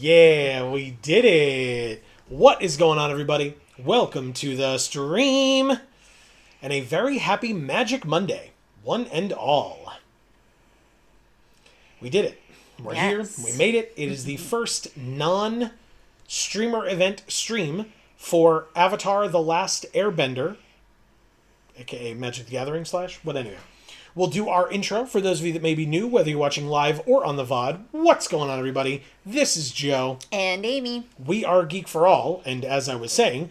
Yeah, we did it. What is going on, everybody? Welcome to the stream and a very happy Magic Monday, one and all. We did it. We're here. We made it. It is the first non-streamer event stream for Avatar: The Last Airbender, aka Magic the Gathering / but anyway. We'll do our intro for those of you that may be new, whether you're watching live or on the VOD. What's going on, everybody? This is Joe. And Amy. We are Geek for All, and as I was saying,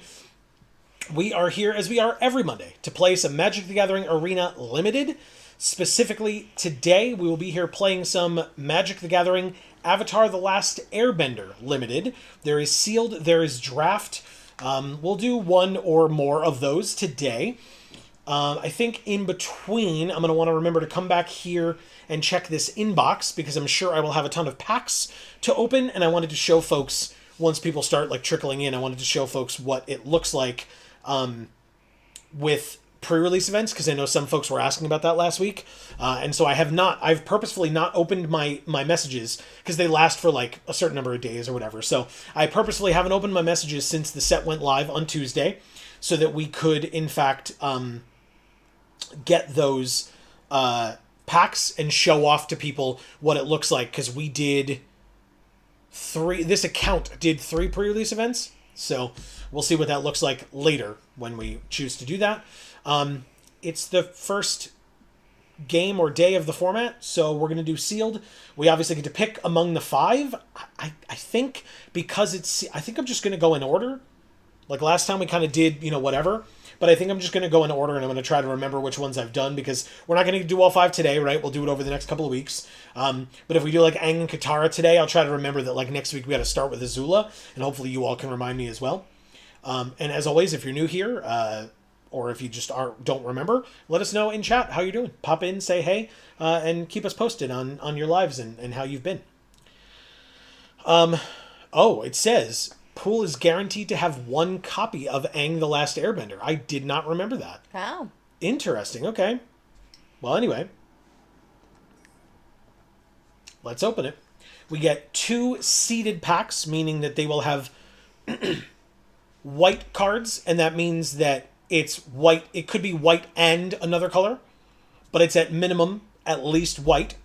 we are here as we are every Monday to play some Magic the Gathering Arena Limited. Specifically, today we will be here playing some Magic the Gathering Avatar: The Last Airbender Limited. There is Sealed, there is Draft. We'll do one or more of those today. I think in between, I'm going to want to remember to come back here and check this inbox because I'm sure I will have a ton of packs to open, and I wanted to show folks, once people start trickling in, I wanted to show folks what it looks like with pre-release events, because I know some folks were asking about that last week, and so I've purposefully not opened my messages because they last for a certain number of days or whatever, so I purposefully haven't opened my messages since the set went live on Tuesday, so that we could, in fact, get those packs and show off to people what it looks like, because we did this account did 3 pre-release events, so we'll see what that looks like later when we choose to do that. It's the first game or day of the format, so we're going to do Sealed. We obviously get to pick among the 5. I think because I think I'm just going to go in order. Like last time we kind of did, whatever. But I think I'm just going to go in order, and I'm going to try to remember which ones I've done, because we're not going to do all 5 today, right? We'll do it over the next couple of weeks. But if we do Aang and Katara today, I'll try to remember that next week we got to start with Azula, and hopefully you all can remind me as well. And as always, if you're new here, or if you just don't remember, let us know in chat how you're doing. Pop in, say hey, and keep us posted on your lives and how you've been. It says Pool is guaranteed to have 1 copy of Aang the Last Airbender. I did not remember that. Wow. Interesting. Okay. Well, anyway. Let's open it. We get 2 seeded packs, meaning that they will have white cards, and that means that it's white. It could be white and another color, but it's at minimum at least white.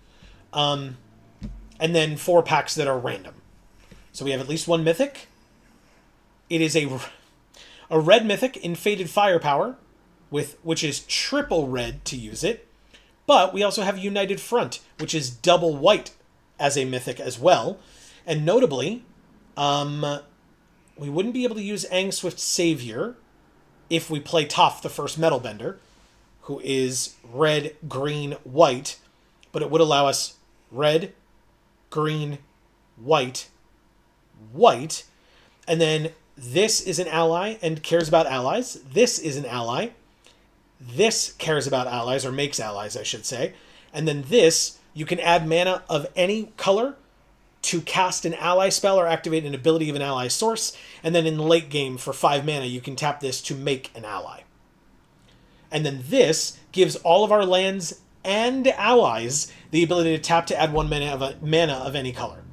And then 4 packs that are random. So we have at least 1 mythic. It is a red mythic in Faded Firepower, which is triple red to use it. But we also have United Front, which is double white as a mythic as well. And notably, we wouldn't be able to use Aang Swift Savior if we play Toph, the first Metal Bender, who is red, green, white. But it would allow us red, green, white, white. And then this is an ally and cares about allies. This is an ally. This cares about allies, or makes allies, I should say. And then this, you can add mana of any color to cast an ally spell or activate an ability of an ally source. And then in late game, for 5 mana, you can tap this to make an ally. And then this gives all of our lands and allies the ability to tap to add 1 mana of any color.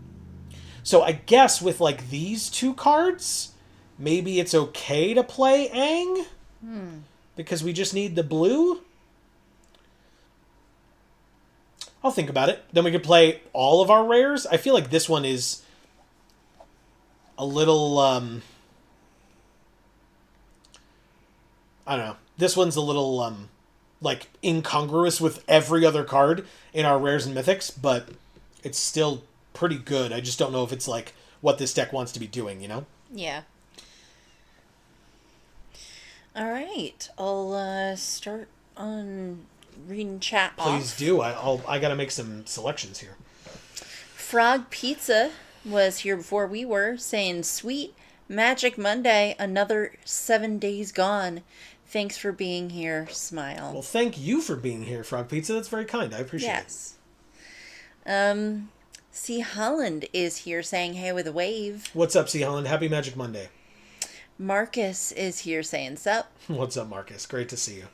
So I guess with these 2 cards, maybe it's okay to play Aang? Because we just need the blue? I'll think about it. Then we could play all of our rares. I feel like this one is a little, I don't know. This one's a little, incongruous with every other card in our rares and mythics, but it's still pretty good. I just don't know if it's what this deck wants to be doing, Yeah. All right. I'll start on reading chat off. Please do. I got to make some selections here. Frog Pizza was here before we were, saying, "Sweet Magic Monday, another 7 days gone. Thanks for being here. Smile." Well, thank you for being here, Frog Pizza. That's very kind. I appreciate it. C. Holland is here saying hey with a wave. What's up, C. Holland? Happy Magic Monday. Marcus is here saying sup. What's up, Marcus? Great to see you.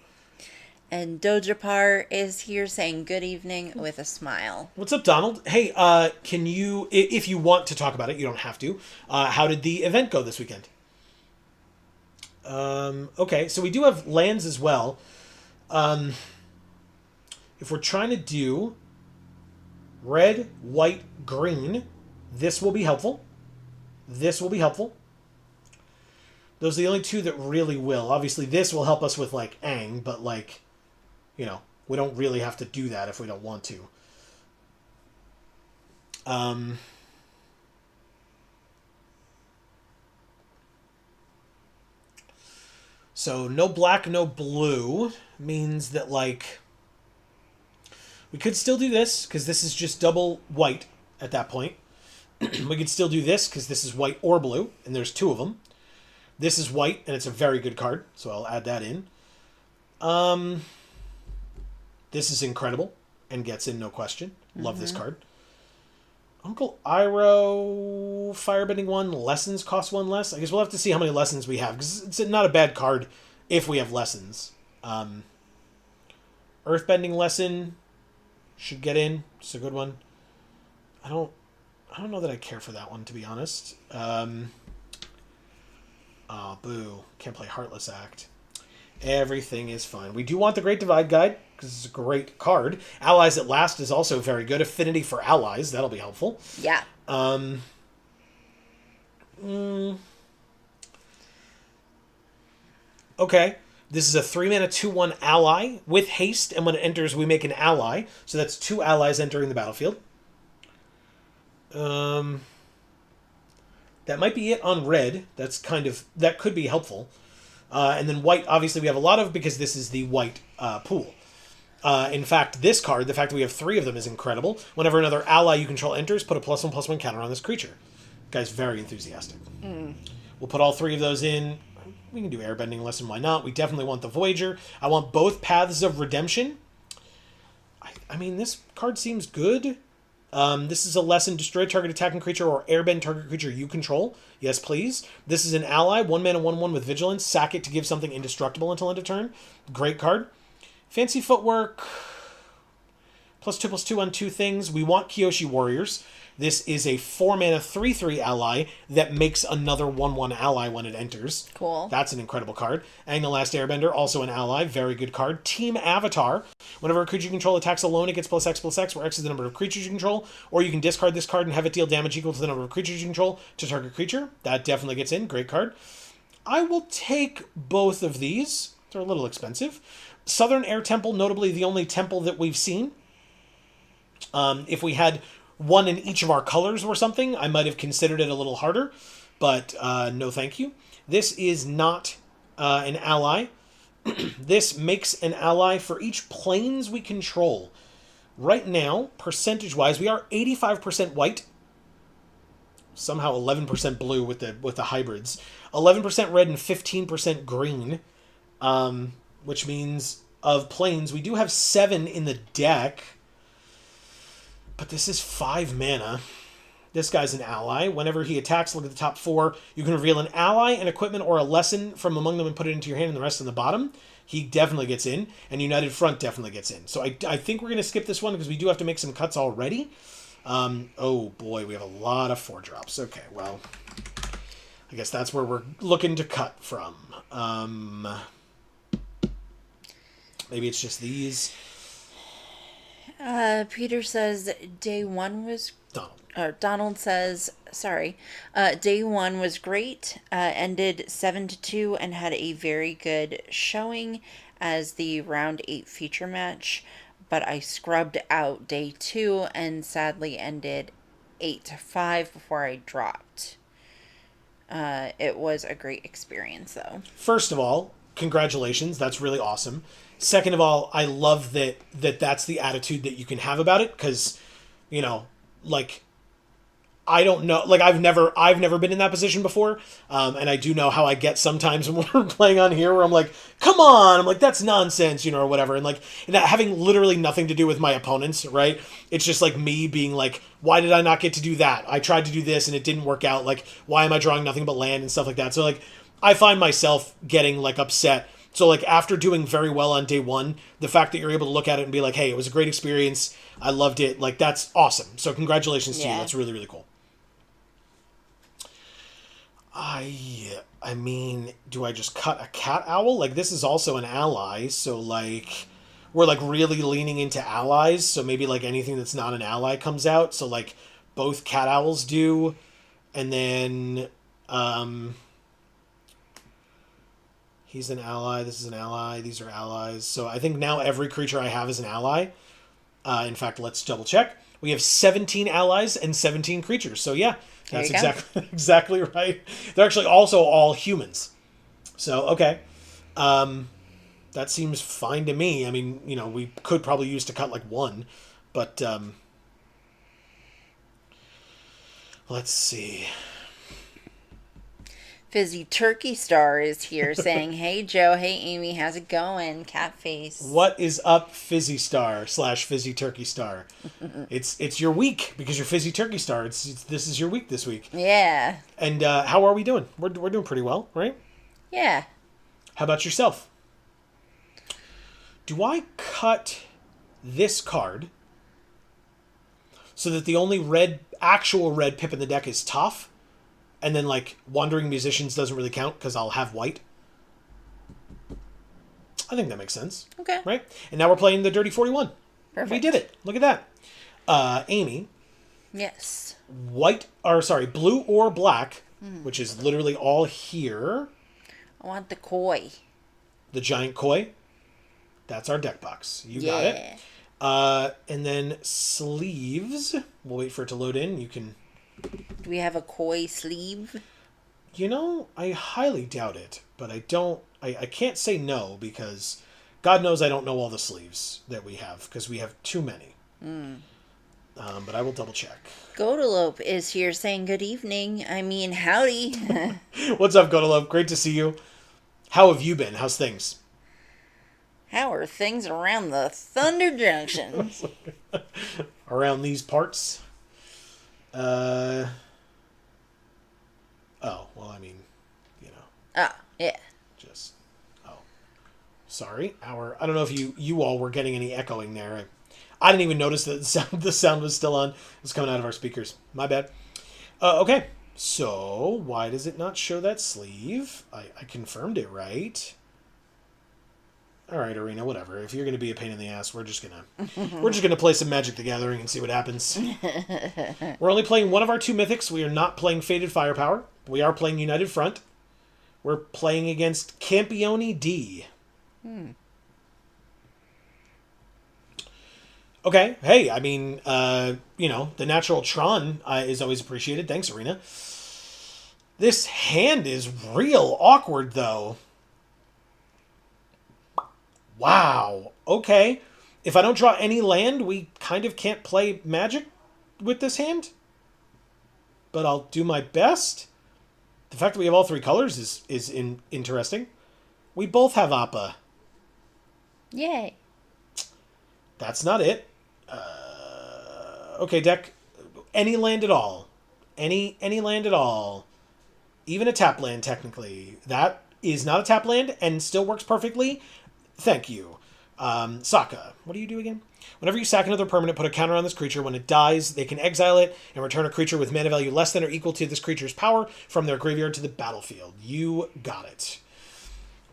And Dojapar is here saying good evening with a smile. What's up, Donald? Hey, can you, if you want to talk about it, you don't have to. How did the event go this weekend? Okay, so we do have lands as well. If we're trying to do red, white, green, this will be helpful. This will be helpful. Those are the only two that really will. Obviously, this will help us with, like, Aang, but, like, you know, we don't really have to do that if we don't want to. So no black, no blue means that, like, we could still do this because this is just double white at that point. We could still do this because this is white or blue, and there's two of them. This is white, and it's a very good card, so I'll add that in. This is incredible and gets in, no question. Love this card. Uncle Iroh, Firebending 1, Lessons cost 1 less. I guess we'll have to see how many lessons we have, because it's not a bad card if we have lessons. Earthbending Lesson should get in. It's a good one. I don't know that I care for that one, to be honest. Oh, boo. Can't play Heartless Act. Everything is fine. We do want the Great Divide Guide, because it's a great card. Allies at Last is also very good. Affinity for Allies, that'll be helpful. Yeah. Okay. This is a 3-mana 2/1 ally with haste, and when it enters, we make an ally. So that's 2 allies entering the battlefield. That might be it on red. That could be helpful. And then white, obviously, we have a lot of, because this is the white pool. In fact, this card, the fact that we have 3 of them is incredible. Whenever another ally you control enters, put a +1/+1 counter on this creature. Guy's very enthusiastic. We'll put all 3 of those in. We can do Airbending Lesson, why not? We definitely want the Voyager. I want both Paths of Redemption. I mean, this card seems good. This is a lesson: destroy target attacking creature or airbend target creature you control. Yes, please. This is an ally, 1 mana 1/1 with vigilance. Sack it to give something indestructible until end of turn. Great card. Fancy Footwork. +2/+2 on 2 things. We want Kyoshi Warriors. This is a 4 mana 3/3 ally that makes another 1/1 ally when it enters. Cool. That's an incredible card. Aang the Last Airbender, also an ally. Very good card. Team Avatar. Whenever a creature you control attacks alone, it gets +X/+X, where X is the number of creatures you control. Or you can discard this card and have it deal damage equal to the number of creatures you control to target creature. That definitely gets in. Great card. I will take both of these. They're a little expensive. Southern Air Temple, notably the only temple that we've seen. If we had one in each of our colors or something, I might have considered it a little harder, but no thank you. This is not an ally. This makes an ally for each planes we control. Right now, percentage-wise, we are 85% white. Somehow 11% blue with the hybrids. 11% red and 15% green. Which means of planes, we do have 7 in the deck. But this is 5 mana. This guy's an ally. Whenever he attacks, look at the top 4. You can reveal an ally, an equipment, or a lesson from among them and put it into your hand, and the rest in the bottom. He definitely gets in, and United Front definitely gets in. So I think we're going to skip this one because we do have to make some cuts already. Oh boy, we have a lot of 4-drops. Okay, well, I guess that's where we're looking to cut from. Maybe it's just these. Peter says day 1 was... Donald says, day 1 was great, ended 7-2 and had a very good showing as the round 8 feature match, but I scrubbed out day 2 and sadly ended 8-5 before I dropped. It was a great experience, though. First of all, congratulations. That's really awesome. Second of all, I love that's the attitude that you can have about it, because, you know, like, I don't know, like, I've never been in that position before, and I do know how I get sometimes when we're playing on here, where I'm like, come on, I'm like, that's nonsense, you know, or whatever, and, like, that having literally nothing to do with my opponents, right? It's just, like, me being like, why did I not get to do that? I tried to do this, and it didn't work out, like, why am I drawing nothing but land and stuff like that? So, like, I find myself getting, like, upset So, like, after doing very well on day one, the fact that you're able to look at it and be like, hey, it was a great experience. I loved it. Like, that's awesome. So, congratulations to you. That's really, really cool. I mean, do I just cut a cat owl? Like, this is also an ally, so, like, we're, like, really leaning into allies, so maybe, like, anything that's not an ally comes out. So, like, both cat owls do, and then, he's an ally, this is an ally, these are allies. So I think now every creature I have is an ally. In fact, let's double check. We have 17 allies and 17 creatures. So yeah, that's exactly right. They're actually also all humans. So, okay. That seems fine to me. I mean, you know, we could probably use to cut like one, but let's see. Fizzy Turkey Star is here saying, hey, Joe. Hey, Amy. How's it going? Cat face. What is up, Fizzy Star / Fizzy Turkey Star? It's your week because you're Fizzy Turkey Star. This is your week this week. Yeah. And how are we doing? We're doing pretty well, right? Yeah. How about yourself? Do I cut this card so that the only actual red pip in the deck is tough? And then, like, Wandering Musicians doesn't really count because I'll have white. I think that makes sense. Okay. Right? And now we're playing the Dirty 41. Perfect. We did it. Look at that. Amy. Yes. Blue or black, which is literally all here. I want the koi. The giant koi. That's our deck box. You got it. And then sleeves. We'll wait for it to load in. You can... Do we have a koi sleeve? You know, I highly doubt it, but I can't say no because God knows I don't know all the sleeves that we have because we have too many. But I will double check. Godalope is here saying good evening. I mean, howdy. What's up, Godalope? Great to see you. How have you been? How's things? How are things around the Thunder Junction? Around these parts? I mean, you know. Yeah. Sorry. I don't know if you all were getting any echoing there. I didn't even notice that the sound was still on. It was coming out of our speakers. My bad. Okay. So, why does it not show that sleeve? I confirmed it, right? All right, Arena, whatever. If you're going to be a pain in the ass, we're just gonna play some Magic the Gathering and see what happens. We're only playing one of our two mythics. We are not playing Faded Firepower. We are playing United Front. We're playing against Campione D. Okay. Hey, I mean, you know, the natural Tron is always appreciated. Thanks, Arena. This hand is real awkward, though. Wow. Okay. If I don't draw any land, we kind of can't play Magic with this hand. But I'll do my best. The fact that we have all three colors is interesting. We both have Appa. Yay. That's not it. Okay, deck. Any land at all. Any land at all. Even a tap land, technically. That is not a tap land and still works perfectly. Thank you. Sokka. What do you do again? Whenever you sack another permanent, put a counter on this creature. When it dies, they can exile it and return a creature with mana value less than or equal to this creature's power from their graveyard to the battlefield. You got it.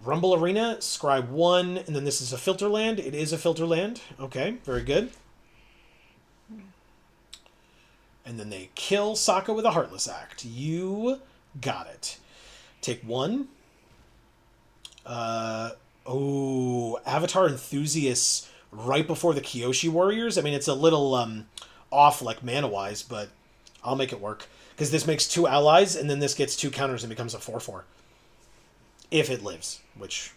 Rumble Arena, Scribe 1, and then this is a filter land. It is a filter land. Okay, very good. And then they kill Sokka with a Heartless Act. You got it. Take one. Avatar Enthusiasts right before the Kyoshi Warriors. I mean, it's a little off, like, mana-wise, but I'll make it work. Because this makes two allies, and then this gets two counters and becomes a 4/4. If it lives, which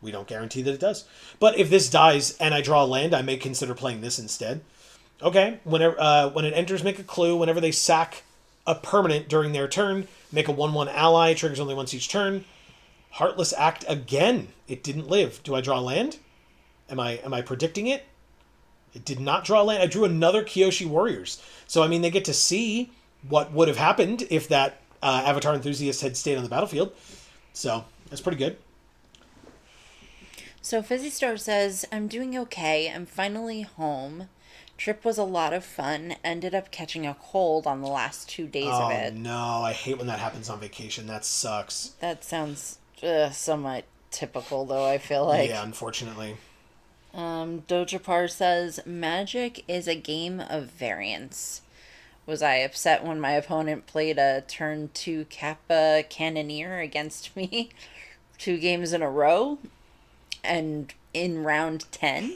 we don't guarantee that it does. But if this dies and I draw a land, I may consider playing this instead. Okay, whenever when it enters, make a clue. Whenever they sack a permanent during their turn, make a 1/1 ally. Triggers only once each turn. Heartless Act again. It didn't live. Do I draw land? Am I predicting it? It did not draw land. I drew another Kyoshi Warriors. So, I mean, they get to see what would have happened if that Avatar Enthusiast had stayed on the battlefield. So, that's pretty good. So Fizzy Star says, I'm doing okay. I'm finally home. Trip was a lot of fun. Ended up catching a cold on the last 2 days of Oh it. no, I hate when that happens on vacation. That sucks. That sounds somewhat typical, though, I feel Yeah, like. unfortunately. Dojapar says, Magic is a game of variance. Was I upset when my opponent played a turn 2 Kappa Cannoneer against me 2 games in a row? And in round 10?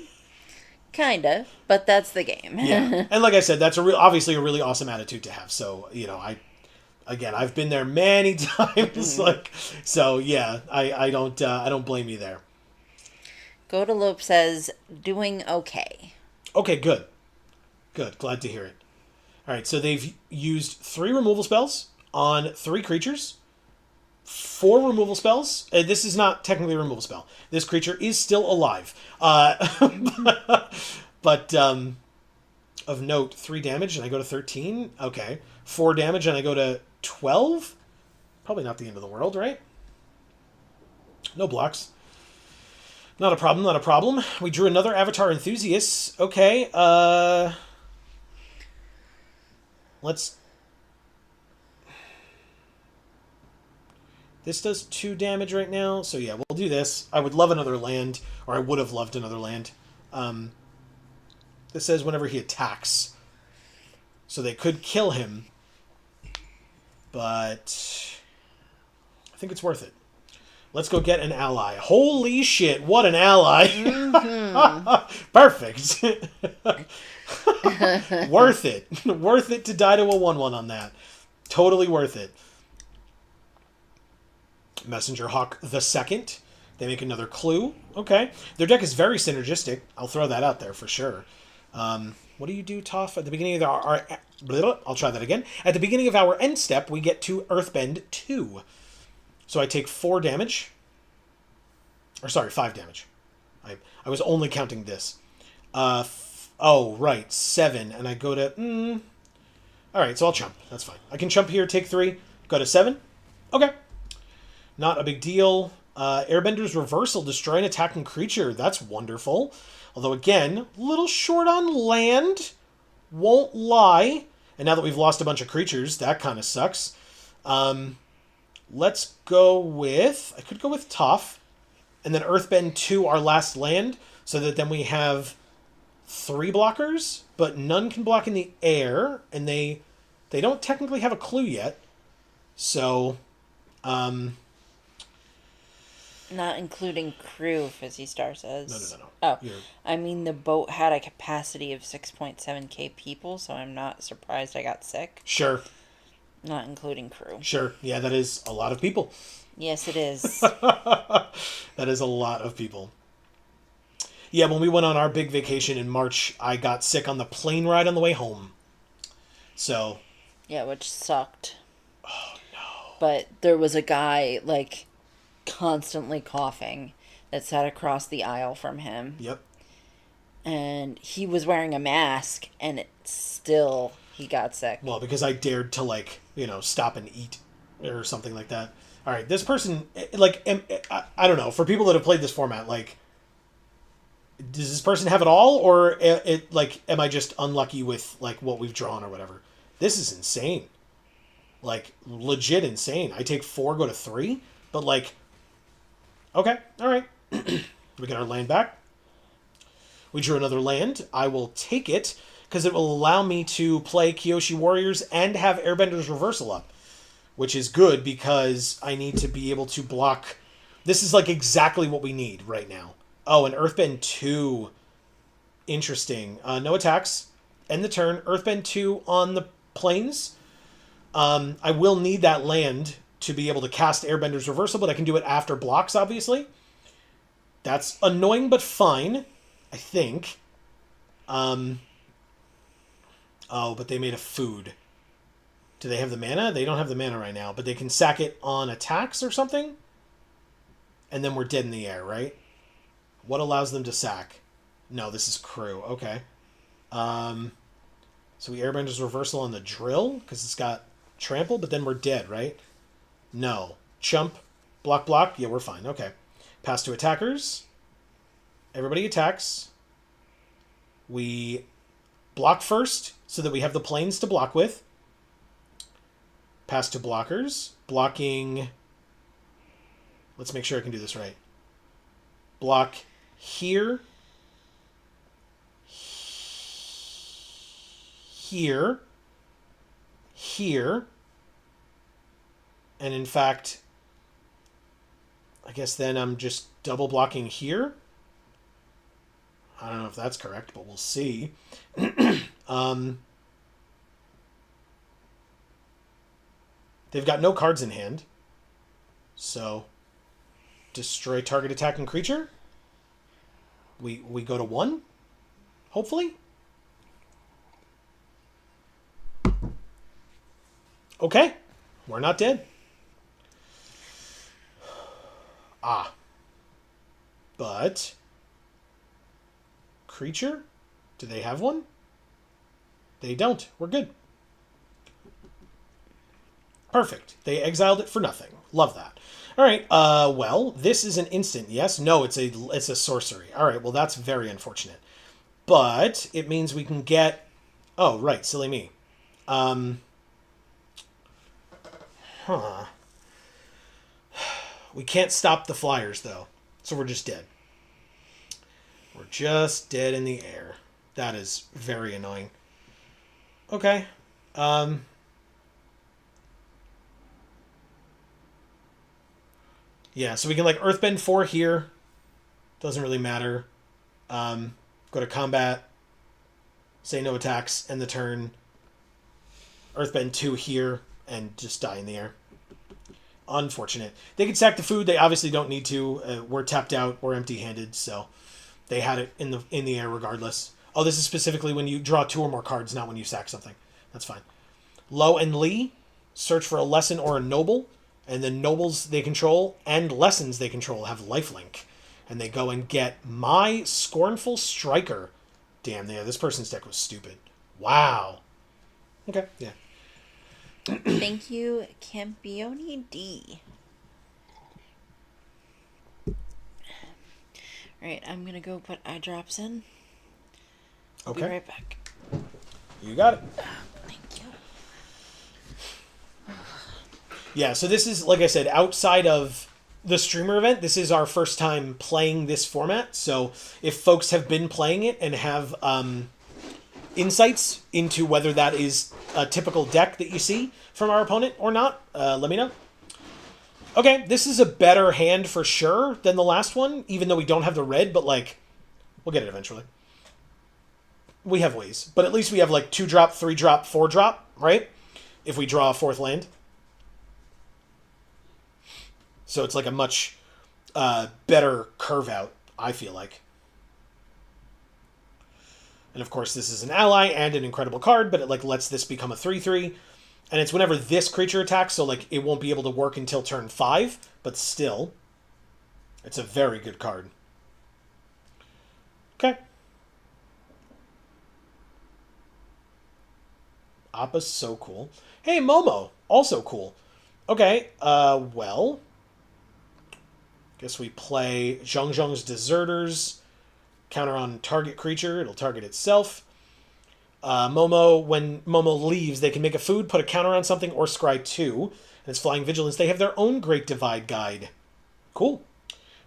Kinda, but that's the game. Yeah, and like I said, that's obviously a really awesome attitude to have. So I've been there many times. So yeah, I don't blame you there. Godalope says, doing okay. Okay, good, good. Glad to hear it. All right, so they've used 3 removal spells on 3 creatures. 4 removal spells. This is not technically a removal spell. This creature is still alive. But of note, 3 damage and I go to 13. Okay. 4 damage and I go to 12. Probably not the end of the world, right? No blocks. Not a problem, not a problem. We drew another Avatar Enthusiast. Okay, let's... This does 2 damage right now, so yeah, we'll do this. I would love another land, or I would have loved another land. This says whenever he attacks. So they could kill him, but I think it's worth it. Let's go get an ally. Holy shit, what an ally. Mm-hmm. Perfect. Worth it. Worth it to die to a 1/1 on that. Totally worth it. Messenger Hawk the Second. They make another clue. Okay. Their deck is very synergistic. I'll throw that out there for sure. What do you do, Toph? At the beginning of I'll try that again. At the beginning of our end step, we get to Earthbend 2. So I take 4 damage. Or sorry, 5 damage. I was only counting this. Oh, right. 7. And I go to... Alright, so I'll chump. That's fine. I can chump here, take 3, go to 7. Okay. Not a big deal. Airbender's Reversal. Destroy an attacking creature. That's wonderful. Although, again, a little short on land. Won't lie. And now that we've lost a bunch of creatures, that kind of sucks. Let's go with... I could go with Toph. And then Earthbend 2, our last land. So that then we have 3 blockers. But none can block in the air. And they don't technically have a clue yet. So... Not including crew, Fizzy Star says. No. Oh, I mean, the boat had a capacity of 6.7k people, so I'm not surprised I got sick. Sure. Not including crew. Sure. Yeah, that is a lot of people. Yes, it is. That is a lot of people. Yeah, when we went on our big vacation in March, I got sick on the plane ride on the way home. So. Yeah, which sucked. Oh, no. But there was a guy, constantly coughing that sat across the aisle from him. Yep. And he was wearing a mask, and he got sick. Well, because I dared to, stop and eat or something like that. All right, this person, I don't know. For people that have played this format, does this person have it all? Or, am I just unlucky with, what we've drawn or whatever? This is insane. Legit insane. I take 4, go to 3, but, okay, all right. We get our land back. We drew another land. I will take it because it will allow me to play Kyoshi Warriors and have Airbender's Reversal up, which is good because I need to be able to block. This is exactly what we need right now. Oh, and Earthbend 2. Interesting. No attacks. End the turn. Earthbend 2 on the plains. I will need that land to be able to cast Airbender's Reversal, but I can do it after blocks, obviously. That's annoying, but fine, I think. Oh, but they made a food. Do they have the mana? They don't have the mana right now, but they can sack it on attacks or something? And then we're dead in the air, right? What allows them to sack? No, this is crew. Okay. So we Airbender's Reversal on the drill, because it's got trample, but then we're dead, right? No. Chump. Block. Yeah, we're fine. Okay. Pass to attackers. Everybody attacks. We block first so that we have the planes to block with. Pass to blockers. Blocking... Let's make sure I can do this right. Block here. Here. Here. And in fact, I guess then I'm just double blocking here. I don't know if that's correct, but we'll see. They've got no cards in hand. So, destroy target attacking creature. We go to 1, hopefully. Okay, we're not dead. But creature? Do they have one? They don't. We're good. Perfect. They exiled it for nothing. Love that. All right. Well, this is an instant. Yes. No. It's a sorcery. All right. Well, that's very unfortunate. But it means we can get. Oh, right. Silly me. We can't stop the flyers though, so we're just dead. We're just dead in the air. That is very annoying. Okay. Yeah, so we can like Earthbend 4 here. Doesn't really matter. Go to combat. Say no attacks. End the turn. Earthbend 2 here. And just die in the air. Unfortunate. They could sack the food. They obviously don't need to. We're tapped out. We're empty-handed. So they had it in the air regardless. Oh, this is specifically when you draw 2 or more cards, not when you sack something. That's fine. Lo and Lee. Search for a lesson or a noble. And the nobles they control and lessons they control have lifelink. And they go and get my Scornful Striker. Damn, yeah, this person's deck was stupid. Wow. Okay, yeah. Thank you, Campione D. Alright, I'm gonna go put eye drops in. I'll be right back. You got it. Thank you. Yeah, so this is, like I said, outside of the streamer event, this is our first time playing this format. So if folks have been playing it and have insights into whether that is a typical deck that you see from our opponent or not, let me know. Okay, this is a better hand for sure than the last one, even though we don't have the red, but like, we'll get it eventually. We have ways, but at least we have like 2-drop, 3-drop, 4-drop, right? If we draw a 4th land. So it's like a much better curve out, I feel like. And of course, this is an ally and an incredible card, but it like lets this become a 3/3. And it's whenever this creature attacks, so like it won't be able to work until turn 5, but still, it's a very good card. Okay. Appa's so cool. Hey, Momo, also cool. Okay, well, guess we play Zhong Zhong's Deserters. Counter on target creature. It'll target itself. Momo, when Momo leaves, they can make a food, put a counter on something, or scry 2. And it's Flying Vigilance. They have their own Great Divide Guide. Cool.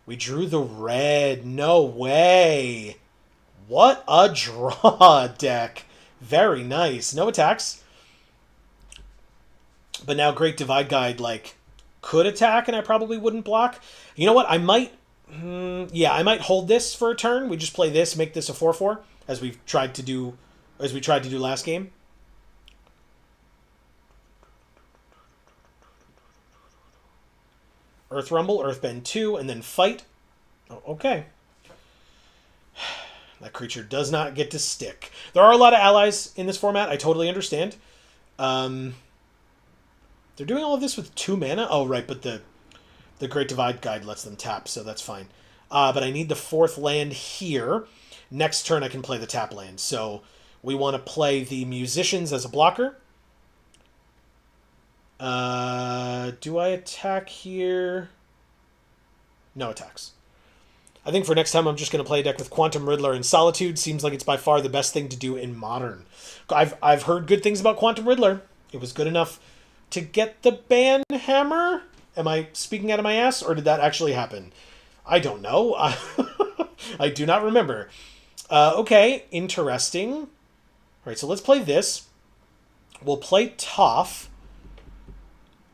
We drew the red. No way. What a draw deck. Very nice. No attacks. But now Great Divide Guide, like, could attack, and I probably wouldn't block. You know what? I might... I might hold this for a turn. We just play this, make this a 4/4, as we tried to do last game. Earth Rumble, Earthbend 2, and then fight. Oh, okay. That creature does not get to stick. There are a lot of allies in this format. I totally understand. They're doing all of this with 2 mana. Oh, right, but the Great Divide Guide lets them tap, so that's fine. But I need the 4th land here. Next turn I can play the tap land. So we want to play the Musicians as a blocker. Do I attack here? No attacks. I think for next time I'm just going to play a deck with Quantum Riddler and Solitude. Seems like it's by far the best thing to do in Modern. I've heard good things about Quantum Riddler. It was good enough to get the ban hammer. Am I speaking out of my ass, or did that actually happen? I don't know. I do not remember. Okay, interesting. All right, so let's play this. We'll play Toph.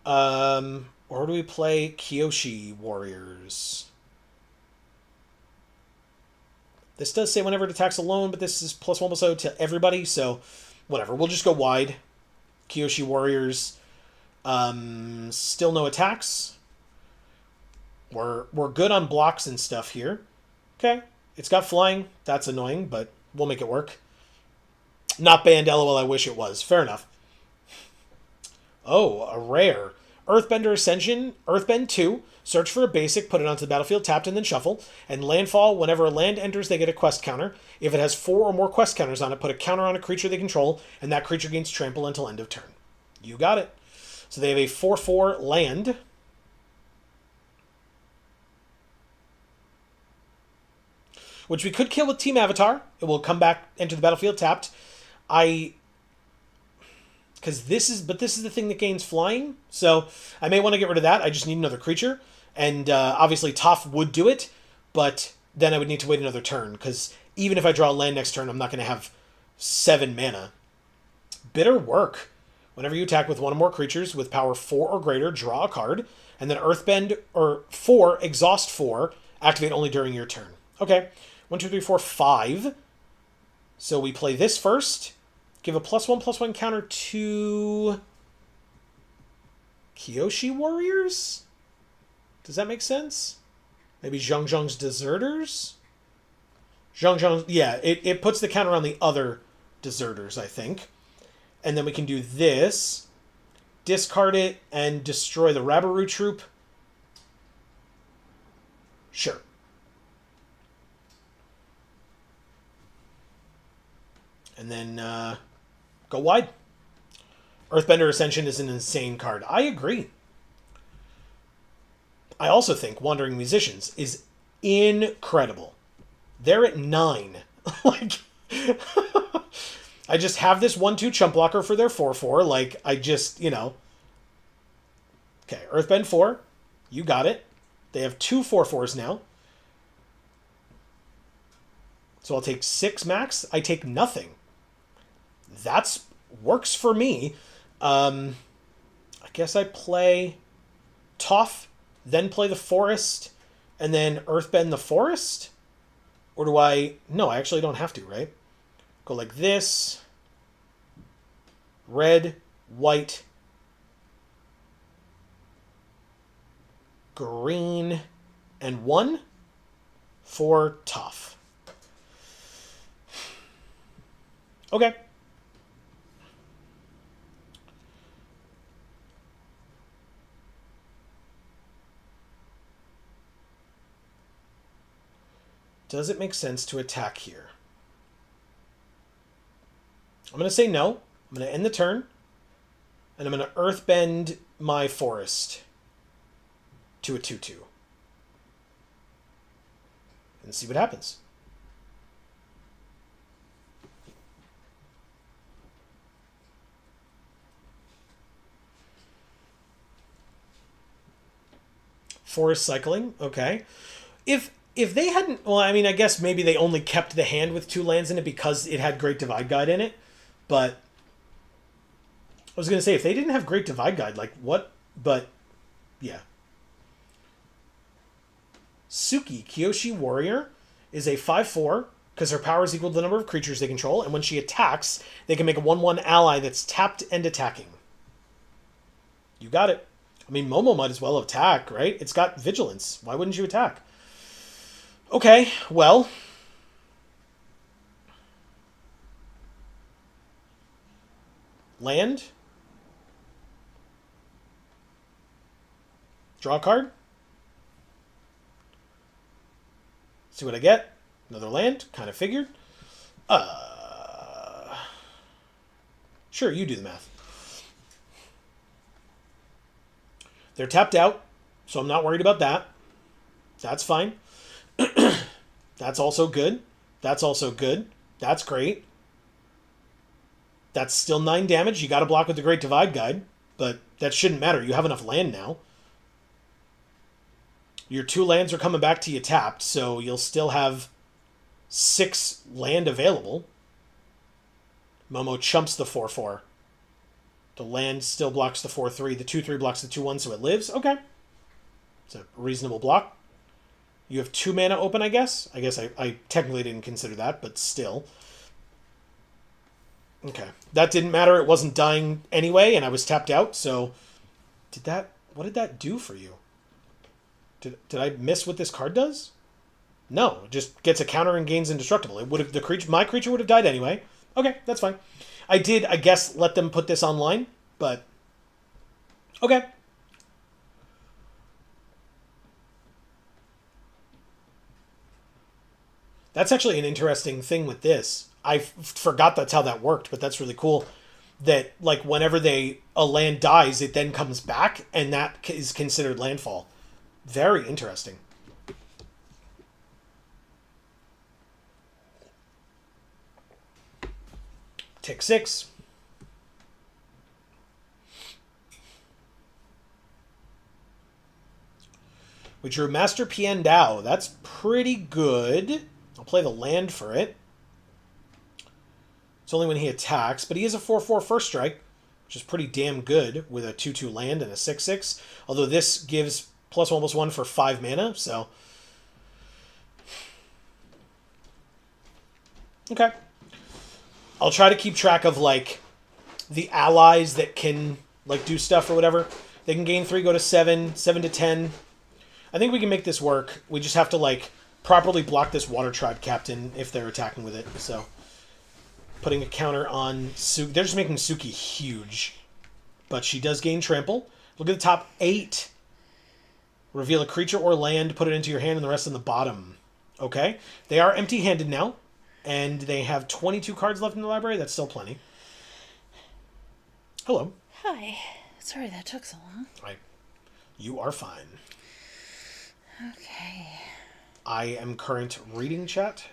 Or do we play Kyoshi Warriors? This does say whenever it attacks alone, but this is +1/+0 to everybody, so whatever. We'll just go wide. Kyoshi Warriors. Still no attacks. We're good on blocks and stuff here. Okay. It's got flying. That's annoying, but we'll make it work. Not banned, lol, I wish it was. Fair enough. Oh, a rare. Earthbender Ascension, Earthbend 2. Search for a basic, put it onto the battlefield, tapped, and then shuffle. And landfall, whenever a land enters, they get a quest counter. If it has 4 or more quest counters on it, put a counter on a creature they control, and that creature gains trample until end of turn. You got it. So they have a 4/4 land. Which we could kill with Team Avatar. It will come back, enter the battlefield tapped. Because this is the thing that gains flying. So I may want to get rid of that. I just need another creature. And obviously Toph would do it, but then I would need to wait another turn. Because even if I draw a land next turn, I'm not going to have 7 mana. Bitter Work. Whenever you attack with one or more creatures with power 4 or greater, draw a card. And then Earthbend, or 4, exhaust 4, activate only during your turn. Okay. 1, 2, 3, 4, 5. So we play this first. Give a +1/+1 counter to Kyoshi Warriors? Does that make sense? Maybe Zhang Zhang's Deserters? Zhang Zhang, yeah, it puts the counter on the other Deserters, I think. And then we can do this. Discard it and destroy the Rabaru troop. Sure. And then go wide. Earthbender Ascension is an insane card. I agree. I also think Wandering Musicians is incredible. They're at 9. Like, I just have this 1/2 chump blocker for their 4/4. Like, I just, Okay, Earthbend 4. You got it. They have 2 4/4s now. So I'll take 6 max. I take nothing. That's works for me. I guess I play Toph, then play the Forest, and then Earthbend the Forest? Or do I... No, I actually don't have to, right? Go like this. Red, white, green, and 1 for Toph. Okay. Does it make sense to attack here? I'm going to say no. I'm going to end the turn. And I'm going to Earthbend my Forest to a 2/2. And see what happens. Forest cycling, okay. If they hadn't... Well, I mean, I guess maybe they only kept the hand with 2 lands in it because it had Great Divide Guide in it. But I was going to say, if they didn't have Great Divide Guide, like, what? But, yeah. Suki, Kyoshi Warrior, is a 5/4 because her power is equal to the number of creatures they control. And when she attacks, they can make a 1/1 ally that's tapped and attacking. You got it. I mean, Momo might as well attack, right? It's got Vigilance. Why wouldn't you attack? Okay, well. Land. Draw a card. See what I get. Another land. Kind of figured. Sure, you do the math. They're tapped out, so I'm not worried about that. That's fine. That's also good. That's also good. That's great. That's still 9 damage. You got to block with the Great Divide Guide, but that shouldn't matter. You have enough land now. Your 2 lands are coming back to you tapped, so you'll still have 6 land available. Momo chumps the 4/4. The land still blocks the 4/3. The 2/3 blocks the 2/1, so it lives. Okay. It's a reasonable block. You have 2 mana open, I guess. I technically didn't consider that, but still. Okay. That didn't matter. It wasn't dying anyway, and I was tapped out, so... What did that do for you? Did I miss what this card does? No. It just gets a counter and gains indestructible. It would have... My creature would have died anyway. Okay, that's fine. I did, I guess, let them put this online, but... Okay. That's actually an interesting thing with this. I forgot that's how that worked, but that's really cool. That, like, whenever a land dies, it then comes back, and that is considered landfall. Very interesting. Tick 6. We drew Master Piandao. That's pretty good. I'll play the land for it. It's only when he attacks, but he is a 4/4 first strike, which is pretty damn good with a 2/2 land and a 6/6. Although this gives +1/+1 for 5 mana, so... Okay. I'll try to keep track of, like, the allies that can, like, do stuff or whatever. They can gain 3, go to 7, 7 to 10. I think we can make this work. We just have to, like, properly block this Water Tribe Captain if they're attacking with it, so... Putting a counter on Suki. They're just making Suki huge. But she does gain trample. Look at the top 8. Reveal a creature or land, put it into your hand, and the rest in the bottom. Okay. They are empty-handed now. And they have 22 cards left in the library. That's still plenty. Hello. Hi. Sorry that took so long. You are fine. Okay. I am current reading chat.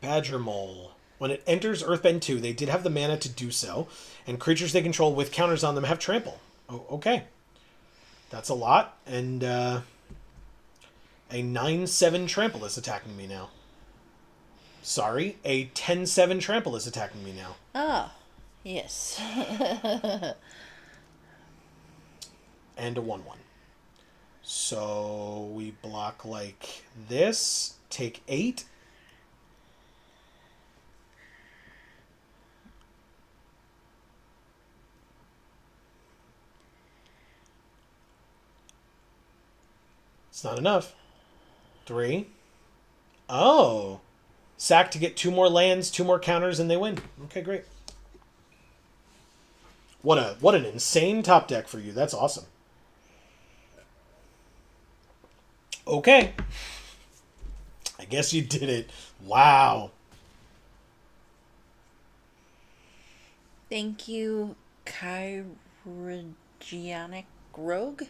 Badger Mole. When it enters Earthbend 2, they did have the mana to do so, and creatures they control with counters on them have trample. Oh, okay. That's a lot, and a 9/7 trample is attacking me now. Sorry, a 10/7 trample is attacking me now. Oh, yes. And a 1/1. So we block like this, take 8. It's not enough. 3. Oh. Sack to get 2 more lands, 2 more counters, and they win. Okay, great. What an insane top deck for you. That's awesome. Okay. I guess you did it. Wow. Thank you, Chirurgionic Rogue.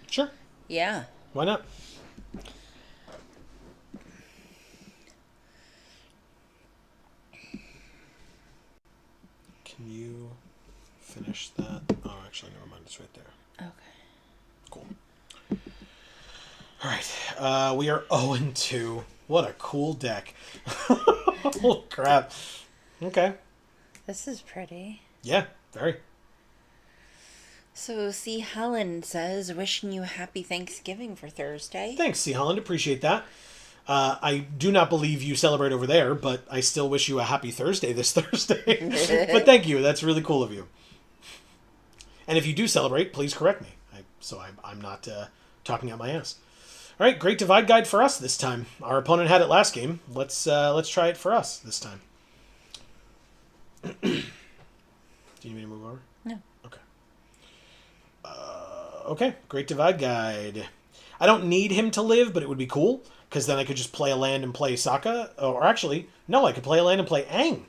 Sure. Yeah. Why not? Can you finish that? Oh, actually, never mind. It's right there. Okay. Cool. All right. We are 0-2. What a cool deck. Holy crap. Okay. This is pretty. Yeah, very. So, C. Helen says, wishing you a happy Thanksgiving for Thursday. Thanks, C. Holland. Appreciate that. I do not believe you celebrate over there, but I still wish you a happy Thursday this Thursday. But thank you. That's really cool of you. And if you do celebrate, please correct me. I'm not talking out my ass. All right, great divide guide for us this time. Our opponent had it last game. Let's try it for us this time. Do you need me to move over? No. Okay. Okay, great divide guide. I don't need him to live, but it would be cool, because then I could just play a land and play Sokka. Or actually, no, I could play a land and play Aang.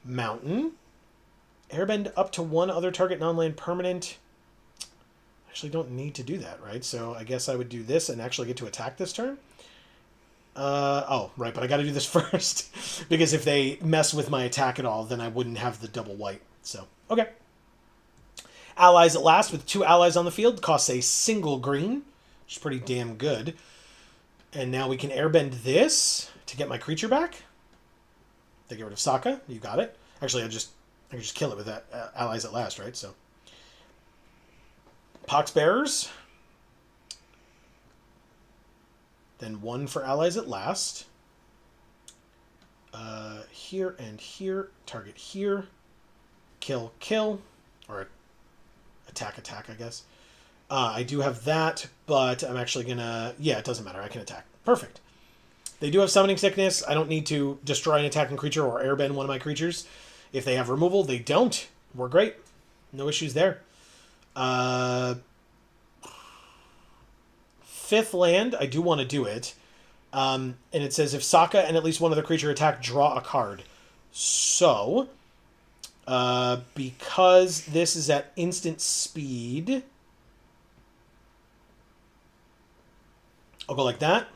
Mountain. Airbend up to 1 other target non-land permanent. I actually don't need to do that, right? So I guess I would do this and actually get to attack this turn. Oh, right, but I got to do this first. Because if they mess with my attack at all, then I wouldn't have the double white. So, okay. Allies at last, with 2 allies on the field, costs a single green, which is pretty damn good. And now we can airbend this to get my creature back. They get rid of Sokka. You got it. Actually, I can just kill it with that allies at last, right? So, Poxbearers. Then 1 for allies at last. Here and here. Target here. Kill, kill. Or attack, I guess. I do have that, but I'm actually going to... Yeah, it doesn't matter. I can attack. Perfect. They do have Summoning Sickness. I don't need to destroy an attacking creature or airbend one of my creatures. If they have removal, they don't. We're great. No issues there. 5th land, I do want to do it. And it says if Sokka and at least one other creature attack, draw a card. So, because this is at instant speed, I'll go like that.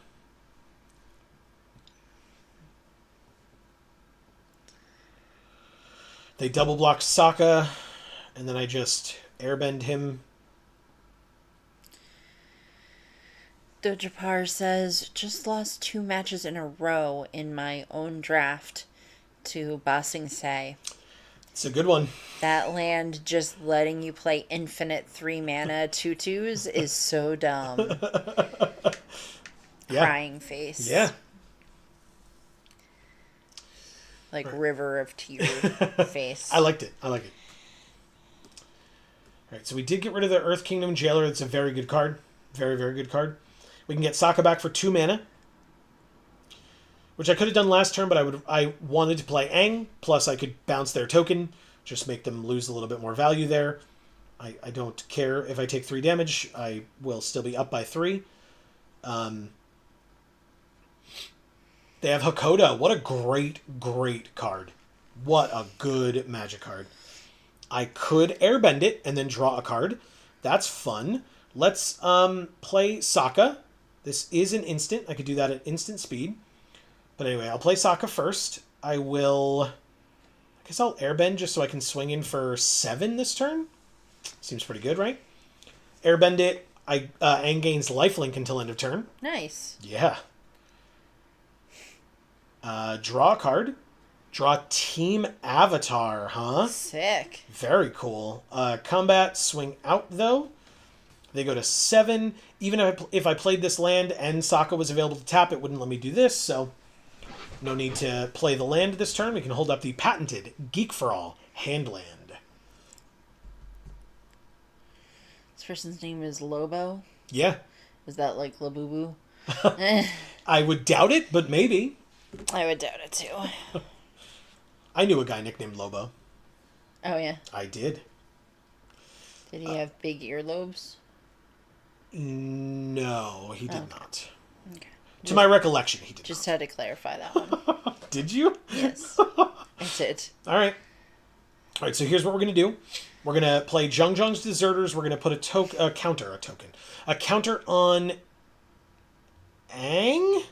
They double block Sokka, and then I just airbend him. Dojapar says, just lost 2 matches in a row in my own draft to Bossing Say. It's a good one. That land just letting you play infinite 3 mana 2/2s is so dumb. Yeah. Crying face. Yeah. Like river of tear face. I liked it. All right, so we did get rid of the Earth Kingdom Jailer. It's a very good card. Very, very good card. We can get Sokka back for 2 mana, which I could have done last turn, but I wanted to play Aang, plus I could bounce their token, just make them lose a little bit more value there. I don't care if I take 3 damage. I will still be up by 3. They have Hakoda. What a great, great card. What a good Magic card. I could airbend it and then draw a card. That's fun. Let's play Sokka. This is an instant. I could do that at instant speed. But anyway, I'll play Sokka first. I guess I'll airbend just so I can swing in for 7 this turn. Seems pretty good, right? Airbend it. Aang gains lifelink until end of turn. Nice. Yeah. Draw a card. Draw Team Avatar, huh? Sick. Very cool. Combat, swing out, though. They go to 7. Even if I played this land and Sokka was available to tap, it wouldn't let me do this, so no need to play the land this turn. We can hold up the patented Geek for All hand land. This person's name is Lobo. Yeah. Is that like Labubu? I would doubt it, but maybe. I would doubt it too. I knew a guy nicknamed Lobo. Oh, yeah? I did. Did he have big earlobes? No, he did not. Okay. To my recollection, he did Just not. had to clarify that one. Did you? Yes. I did. All right, so here's what we're going to do. We're going to play Jung Jung's Deserters. We're going to put a counter on Aang.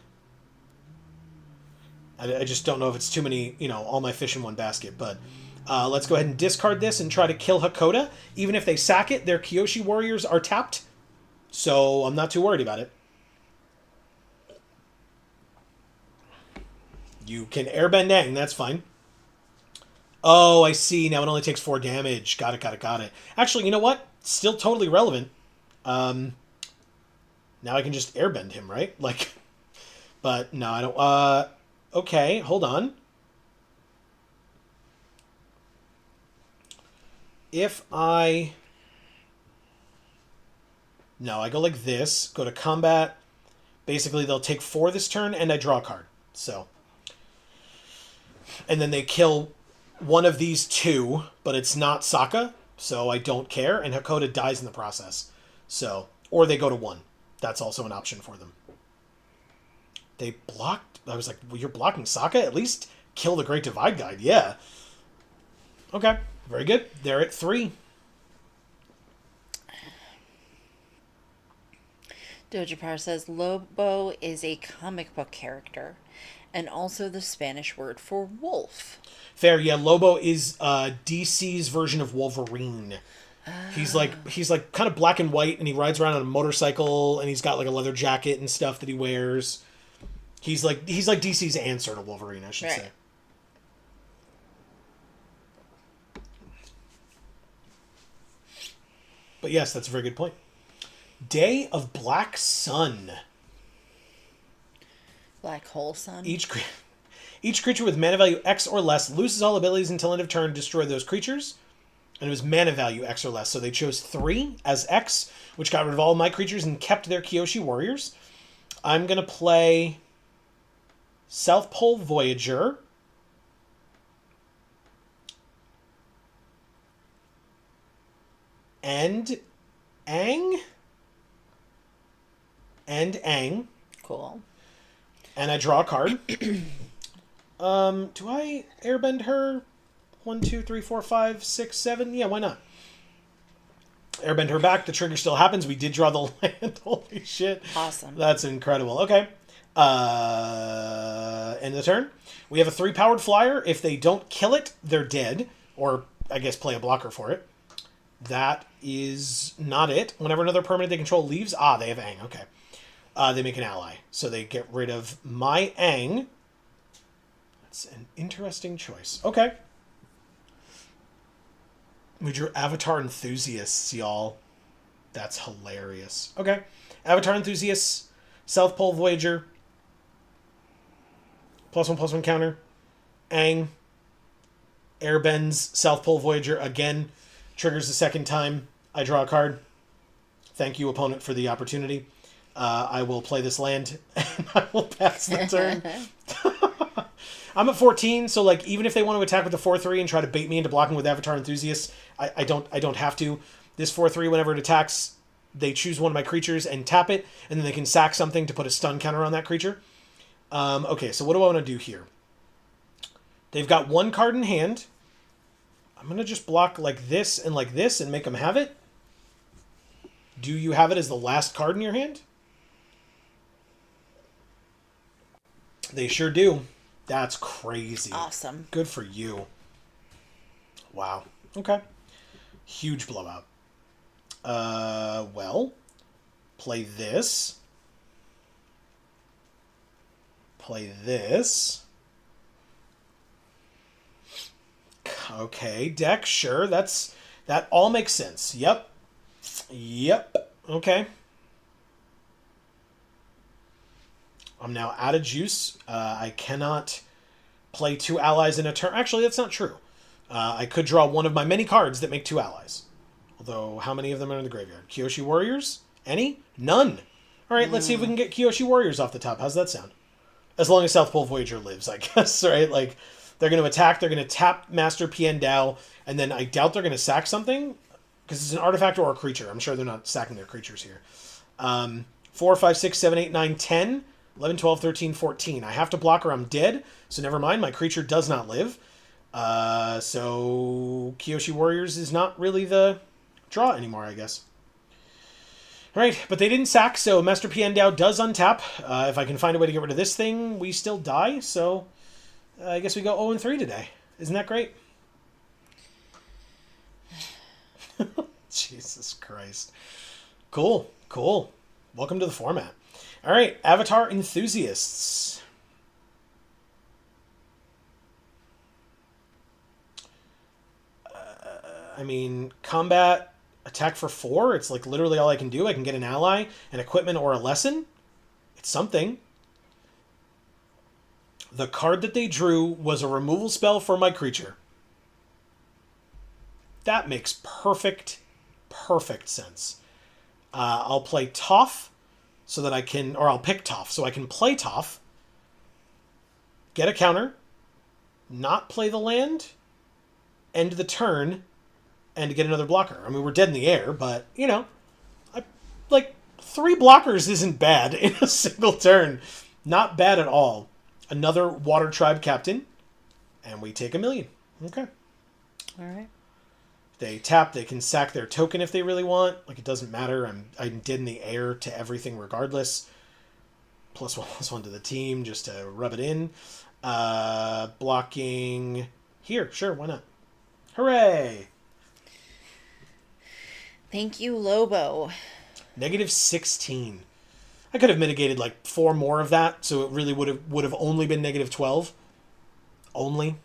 I just don't know if it's too many, all my fish in one basket. But let's go ahead and discard this and try to kill Hakoda. Even if they sack it, their Kyoshi warriors are tapped. So I'm not too worried about it. You can airbend Aang, that's fine. Oh, I see. Now it only takes 4 damage. Got it. Actually, you know what? Still totally relevant. Now I can just airbend him, right? But no, I don't... Okay, hold on. No, I go like this, go to combat. Basically, they'll take 4 this turn, and I draw a card. So. And then they kill one of these 2, but it's not Sokka, so I don't care, and Hakoda dies in the process. So, or they go to 1. That's also an option for them. They blocked... I was like, well, you're blocking Sokka? At least kill the Great Divide Guide. Yeah. Okay. Very good. They're at 3. Doja Power says Lobo is a comic book character and also the Spanish word for wolf. Fair, yeah. Lobo is DC's version of Wolverine. He's like kind of black and white, and he rides around on a motorcycle, and he's got like a leather jacket and stuff that he wears. He's like DC's answer to Wolverine, I should say. But yes, that's a very good point. Day of Black Sun. Black hole sun. Each creature with mana value X or less loses all abilities until end of turn. Destroy those creatures. And it was mana value X or less. So they chose 3 as X, which got rid of all my creatures and kept their Kyoshi Warriors. I'm going to play South Pole Voyager. And Aang. Cool. And I draw a card. Do I airbend her? 1, 2, 3, 4, 5, 6, 7? Yeah, why not? Airbend her back. The trigger still happens. We did draw the land. Holy shit. Awesome. That's incredible. Okay. End of the turn. We have a 3-powered flyer. If they don't kill it, they're dead. Or, I guess, play a blocker for it. That is not it. Whenever another permanent they control leaves... they have Aang. Okay. They make an ally. So they get rid of my Aang. That's an interesting choice. Okay. We drew Avatar Enthusiasts, y'all. That's hilarious. Okay. Avatar Enthusiasts. South Pole Voyager. +1/+1 counter. Aang. Airbends. South Pole Voyager again. Triggers the second time. I draw a card. Thank you, opponent, for the opportunity. I will play this land, and I will pass the turn. I'm at 14, so like even if they want to attack with the 4/3 and try to bait me into blocking with Avatar Enthusiasts, I don't have to. This 4/3, whenever it attacks, they choose one of my creatures and tap it, and then they can sack something to put a stun counter on that creature. Okay, so what do I want to do here? They've got one card in hand. I'm going to just block like this and make them have it. Do you have it as the last card in your hand? They sure do. That's crazy. Awesome. Good for you. Wow. Okay. Huge blowout. Well, play this. Play this. Okay, deck, sure. That all makes sense. Yep. Okay. I'm now out of juice. I cannot play 2 allies in a turn. Actually, that's not true. I could draw one of my many cards that make 2 allies. Although, how many of them are in the graveyard? Kyoshi Warriors? Any? None. All right, let's see if we can get Kyoshi Warriors off the top. How's that sound? As long as South Pole Voyager lives, I guess, right? Like, they're going to attack, they're going to tap Master Piandao, and then I doubt they're going to sack something, because it's an artifact or a creature. I'm sure they're not sacking their creatures here. 4, 5, 6, 7, 8, 9, 10, 11, 12, 13, 14. I have to block or I'm dead, so never mind. My creature does not live. So Kyoshi Warriors is not really the draw anymore, I guess. All right, but they didn't sack, so Master Piandao does untap. If I can find a way to get rid of this thing, we still die, so I guess we go 0-3 today. Isn't that great? Jesus Christ. Cool. Welcome to the format. All right, Avatar Enthusiasts. Combat, attack for 4. It's like literally all I can do. I can get an ally, an equipment, or a lesson. It's something. The card that they drew was a removal spell for my creature. That makes perfect sense. I'll play Toph so that I can, or I'll pick Toph so I can play Toph, get a counter, not play the land, end the turn, and get another blocker. I mean, we're dead in the air, but, 3 blockers isn't bad in a single turn. Not bad at all. Another Water Tribe Captain, and we take 1 million. Okay. All right. They tap, they can sack their token if they really want. Like, it doesn't matter. I'm dead in the air to everything regardless. +1/+1 to the team just to rub it in. Blocking here. Sure, why not? Hooray! Thank you, Lobo. -16. I could have mitigated like 4 more of that, so it really would have only been -12. Only.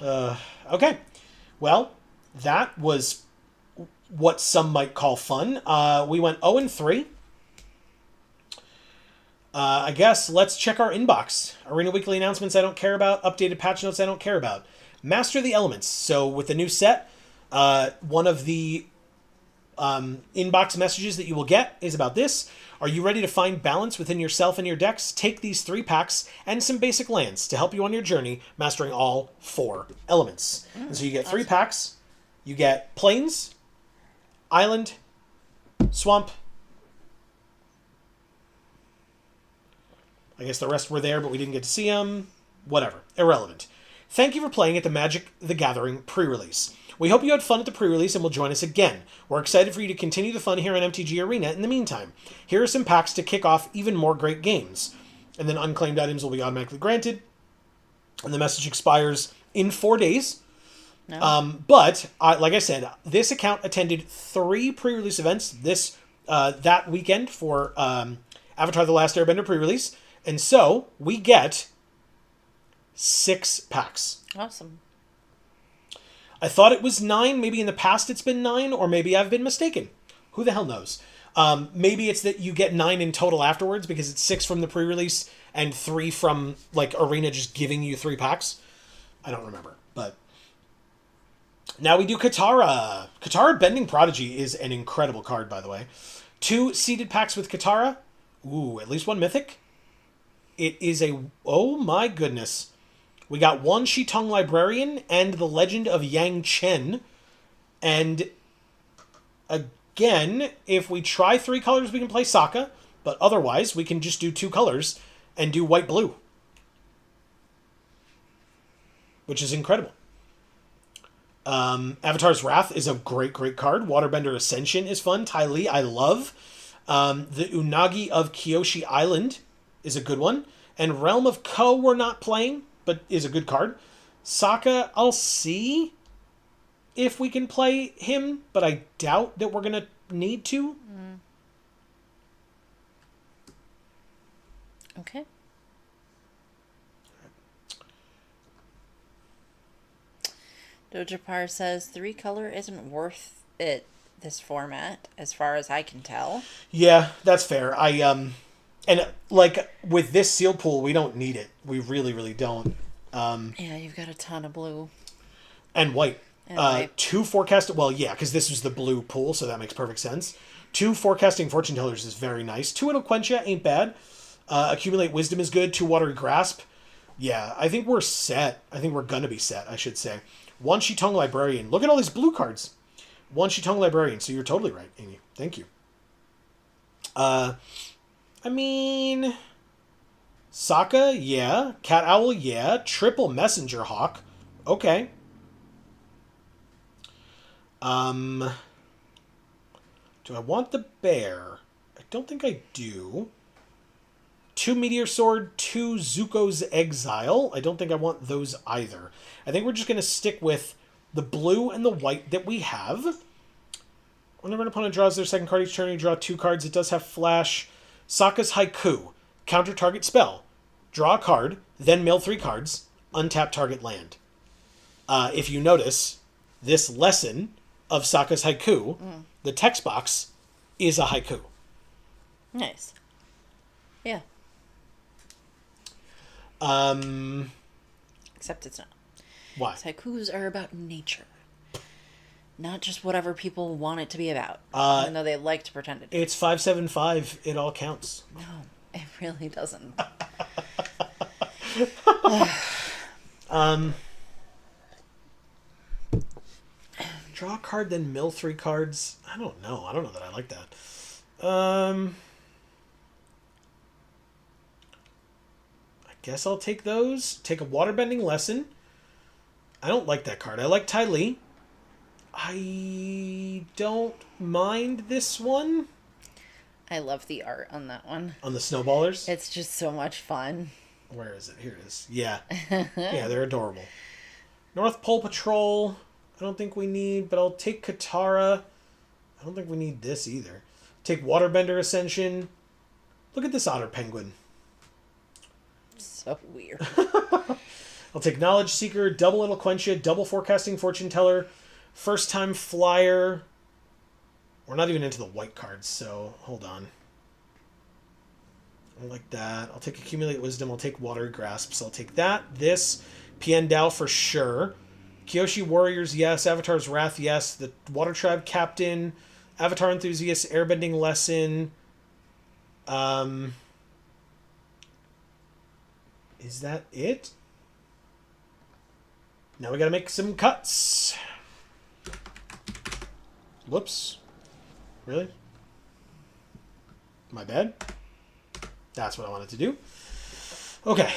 Okay. Well, that was what some might call fun. We went 0-3. I guess let's check our inbox. Arena Weekly announcements I don't care about. Updated patch notes I don't care about. Master the Elements. So with the new set, one of the inbox messages that you will get is about this. Are you ready to find balance within yourself and your decks? Take these 3 packs and some basic lands to help you on your journey, mastering all 4 elements. And so you get 3 packs. You get Plains, Island, Swamp. I guess the rest were there, but we didn't get to see them. Whatever. Irrelevant. Thank you for playing at the Magic the Gathering pre-release. We hope you had fun at the pre-release and will join us again. We're excited for you to continue the fun here on MTG Arena in the meantime. Here are some packs to kick off even more great games. And then unclaimed items will be automatically granted. And the message expires in 4 days. No. But, like I said, this account attended 3 pre-release events that weekend for Avatar The Last Airbender pre-release. And so, we get 6 packs. Awesome. I thought it was 9. Maybe in the past it's been 9, or maybe I've been mistaken. Who the hell knows? Maybe it's that you get 9 in total afterwards because it's 6 from the pre-release and 3 from like Arena just giving you 3 packs. I don't remember. But now we do Katara. Katara Bending Prodigy is an incredible card, by the way. 2 seeded packs with Katara. Ooh, at least 1 mythic. It is oh my goodness. We got 1 Shitong Librarian and the Legend of Yang Chen. And again, if we try 3 colors, we can play Sokka. But otherwise, we can just do 2 colors and do white-blue. Which is incredible. Avatar's Wrath is a great, great card. Waterbender Ascension is fun. Ty Lee, I love. The Unagi of Kyoshi Island is a good one. And Realm of Ko we're not playing, but is a good card. Sokka, I'll see if we can play him, but I doubt that we're going to need to. Okay. Dojapar says 3 color isn't worth it this format, as far as I can tell. Yeah, that's fair. And like with this seal pool, we don't need it. We really, really don't. Yeah, you've got a ton of blue. And white. 2 forecast. Well, yeah, because this was the blue pool, so that makes perfect sense. 2 forecasting fortune tellers is very nice. 2 Eloquentia ain't bad. Accumulate wisdom is good. 2 watery grasp. Yeah, I think we're set. I think we're gonna be set, I should say. 1 Shitong Librarian. Look at all these blue cards. 1 Shitong Librarian. So you're totally right, Amy. Thank you. I mean, Sokka, yeah. Cat Owl, yeah. Triple Messenger Hawk. Okay. Do I want the bear? I don't think I do. 2 Meteor Sword, 2 Zuko's Exile. I don't think I want those either. I think we're just going to stick with the blue and the white that we have. Whenever an opponent draws their second card each turn, you draw 2 cards. It does have flash. Sokka's Haiku. Counter target spell. Draw a card, then mill 3 cards. Untap target land. If you notice, this lesson of Sokka's Haiku, the text box, is a haiku. Nice. Yeah. Except it's not. Why? Haikus are about nature. Not just whatever people want it to be about. Even though they like to pretend it. It's 575. It all counts. No, it really doesn't. Draw a card, then mill 3 cards. I don't know. I don't know that I like that. I guess I'll take those. Take a waterbending lesson. I don't like that card. I like Ty Lee. I don't mind this one. I love the art on that one. On the snowballers? It's just so much fun. Where is it? Here it is. Yeah. Yeah, they're adorable. North Pole Patrol, I don't think we need, but I'll take Katara. I don't think we need this either. Take Waterbender Ascension. Look at this otter penguin. So weird. I'll take Knowledge Seeker, double Eloquentia, double Forecasting Fortune Teller, first time flyer. We're not even into the white cards, so hold on. I like that. I'll take Accumulate Wisdom. I'll take Watery Grasps. I'll take that. This. Pien Dao for sure. Kyoshi Warriors, yes. Avatar's Wrath, yes. The Water Tribe Captain. Avatar Enthusiast. Airbending Lesson. Is that it? Now we gotta make some cuts. Whoops. Really? My bad? That's what I wanted to do. Okay.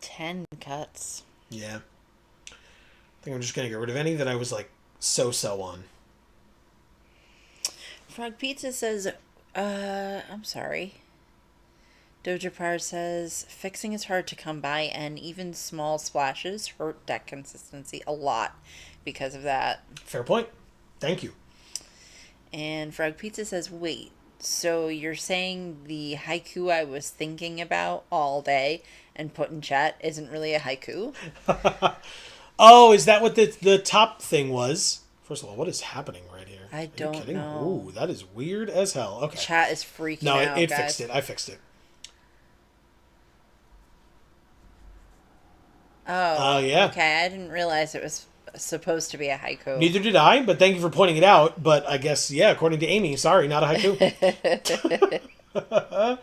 10 cuts. Yeah. I think I'm just gonna get rid of any that I was like so on. Frog Pizza says, I'm sorry. Dojapar says, fixing is hard to come by, and even small splashes hurt deck consistency a lot because of that. Fair point. Thank you. And Frog Pizza says, wait, so you're saying the haiku I was thinking about all day and put in chat isn't really a haiku? Oh, is that what the top thing was? First of all, what is happening right here? I don't know. Ooh, that is weird as hell. Okay. Chat is freaking out, it guys. fixed it. I fixed it. Oh, yeah. Okay, I didn't realize it was supposed to be a haiku. Neither did I, but thank you for pointing it out. But I guess, yeah, according to Amy, sorry, not a haiku. All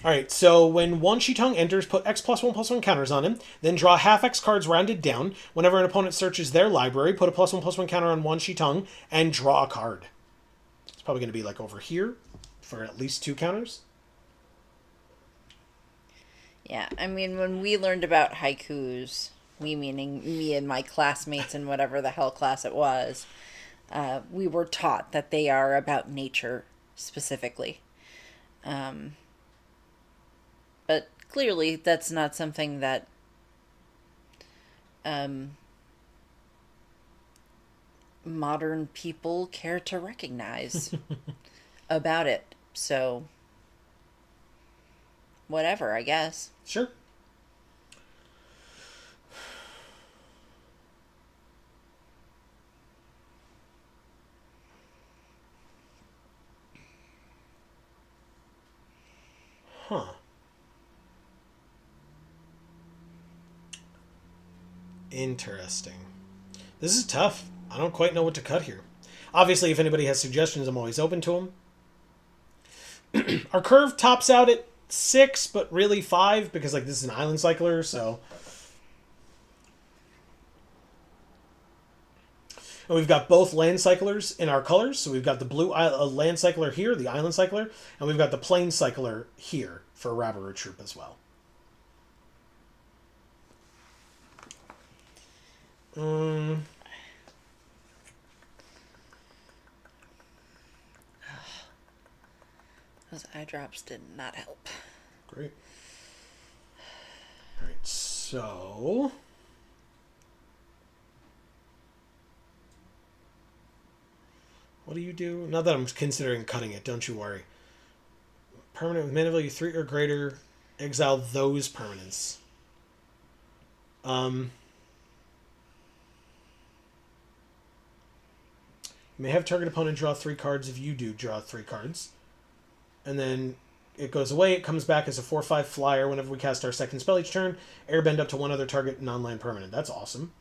right, so when Wan Shitong enters, put X+1/+1 counters on him, then draw half X cards rounded down. Whenever an opponent searches their library, put a +1/+1 counter on Wan Shitong and draw a card. It's probably going to be like over here for at least 2 counters. Yeah, I mean, when we learned about haikus, we meaning me and my classmates in whatever the hell class it was, we were taught that they are about nature specifically. But clearly that's not something that modern people care to recognize about it. So, whatever, I guess. Sure. Huh. Interesting. This is tough. I don't quite know what to cut here. Obviously, if anybody has suggestions, I'm always open to them. Our curve tops out at 6, but really 5, because like this is an island cycler, so... And we've got both land cyclers in our colors. So we've got the blue land cycler here, the island cycler, and we've got the plain cycler here for Rabaru Troop as well. Those eye drops did not help. Great. All right, so... What do you do? Not that I'm considering cutting it, don't you worry. Permanent with mana value 3 or greater, exile those permanents. You may have target opponent draw 3 cards. If you do, draw 3 cards. And then it goes away. It comes back as a 4/5 flyer whenever we cast our second spell each turn. Airbend up to 1 other target non-land permanent. That's awesome.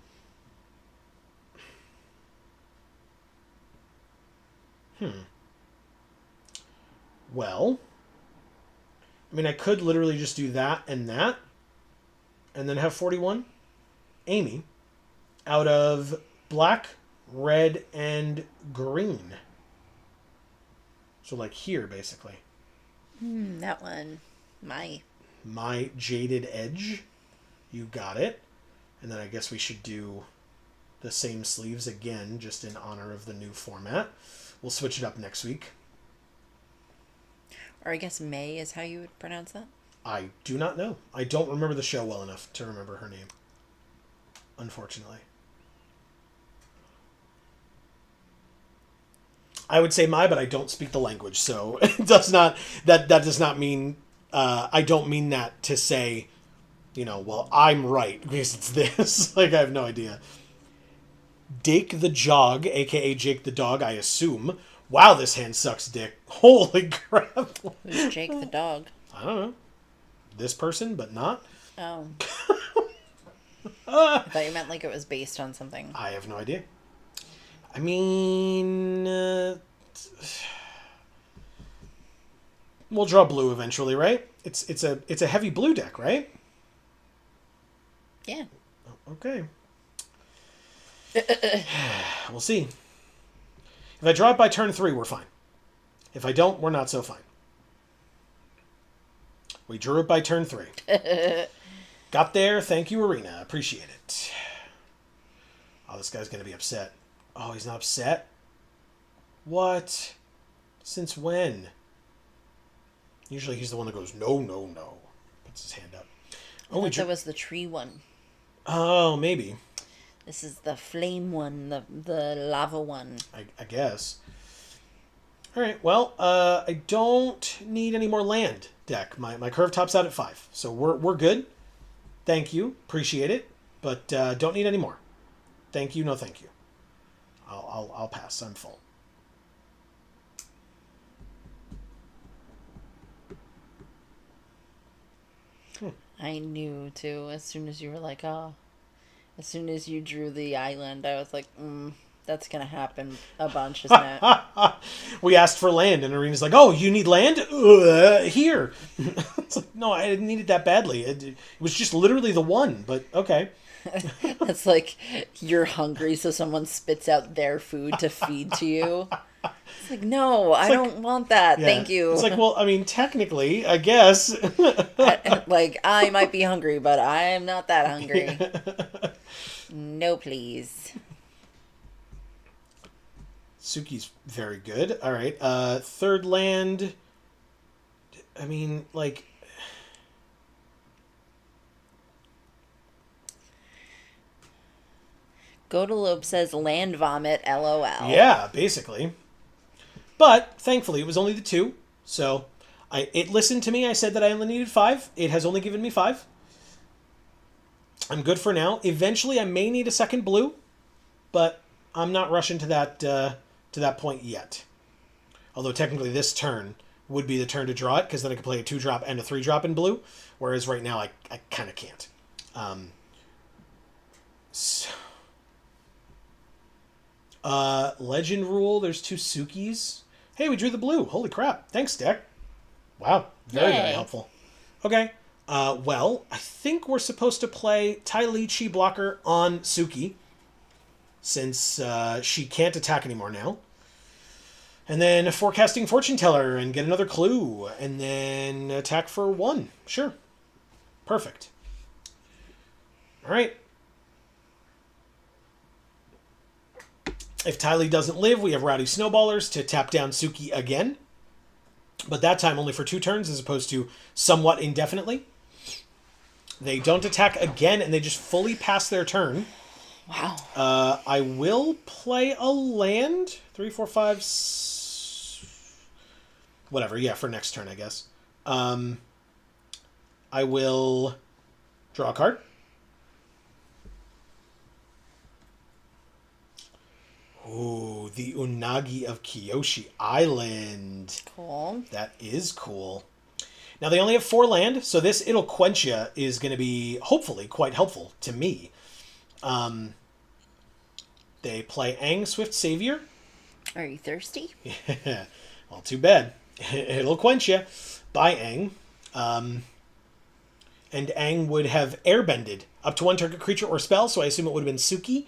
Well, I mean, I could literally just do that, and then have 41. Amy, out of black, red, and green. So, like here, basically. That one. My Jaded Edge. You got it. And then I guess we should do the same sleeves again, just in honor of the new format. We'll switch it up next week. Or I guess May is how you would pronounce that? I do not know. I don't remember the show well enough to remember her name. Unfortunately. I would say Mai, but I don't speak the language, so it does not. That does not mean. I don't mean that to say, well, I'm right because it's this. Like, I have no idea. Dake the Jog, aka Jake the Dog, I assume. Wow, this hand sucks dick. Holy crap. Who's Jake the Dog? I don't know. This person, but not. Oh. I thought you meant like it was based on something. I have no idea. I mean, we'll draw blue eventually, right? It's a heavy blue deck, right? Yeah. Okay. We'll see. If I draw it by turn 3, we're fine. If I don't, we're not so fine. We drew it by turn 3. Got there. Thank you, Arena. Appreciate it. Oh, this guy's going to be upset. Oh, he's not upset? What? Since when? Usually he's the one that goes, no, no, no. Puts his hand up. Oh, that was the tree one. Oh, maybe. This is the flame one, the lava one. I guess. All right, well, I don't need any more land deck. My curve tops out at 5, so we're good. Thank you, appreciate it, but don't need any more. Thank you, no thank you. I'll pass. I'm full. I knew too. As soon as you were like, oh, as soon as you drew the island, I was like, that's gonna happen a bunch, isn't it? We asked for land, and Arena's like, "Oh, you need land? Here." It's like, no, I didn't need it that badly. It was just literally the one, but okay. It's like you're hungry, so someone spits out their food to feed to you. It's like, no, I don't want that. Yeah. Thank you. It's like, well, I mean, technically, I guess. Like, I might be hungry, but I'm not that hungry. No, please. Suki's very good. All right. Third land. I mean, like... Godalope says land vomit, LOL. Yeah, basically. But, thankfully, it was only the 2. So, it listened to me. I said that I only needed 5. It has only given me 5. I'm good for now. Eventually, I may need a second blue. But I'm not rushing to that point yet. Although, technically, this turn would be the turn to draw it. Because then I could play a 2-drop and a 3-drop in blue. Whereas right now, I kind of can't. Legend Rule, there's 2 Sukis. Hey, we drew the blue. Holy crap. Thanks, deck. Wow. Very helpful. Okay. Well, I think we're supposed to play Tai Chi blocker on Suki. Since she can't attack anymore now. And then a Forecasting Fortune Teller and get another clue. And then attack for 1. Sure. Perfect. Alright. If Tylee doesn't live, we have Rowdy Snowballers to tap down Suki again. But that time only for 2 turns as opposed to somewhat indefinitely. They don't attack again and they just fully pass their turn. Wow. I will play a land. 3, 4, 5... Whatever, yeah, for next turn, I guess. I will draw a card. Ooh, the Unagi of Kyoshi Island. Cool. That is cool. Now, they only have 4 land, so this It'll Quench Ya is going to be, hopefully, quite helpful to me. They play Aang, Swift Savior. Are you thirsty? Yeah. Well, too bad. It'll Quench Ya by Aang. And Aang would have airbended up to 1 target creature or spell, so I assume it would have been Suki.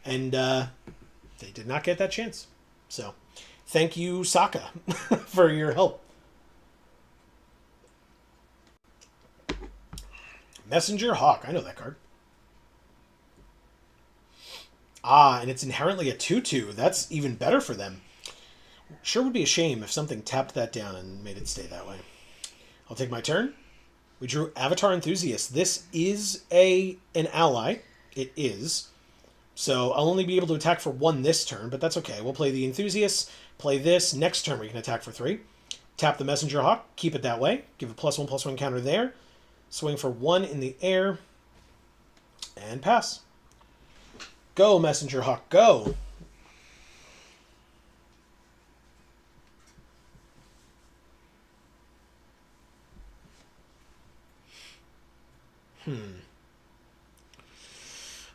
And they did not get that chance. So, thank you, Sokka, for your help. Messenger Hawk. I know that card. Ah, and it's inherently a 2/2. That's even better for them. Sure would be a shame if something tapped that down and made it stay that way. I'll take my turn. We drew Avatar Enthusiast. This is an ally. It is. So I'll only be able to attack for 1 this turn, but that's okay. We'll play the Enthusiast, play this. Next turn we can attack for 3. Tap the Messenger Hawk, keep it that way. Give a +1/+1 counter there. Swing for 1 in the air. And pass. Go, Messenger Hawk, go!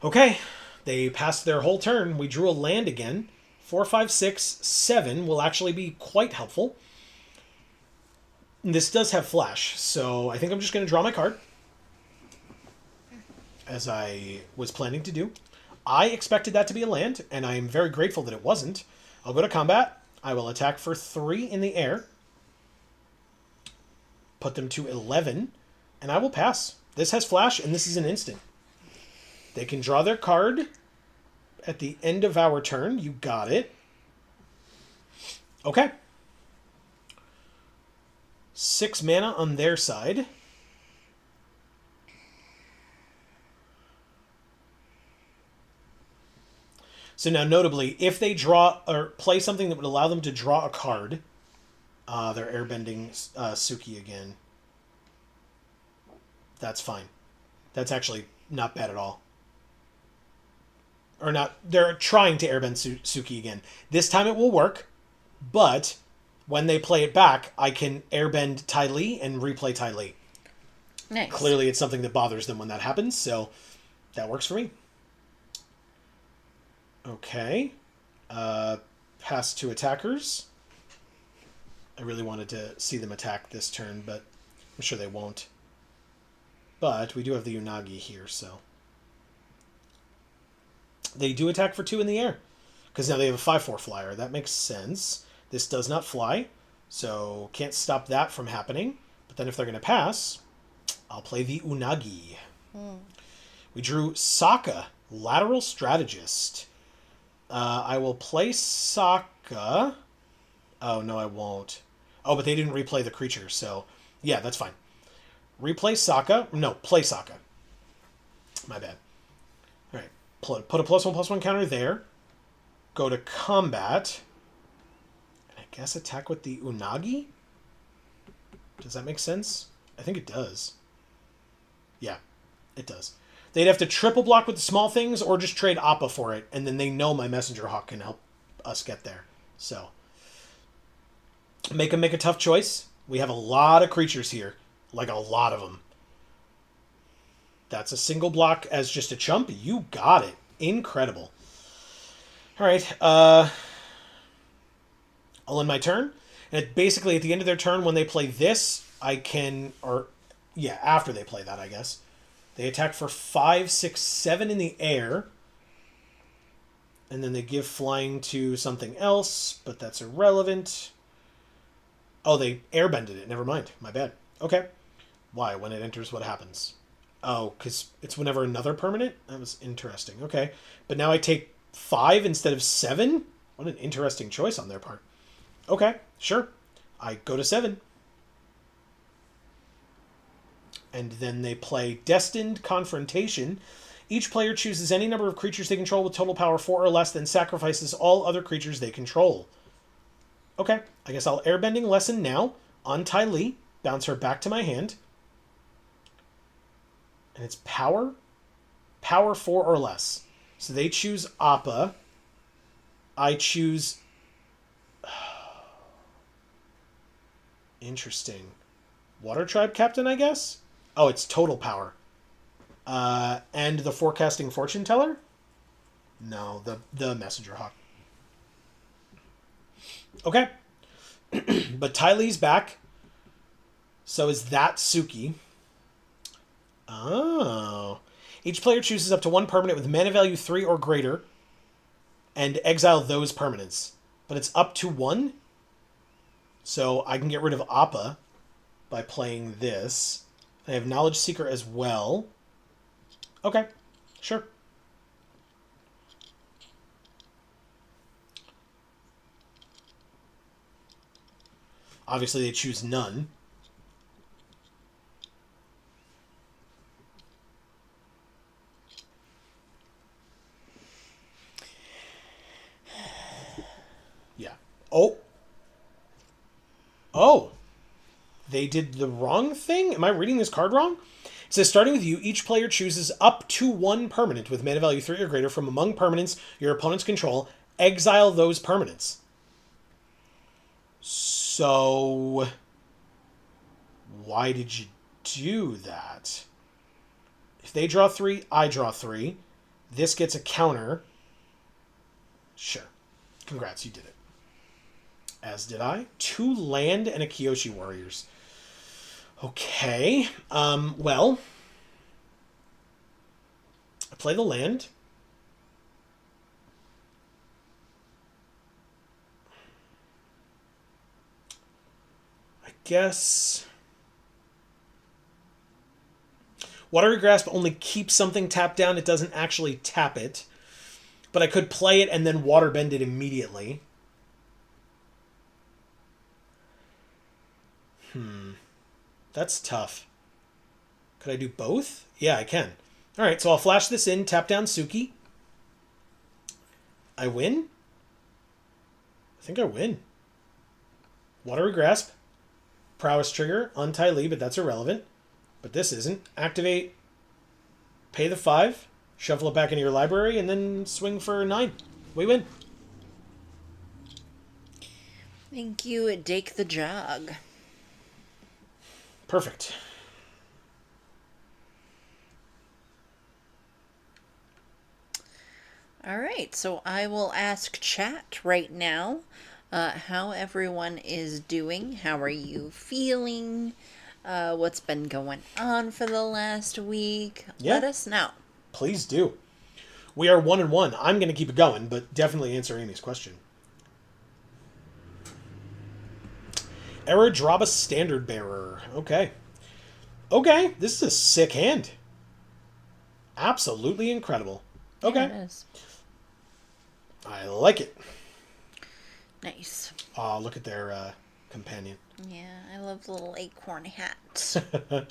Okay, they passed their whole turn. We drew a land again. 4, 5, 6, 7 will actually be quite helpful. This does have flash, so I think I'm just going to draw my card, as I was planning to do. I expected that to be a land, and I am very grateful that it wasn't. I'll go to combat. I will attack for 3 in the air. Put them to 11, and I will pass. This has flash, and this is an instant. They can draw their card at the end of our turn. You got it. Okay. 6 mana on their side. So now, notably, if they draw or play something that would allow them to draw a card, they're airbending Suki again. That's fine. That's actually not bad at all. Or not, they're trying to airbend Suki again. This time it will work, but when they play it back, I can airbend Ty Lee and replay Ty Lee. Nice. Clearly it's something that bothers them when that happens, so that works for me. Okay. Pass to attackers. I really wanted to see them attack this turn, but I'm sure they won't. But we do have the Unagi here, so... They do attack for 2 in the air, because now they have a 5/4 flyer. That makes sense. This does not fly, so can't stop that from happening. But then if they're going to pass, I'll play the Unagi. We drew Sokka, Lateral Strategist. I will play Sokka. Oh, no, I won't. Oh, but they didn't replay the creature, so yeah, that's fine. Replay Sokka. No, play Sokka. My bad. All right. Put a +1/+1 counter there. Go to combat. And I guess attack with the Unagi? Does that make sense? I think it does. Yeah, it does. They'd have to triple block with the small things or just trade Appa for it, and then they know my Messenger Hawk can help us get there. So, make them make a tough choice. We have a lot of creatures here. Like a lot of them. That's a single block as just a chump. You got it. Incredible. All right. I'll end my turn. And basically, at the end of their turn, when they play this, I can... Or, yeah, after they play that, I guess. They attack for 5, 6, 7 in the air. And then they give flying to something else, but that's irrelevant. Oh, they airbended it. Never mind. My bad. Okay. Why? When it enters, what happens? Oh, because it's whenever another permanent? That was interesting. Okay. But now I take 5 instead of 7? What an interesting choice on their part. Okay, sure. I go to 7. And then they play Destined Confrontation. Each player chooses any number of creatures they control with total power 4 or less, then sacrifices all other creatures they control. Okay, I guess I'll Airbending Lesson now on Ty Lee. Bounce her back to my hand. And it's power? Power 4 or less. So they choose Appa. I choose... Interesting. Water Tribe Captain, I guess? Oh, it's total power. And the Forecasting Fortune Teller? No, the Messenger Hawk. Okay. But Ty Lee's back. So is that Suki. Oh. Each player chooses up to 1 permanent with mana value 3 or greater and exile those permanents. But it's up to 1? So I can get rid of Appa by playing this. I have Knowledge Seeker as well. Okay, sure. Obviously, they choose none. Yeah. Oh. Oh. They did the wrong thing? Am I reading this card wrong? It says, starting with you, each player chooses up to one permanent with mana value 3 or greater from among permanents your opponents control. Exile those permanents. So, why did you do that? If they draw 3, I draw 3. This gets a counter. Sure. Congrats, you did it. As did I. 2 land and a Kyoshi Warriors. Okay. Well, I play the land. I guess Watery Grasp only keeps something tapped down. It doesn't actually tap it. But I could play it and then Waterbend it immediately. That's tough. Could I do both? Yeah, I can. All right, so I'll flash this in, tap down Suki. I win? I think I win. Watery Grasp. Prowess trigger on Ty Lee, but that's irrelevant. But this isn't. Activate, pay the 5, shuffle it back into your library, and then swing for 9. We win. Thank you, Dake the Jog. Perfect. All right, so I will ask chat right now how everyone is doing. How are you feeling? What's been going on for the last week? Yeah. Let us know. Please do. We are 1-1. I'm going to keep it going, but definitely answer Amy's question. Error Draba Standard Bearer. Okay. Okay, this is a sick hand. Absolutely incredible. Okay. Yeah, it is. I like it. Nice. Oh, look at their companion. Yeah, I love the little acorn hat. All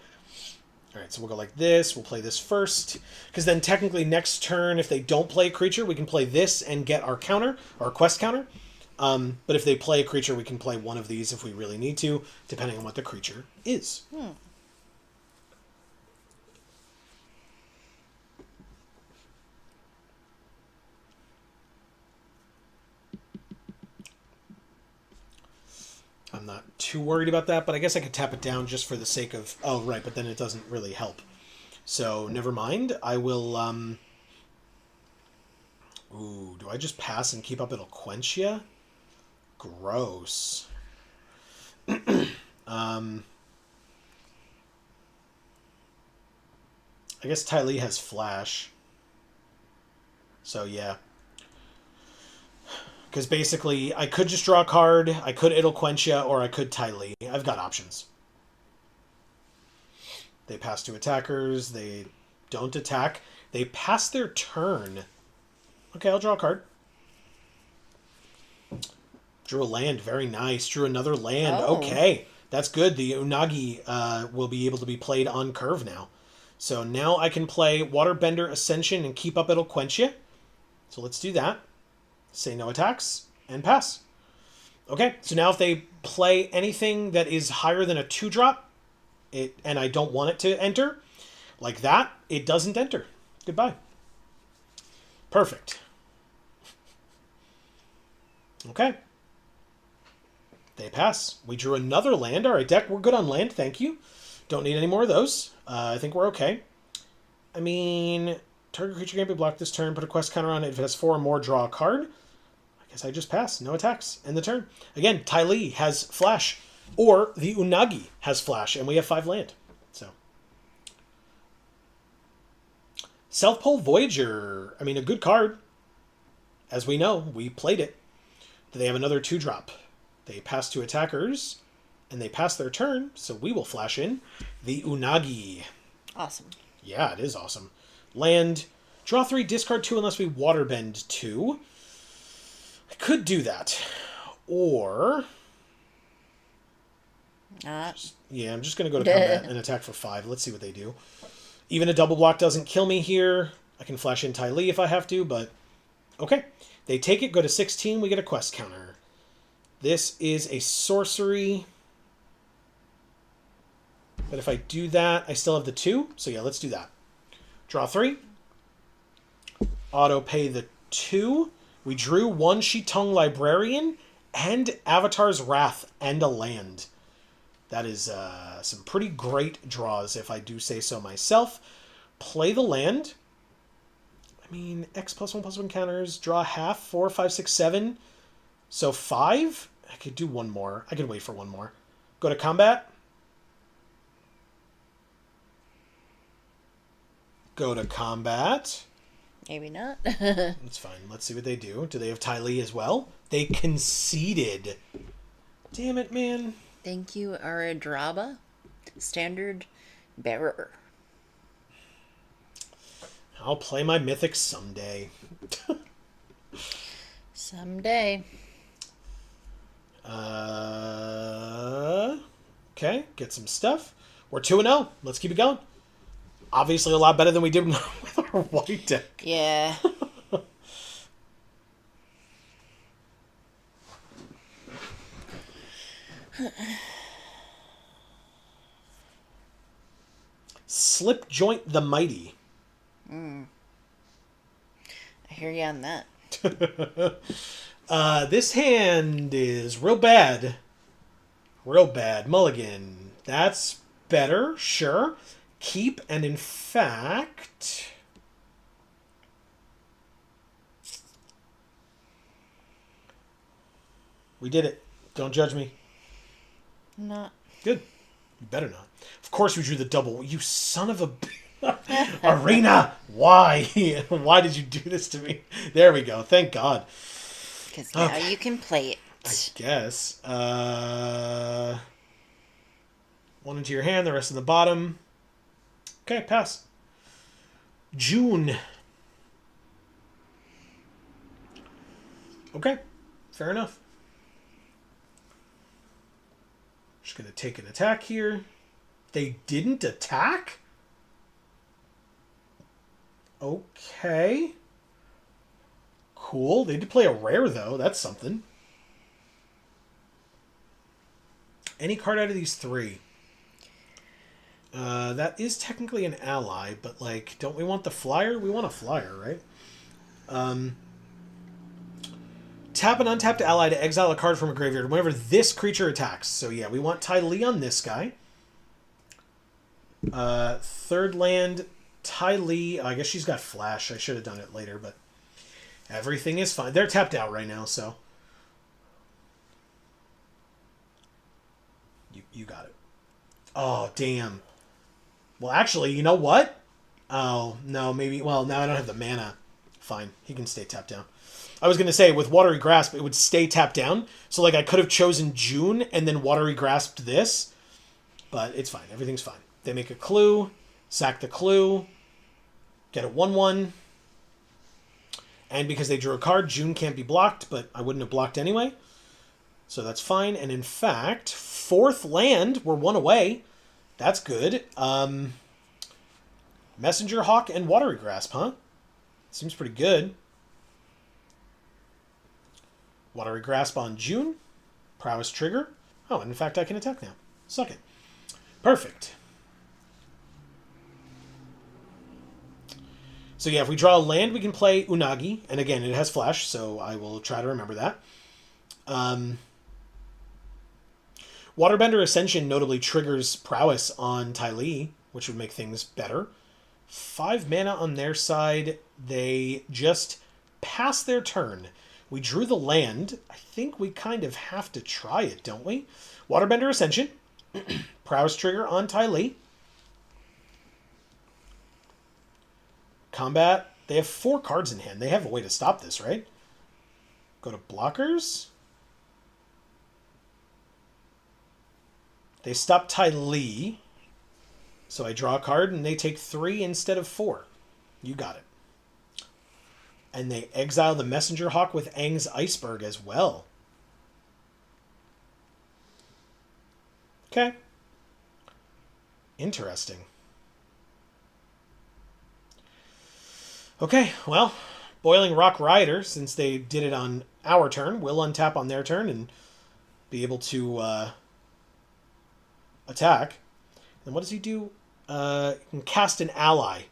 right, so we'll go like this. We'll play this first. Because then technically next turn, if they don't play a creature, we can play this and get our counter, our quest counter. But if they play a creature, we can play one of these if we really need to, depending on what the creature is. I'm not too worried about that, but I guess I could tap it down just for the sake of... Oh, right, but then it doesn't really help. So, never mind. I will... Ooh, do I just pass and keep up Eloquentia? Gross. I guess Ty Lee has Flash. So, yeah. Because basically, I could just draw a card, I could Eloquentia, or I could Ty Lee. I've got options. They pass to attackers, they don't attack. They pass their turn. Okay, I'll draw a card. Drew a land, very nice. Drew another land, Okay. That's good. The Unagi will be able to be played on curve now. So now I can play Waterbender Ascension and keep up Eloquentia. So let's do that. Say no attacks, and pass. Okay, so now if they play anything that is higher than a 2-drop, and I don't want it to enter, like that, it doesn't enter. Goodbye. Perfect. Okay. They pass. We drew another land. All right, deck, we're good on land, thank you. Don't need any more of those. I think we're okay. I mean, target creature can't be blocked this turn. Put a quest counter on it. If it has 4 or more, draw a card. I guess I just pass. No attacks. End the turn. Again, Ty Lee has Flash. Or the Unagi has Flash. And we have 5 land. So. South Pole Voyager. I mean, a good card. As we know, we played it. They have another 2-drop. They pass to attackers. and they pass their turn, so we will flash in the Unagi. Awesome. Yeah, it is awesome. Land, draw 3, discard 2 unless we waterbend 2. I could do that. Or... yeah, I'm just going to go to combat and attack for 5. Let's see what they do. Even a double block doesn't kill me here. I can flash in Ty Lee if I have to, but... okay. They take it, go to 16, we get a quest counter. This is a sorcery. But if I do that, I still have the 2. So yeah, let's do that. Draw 3. Auto pay the 2. We drew 1 Shitong Librarian and Avatar's Wrath and a land. That is some pretty great draws, if I do say so myself. Play the land. I mean, X +1/+1 counters, draw half, 4, 5, 6, 7. So 5? I could do one more. I could wait for one more. Go to combat. Go to combat. Maybe not. That's fine. Let's see what they do. Do they have Ty Lee as well? They conceded. Damn it, man. Thank you, Aradraba. Standard bearer. I'll play my mythic someday. Someday. Okay, get some stuff. We're 2-0. Let's keep it going. Obviously a lot better than we did with our white deck. Yeah. Slip Joint the Mighty. I hear you on that. This hand is real bad. Real bad. Mulligan. That's better, sure. Keep, and in fact... we did it. Don't judge me. Not. Good. You better not. Of course we drew the double. You son of a... Arena! Why? Why did you do this to me? There we go. Thank God. Because now you can play it. I guess. One into your hand, the rest in the bottom. Okay, pass. June. Okay, fair enough. Just going to take an attack here. They didn't attack? Okay. Cool. They did play a rare, though. That's something. Any card out of these 3. That is technically an ally, but, like, don't we want the flyer? We want a flyer, right? Tap an untapped ally to exile a card from a graveyard whenever this creature attacks. So, yeah, we want Ty Lee on this guy. Third land, Ty Lee. I guess she's got flash. I should have done it later, but everything is fine. They're tapped out right now, so. You got it. Oh, damn. Well, actually, you know what? Oh, no, maybe... well, now I don't have the mana. Fine. He can stay tapped down. I was going to say, with Watery Grasp, it would stay tapped down. So, like, I could have chosen June and then Watery Grasped this. But it's fine. Everything's fine. They make a clue. Sack the clue. Get a 1/1. And because they drew a card, June can't be blocked, but I wouldn't have blocked anyway. So that's fine. And in fact, 4th land, we're 1 away. That's good. Messenger Hawk and Watery Grasp, huh? Seems pretty good. Watery Grasp on June. Prowess trigger. Oh, and in fact, I can attack now. Suck it. Perfect. So yeah, if we draw a land, we can play Unagi. And again, it has flash, so I will try to remember that. Waterbender Ascension notably triggers Prowess on Ty Lee, which would make things better. 5 mana on their side. They just pass their turn. We drew the land. I think we kind of have to try it, don't we? Waterbender Ascension. Prowess trigger on Ty Lee. Combat. They have 4 cards in hand. They have a way to stop this, right? Go to blockers. They stop Ty Lee. So I draw a card and they take 3 instead of 4. You got it. And they exile the Messenger Hawk with Aang's Iceberg as well. Okay. Interesting. Okay, well, Boiling Rock Rider, since they did it on our turn, will untap on their turn and be able to attack. And what does he do? You can cast an ally.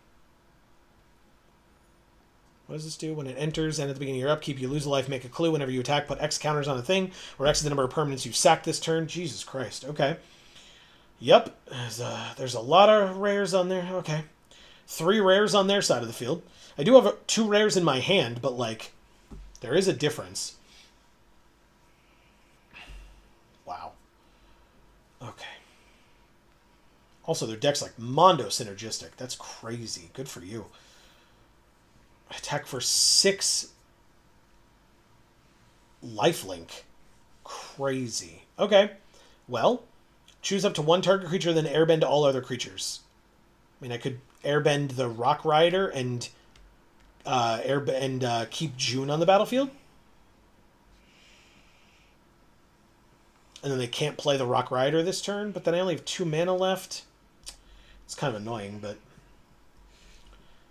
What does this do? When it enters and at the beginning of your upkeep, you lose a life, make a clue. Whenever you attack, put X counters on a thing, where X is the number of permanents you sack this turn. Jesus Christ. Okay. Yep. There's a lot of rares on there. Okay. 3 rares on their side of the field. I do have 2 rares in my hand, but, like, there is a difference. Wow. Okay. Also, their deck's, like, Mondo synergistic. That's crazy. Good for you. Attack for 6 lifelink. Crazy. Okay. Well, choose up to 1 target creature, then airbend all other creatures. I mean, I could airbend the Rock Rider and keep June on the battlefield. And then they can't play the Rock Rider this turn, but then I only have 2 mana left. It's kind of annoying, but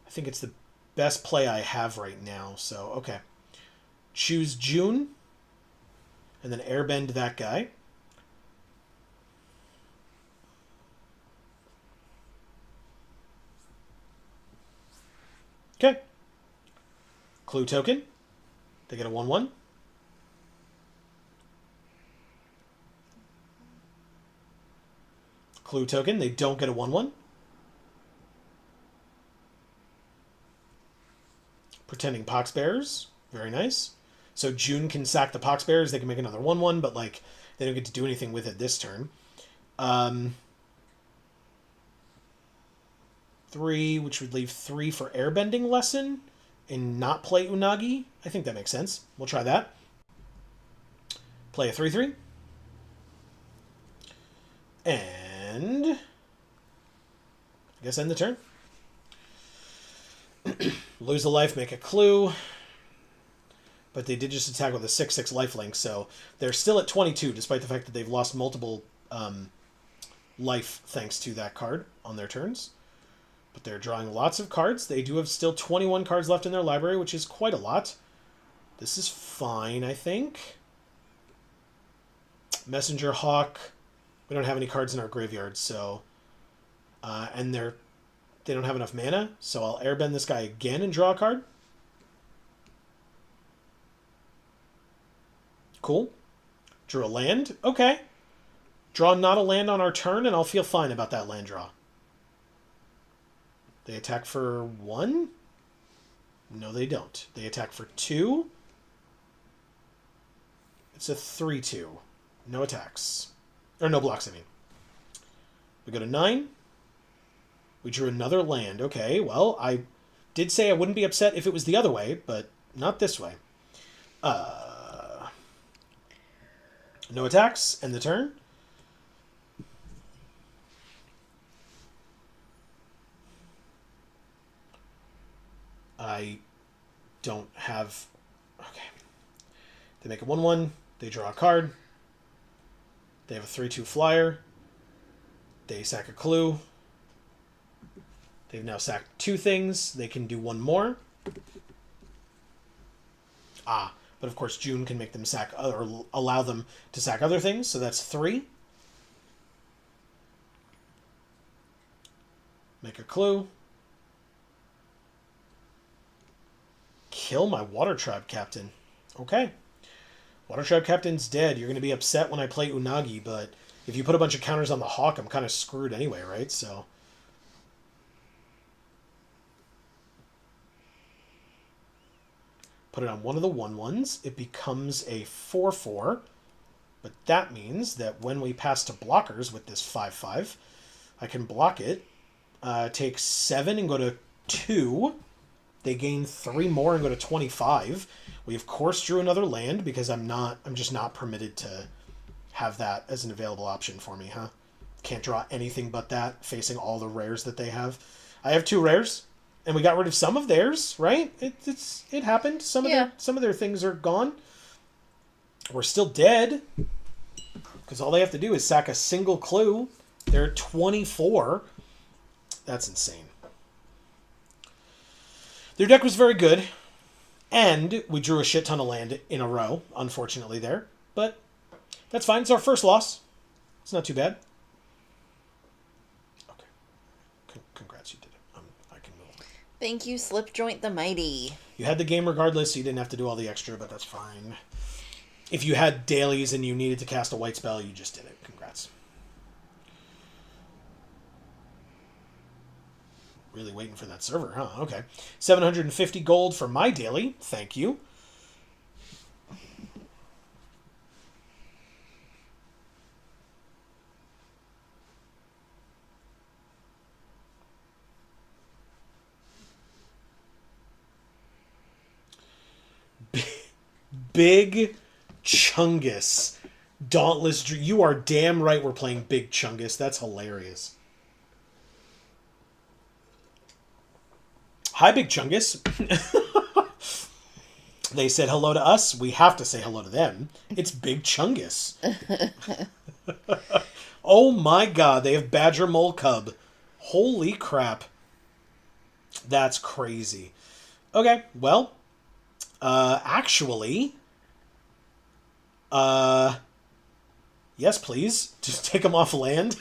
I think it's the best play I have right now. So, okay. Choose June, and then airbend that guy. Okay. Clue token. They get a 1/1. Clue token. They don't get a 1/1. Pretending Poxbearers. Very nice. So June can sack the Poxbearers. They can make another 1/1, but like they don't get to do anything with it this turn. 3, which would leave 3 for airbending lesson and not play Unagi. I think that makes sense. We'll try that. Play a 3/3. And I guess end the turn. Lose a life, make a clue. But they did just attack with a 6/6 lifelink, so they're still at 22, despite the fact that they've lost multiple life thanks to that card on their turns. But they're drawing lots of cards. They do have still 21 cards left in their library, which is quite a lot. This is fine, I think. Messenger Hawk. We don't have any cards in our graveyard, so... and they don't have enough mana, so I'll airbend this guy again and draw a card. Cool. Drew a land. Okay. Draw not a land on our turn, and I'll feel fine about that land draw. They attack for 1? No, they don't. They attack for 2. It's a 3/2. No attacks. Or no blocks, I mean. We go to 9. We drew another land. Okay, well, I did say I wouldn't be upset if it was the other way, but not this way. No attacks. End the turn. I don't have... Okay. They make a 1/1. They draw a card. They have a 3/2 flyer. They sack a clue. They've now sacked 2 things. They can do 1 more. But of course June can make them sack or allow them to sack other things, so that's 3. Make a clue. Kill my Water Tribe Captain. Okay. Water Tribe Captain's dead. You're going to be upset when I play Unagi, but if you put a bunch of counters on the Hawk, I'm kind of screwed anyway, right? So... put it on one of the 1/1s. It becomes a 4/4. But that means that when we pass to blockers with this 5/5, I can block it, take 7 and go to 2. They gain 3 more and go to 25. We of course drew another land because I'm just not permitted to have that as an available option for me, huh? Can't draw anything but that, facing all the rares that they have. I have 2 rares, and we got rid of some of theirs, right? It happened. Some of their things are gone. We're still dead, because all they have to do is sack a single clue. They're at 24. That's insane. Their deck was very good, and we drew a shit ton of land in a row, unfortunately, there. But that's fine. It's our first loss. It's not too bad. Okay. Congrats, you did it. I can move on. Thank you, Slip Joint the Mighty. You had the game regardless, so you didn't have to do all the extra, but that's fine. If you had dailies and you needed to cast a white spell, you just did it. Congrats. Really waiting for that server, huh? Okay. 750 gold for my daily. Thank you. Big Chungus. Dauntless. You are damn right we're playing Big Chungus. That's hilarious. Hi, Big Chungus. They said hello to us. We have to say hello to them. It's Big Chungus. Oh my god, they have Badger Mole Cub. Holy crap. That's crazy. Okay, well, actually, yes, please. Just take them off land.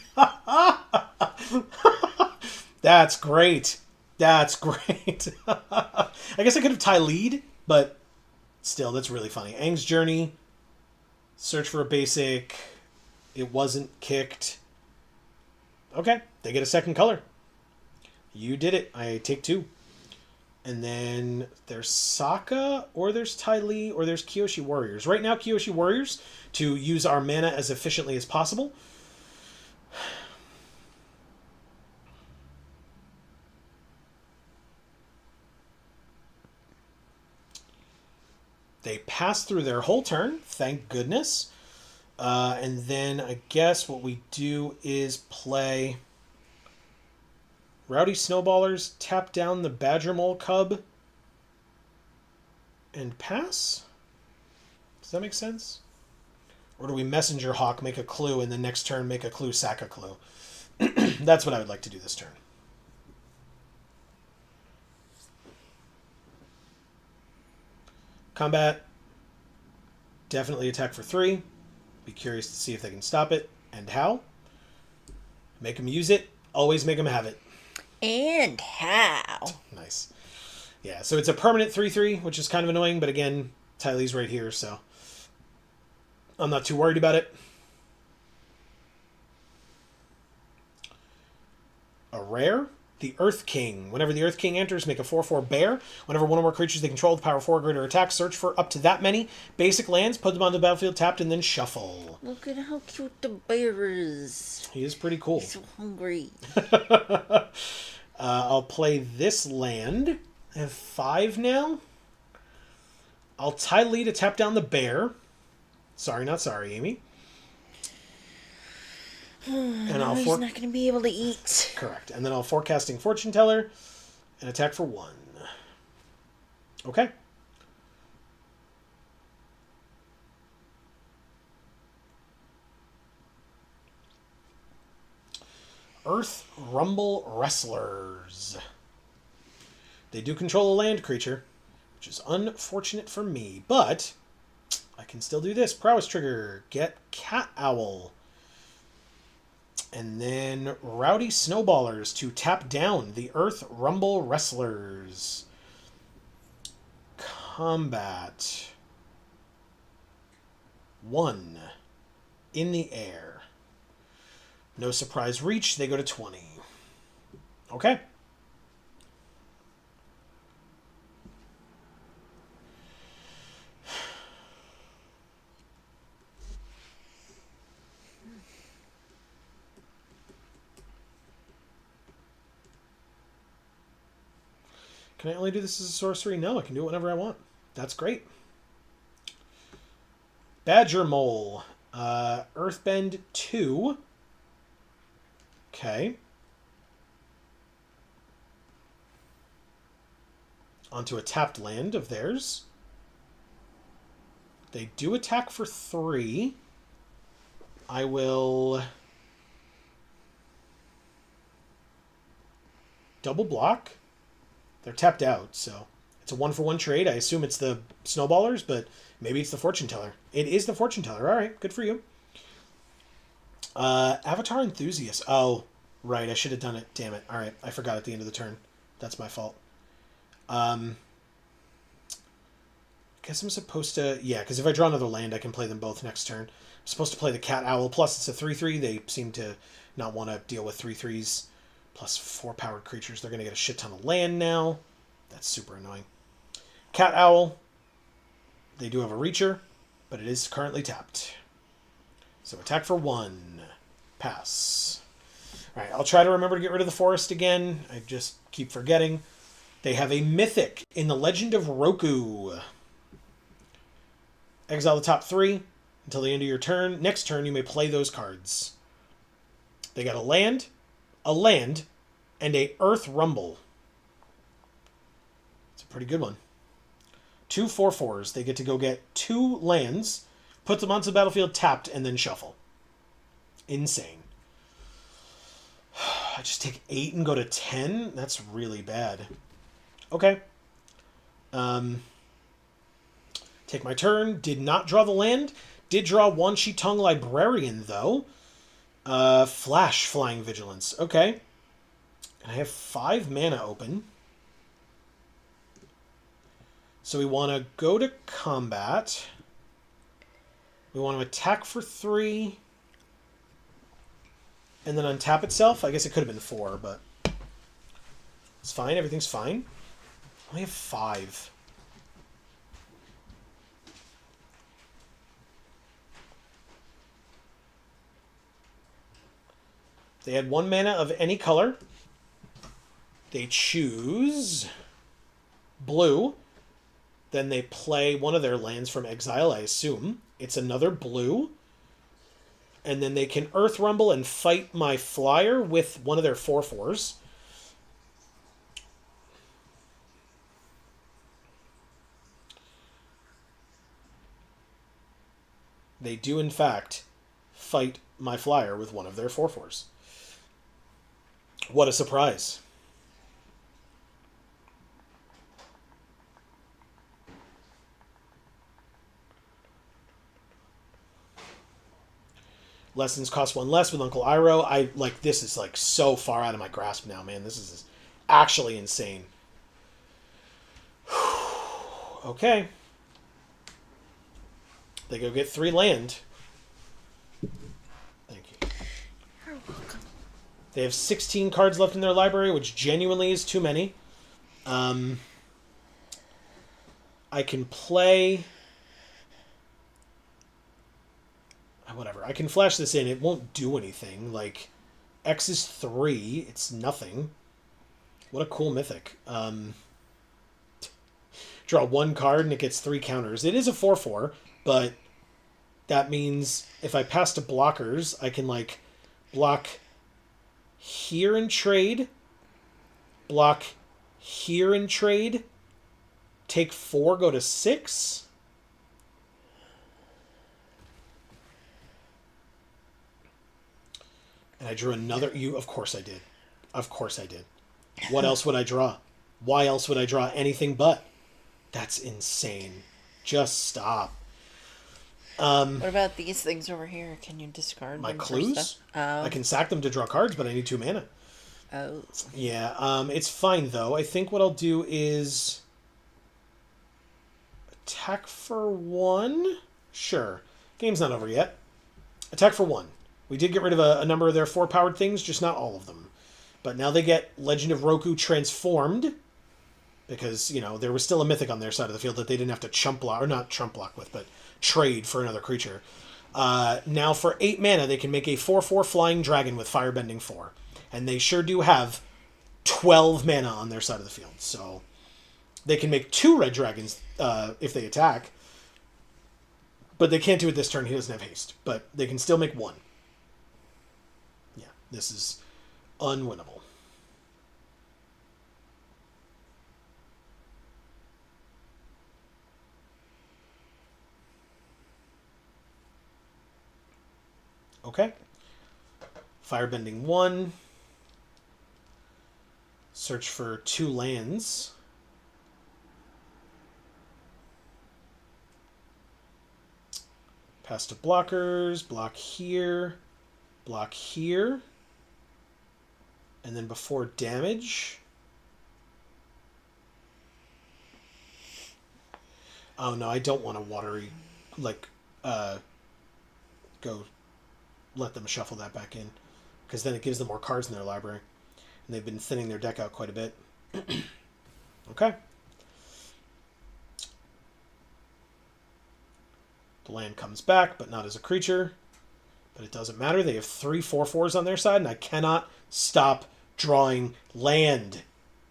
That's great. That's great. I guess I could have Ty lead, but still, that's really funny. Aang's Journey. Search for a basic. It wasn't kicked. Okay, they get a second color. You did it. I take 2. And then there's Sokka, or there's Ty Lee, or there's Kyoshi Warriors. Right now, Kyoshi Warriors, to use our mana as efficiently as possible. They pass through their whole turn, thank goodness. And then I guess what we do is play Rowdy Snowballers, tap down the Badger Mole Cub, and pass? Does that make sense? Or do we Messenger Hawk, make a clue, and then next turn make a clue, sack a clue? That's what I would like to do this turn. Combat. Definitely attack for 3. Be curious to see if they can stop it, and how. Make them use it. Always make them have it. And how. Nice. Yeah, so it's a permanent 3/3, which is kind of annoying, but again, Ty Lee's right here, so I'm not too worried about it. A rare, the Earth King. Whenever the Earth King enters, make a 4/4 bear. Whenever one or more creatures they control with power 4 or greater attack, search for up to that many basic lands, put them on the battlefield tapped, and then shuffle. Look at how cute the bear is. He is pretty cool. He's so hungry. I'll play this land. I have 5 now. I'll Ty Lee to tap down the bear. Sorry, not sorry, Amy. And he's not going to be able to eat. Correct. And then I'll Forecasting Fortune Teller and attack for 1. Okay. Earth Rumble Wrestlers. They do control a land creature, which is unfortunate for me, but I can still do this. Prowess trigger. Get Cat Owl. And then Rowdy Snowballers to tap down the Earth Rumble Wrestlers. Combat. 1. In the air. No surprise reach. They go to 20. Okay. Can I only do this as a sorcery? No, I can do it whenever I want. That's great. Badger Mole. Earthbend 2. Okay. Onto a tapped land of theirs. They do attack for 3. I will double block. They're tapped out, so it's a 1-for-1 trade. I assume it's the snowballers, but maybe it's the fortune teller. It is the fortune teller. All right, good for you. Avatar enthusiast. Oh, right. I should have done it. Damn it. All right, I forgot at the end of the turn. That's my fault. Guess I'm supposed to... Yeah, because if I draw another land, I can play them both next turn. I'm supposed to play the cat owl. Plus, it's a 3/3. They seem to not want to deal with 3/3s. Plus 4 powered creatures. They're going to get a shit ton of land now. That's super annoying. Cat owl. They do have a reacher, but it is currently tapped. So attack for 1. Pass. All right, I'll try to remember to get rid of the forest again. I just keep forgetting. They have a mythic in the Legend of Roku. Exile the top 3 until the end of your turn. Next turn, you may play those cards. They got a land, and a Earth Rumble. It's a pretty good one. 2 4/4s. They get to go get 2 lands, put them onto the battlefield tapped, and then shuffle. Insane. I just take 8 and go to 10? That's really bad. Okay. Take my turn. Did not draw the land. Did draw Wan Shi Tong Librarian, though. Flash Flying Vigilance. Okay. And I have 5 mana open. So we want to go to combat. We want to attack for 3. And then untap itself. I guess it could have been 4, but it's fine. Everything's fine. I only have 5. They had 1 mana of any color. They choose blue. Then they play one of their lands from exile, I assume. It's another blue. And then they can Earth Rumble and fight my flyer with one of their 4/4s. They do, in fact, fight my flyer with one of their 4/4s. What a surprise. Lessons cost 1 less with Uncle Iroh. This is so far out of my grasp now, man. This is actually insane. Okay. They go get 3 land. Thank you. You're welcome. They have 16 cards left in their library, which genuinely is too many. I can play... Whatever. I can flash this in. It won't do anything. X is 3. It's nothing. What a cool mythic. Draw 1 card and it gets 3 counters. It is a 4/4, but that means if I pass to blockers, I can, block here and trade, block here and trade, take 4, go to 6. And I drew another... Of course I did. Of course I did. What else would I draw? Why else would I draw anything but? That's insane. Just stop. What about these things over here? Can you discard my them clues? for stuff? Oh. I can sack them to draw cards, but I need 2 mana. Oh. Yeah, it's fine, though. I think what I'll do is... attack for 1? Sure. Game's not over yet. Attack for 1. We did get rid of a number of their 4-powered things, just not all of them. But now they get Legend of Roku transformed, because, there was still a mythic on their side of the field that they didn't have to chump block, or not chump block with, but trade for another creature. Now for 8 mana, they can make a 4/4 flying dragon with firebending 4. And they sure do have 12 mana on their side of the field. So they can make 2 red dragons if they attack. But they can't do it this turn. He doesn't have haste. But they can still make 1. Yeah, this is unwinnable. Okay. Firebending 1. Search for 2 lands. Pass to blockers. Block here. Block here. And then before damage... Oh, no, I don't want a watery... go... Let them shuffle that back in. Because then it gives them more cards in their library. And they've been thinning their deck out quite a bit. Okay. The land comes back, but not as a creature. But it doesn't matter. They have 3 4/4s on their side, and I cannot stop drawing land.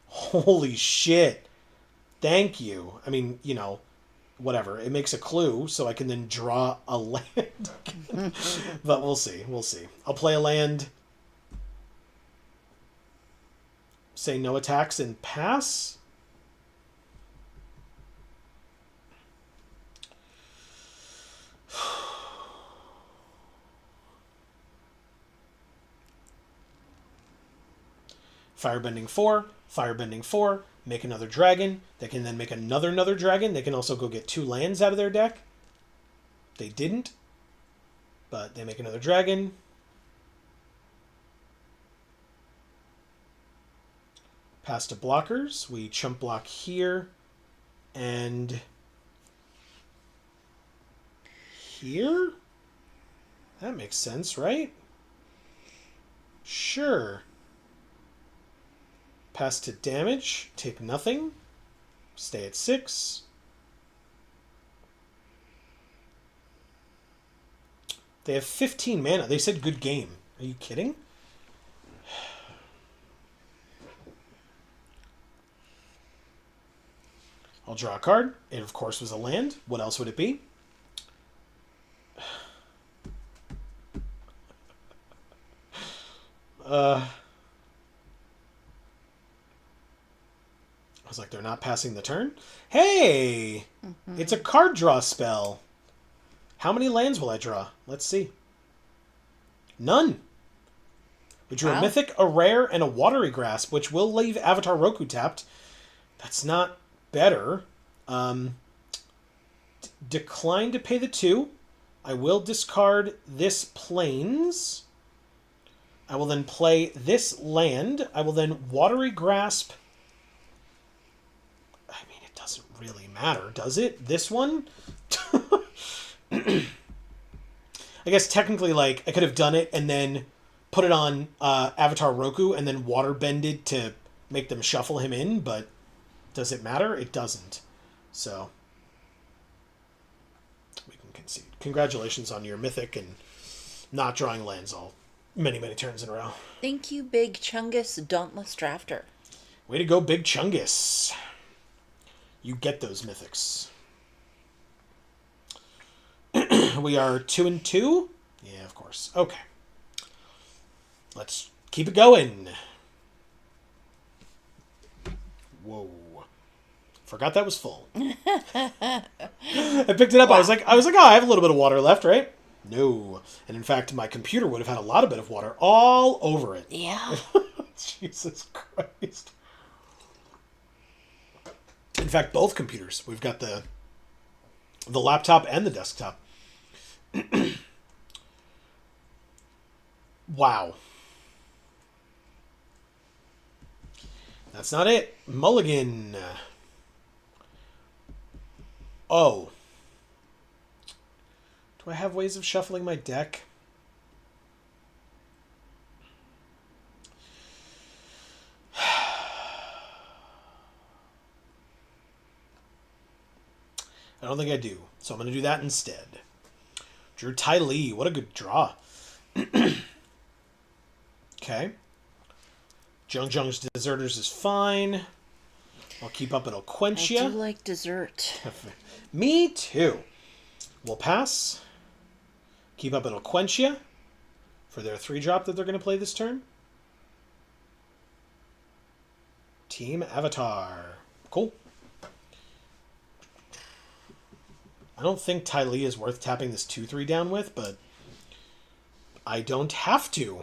Holy shit. Thank you. I mean, you know, whatever. It makes a clue, so I can then draw a land. But we'll see. We'll see. I'll play a land. Say no attacks and pass. Firebending 4, Firebending 4, make another dragon. They can then make another dragon. They can also go get 2 lands out of their deck. They didn't, but they make another dragon. Pass to blockers. We chump block here and here. That makes sense, right? Sure. Pass to damage. Take nothing. Stay at 6. They have 15 mana. They said good game. Are you kidding? I'll draw a card. It, of course, was a land. What else would it be? I was like, they're not passing the turn? Hey! Mm-hmm. It's a card draw spell. How many lands will I draw? Let's see. None. We drew a mythic, a rare, and a watery grasp, which will leave Avatar Roku tapped. That's not better. Decline to pay the 2. I will discard this plains. I will then play this land. I will then watery grasp. I mean, it doesn't really matter, does it? This one? I guess technically, like, I could have done it and then put it on Avatar Roku and then water bended to make them shuffle him in, but does it matter? It doesn't. So, we can concede. Congratulations on your mythic and not drawing lands all many turns in a row. Thank you, Big Chungus Dauntless Drafter. Way to go, Big Chungus. You get those mythics. We are 2-2? Yeah, of course. Okay. Let's keep it going. Whoa. Forgot that was full. I picked it up. Wow. I was like, oh, I have a little bit of water left, right? No. And in fact, my computer would have had a lot of bit of water all over it. Yeah. Jesus Christ. In fact, both computers. We've got the laptop and the desktop. Wow. That's not it. Mulligan. Oh. Do I have ways of shuffling my deck? I don't think I do. So I'm going to do that instead. Drew Ty Lee. What a good draw. Okay. Jung's Deserters is fine. I'll keep up and I'll quench you. I do like dessert. Me too. We'll pass. Keep up and I'll quench you for their 3-drop that they're going to play this turn. Team Avatar. Cool. I don't think Ty Lee is worth tapping this 2-3 down with, but I don't have to.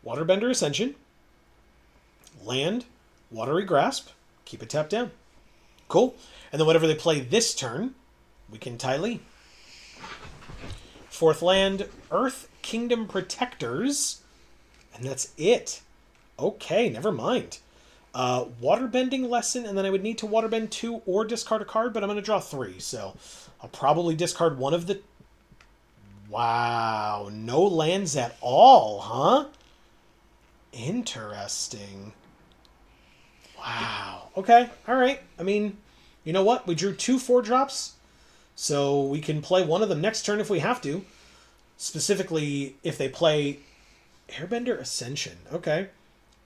Waterbender Ascension. Land. Watery Grasp. Keep it tapped down. Cool. And then whatever they play this turn, we can Ty Lee. Fourth land, Earth Kingdom Protectors. And that's it. Okay, never mind. Waterbending lesson, and then I would need to waterbend 2 or discard a card, but I'm going to draw 3, so I'll probably discard one of the... Wow, no lands at all, huh? Interesting. Wow. Okay, alright. I mean, you know what? We drew 2 4-drops, so we can play one of them next turn if we have to. Specifically, if they play Airbender Ascension. Okay.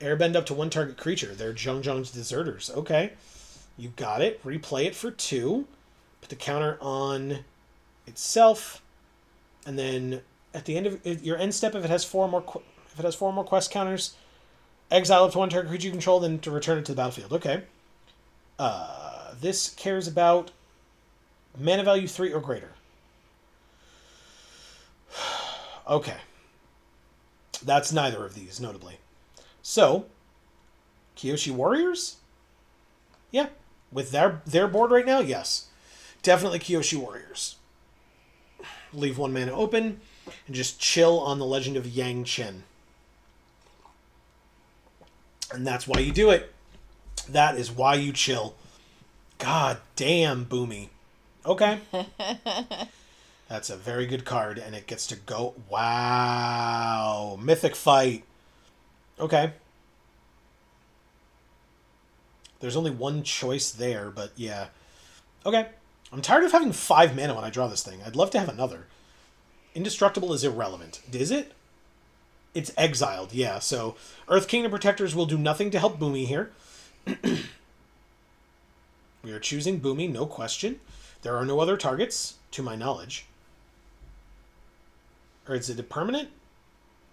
Airbend up to 1 target creature. They're Zhongzhong's Deserters. Okay. You got it. Replay it for 2. Put the counter on itself. And then at the end of your end step, if it has 4 more quest counters, exile up to 1 target creature you control, then to return it to the battlefield. Okay. This cares about mana value 3 or greater. Okay. That's neither of these, notably. So, Kyoshi Warriors? Yeah. With their board right now, yes. Definitely Kyoshi Warriors. Leave 1 mana open and just chill on the Legend of Yang Chen. And that's why you do it. That is why you chill. God damn, Boomy. Okay. That's a very good card, and it gets to go... Wow. Mythic Fight. Okay. There's only one choice there, but yeah. Okay. I'm tired of having 5 mana when I draw this thing. I'd love to have another. Indestructible is irrelevant. Is it? It's exiled, yeah. So Earth Kingdom Protectors will do nothing to help Boomy here. We are choosing Boomy, no question. There are no other targets, to my knowledge. Or is it a permanent?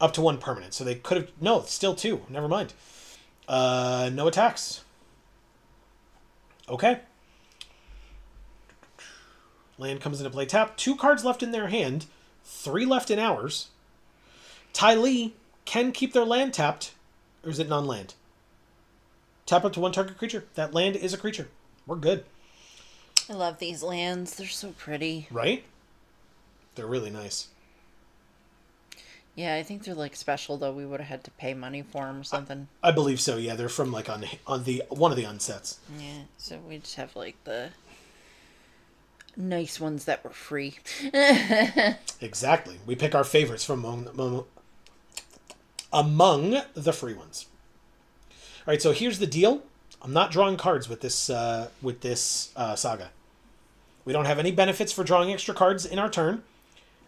Up to 1 permanent. So they could have... No, still 2. Never mind. No attacks. Okay. Land comes into play. Tap. 2 cards left in their hand. 3 left in ours. Ty Lee can keep their land tapped. Or is it non-land? Tap up to 1 target creature. That land is a creature. We're good. I love these lands. They're so pretty. Right? They're really nice. Yeah, I think they're like special though. We would have had to pay money for them or something. I believe so. Yeah, they're from like on the one of the unsets. Yeah, so we just have like the nice ones that were free. Exactly. We pick our favorites from among the free ones. All right. So here's the deal. I'm not drawing cards with this saga. We don't have any benefits for drawing extra cards in our turn.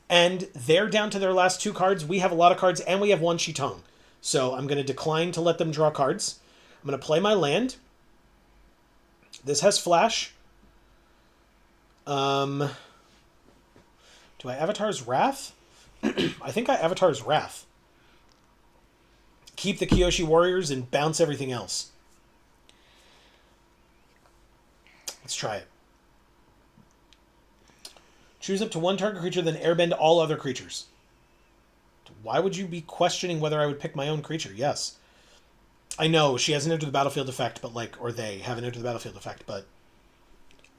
And they're down to their last 2 cards. We have a lot of cards, and we have 1 Shitong. So I'm going to decline to let them draw cards. I'm going to play my land. This has flash. Do I Avatar's Wrath? I think I Avatar's Wrath. Keep the Kyoshi Warriors and bounce everything else. Let's try it. Choose up to 1 target creature, then airbend all other creatures. Why would you be questioning whether I would pick my own creature? Yes. I know, she has an enter the battlefield effect, but like, or they have an enter the battlefield effect, but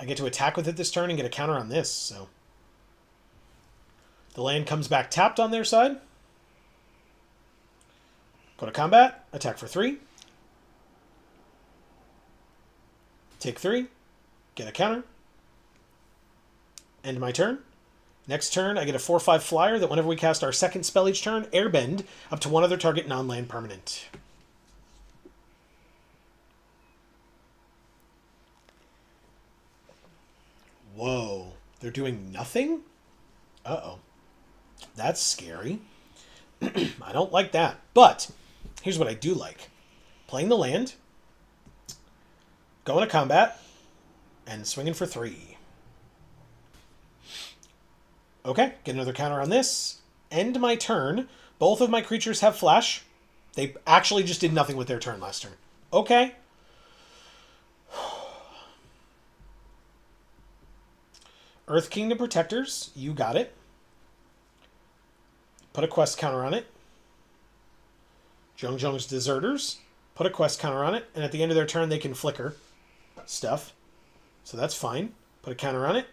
I get to attack with it this turn and get a counter on this, so. The land comes back tapped on their side. Go to combat, attack for 3. Take 3, get a counter. End my turn. Next turn, I get a 4/5 flyer that whenever we cast our second spell each turn, airbend up to 1 other target non-land permanent. Whoa. They're doing nothing? Uh-oh. That's scary. I don't like that. But here's what I do like. Playing the land, going to combat, and swinging for 3. Okay, get another counter on this. End my turn. Both of my creatures have flash. They actually just did nothing with their turn last turn. Okay. Earth Kingdom Protectors, you got it. Put a quest counter on it. Zhong's Deserters, put a quest counter on it, and at the end of their turn they can flicker stuff. So that's fine. Put a counter on it.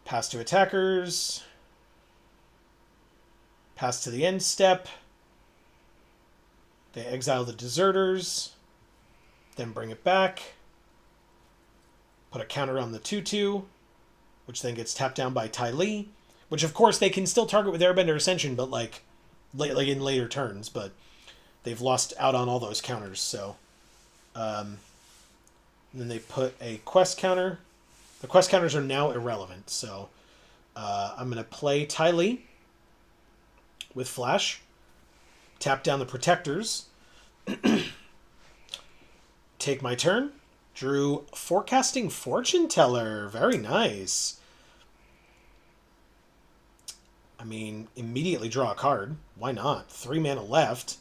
Pass to attackers. Pass to the end step. They exile the Deserters. Then bring it back. Put a counter on the 2/2, which then gets tapped down by Ty Lee. Which, of course, they can still target with Airbender Ascension, but like in later turns. But they've lost out on all those counters, so... then they put a quest counter. The quest counters are now irrelevant, so... I'm going to play Ty Lee with Flash. Tap down the Protectors. Take my turn. Drew Forecasting Fortune Teller. Very nice. I mean, immediately draw a card. Why not? 3 mana left.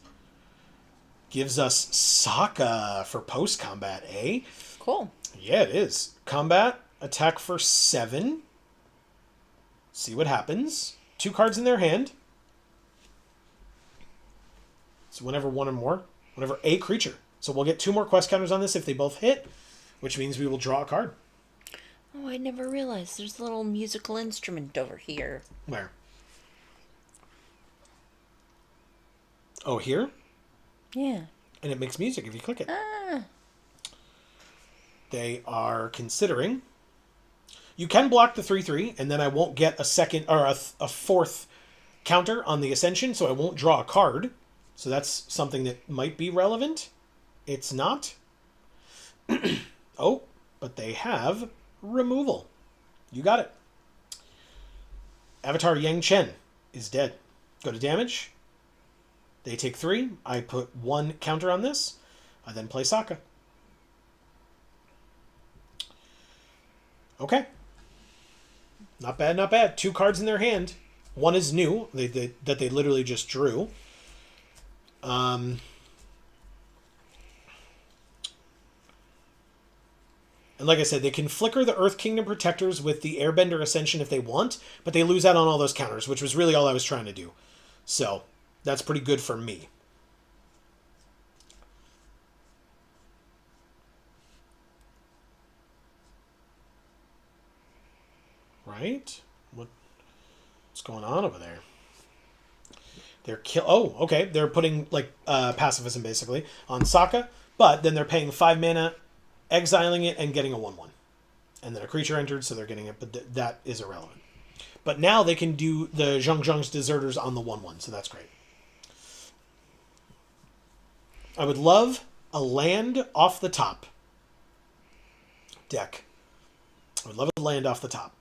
Gives us Sokka for post-combat, eh? Cool. Yeah, it is. Combat, attack for 7. See what happens. 2 cards in their hand. So whenever one or more. Whenever a creature. So we'll get 2 more quest counters on this if they both hit, which means we will draw a card. Oh, I never realized there's a little musical instrument over here. Where? Oh, here? Yeah. And it makes music if you click it. Ah. They are considering... You can block the 3/3, and then I won't get a second or a fourth counter on the Ascension, so I won't draw a card. So that's something that might be relevant. It's not. Oh, but they have removal. You got it. Avatar Yang Chen is dead. Go to damage. They take 3. I put 1 counter on this. I then play Sokka. Okay. Not bad, not bad. 2 cards in their hand. 1 is new, that they literally just drew. And like I said, they can flicker the Earth Kingdom Protectors with the Airbender Ascension if they want, but they lose out on all those counters, which was really all I was trying to do. So, that's pretty good for me. Right? What's going on over there? They're Oh, okay. They're putting like pacifism basically on Sokka, but then they're paying 5 mana, exiling it, and getting a 1/1, and then a creature entered, so they're getting it. But that is irrelevant. But now they can do the Zhong's Deserters on the 1/1, so that's great. I would love a land off the top deck. I would love a land off the top.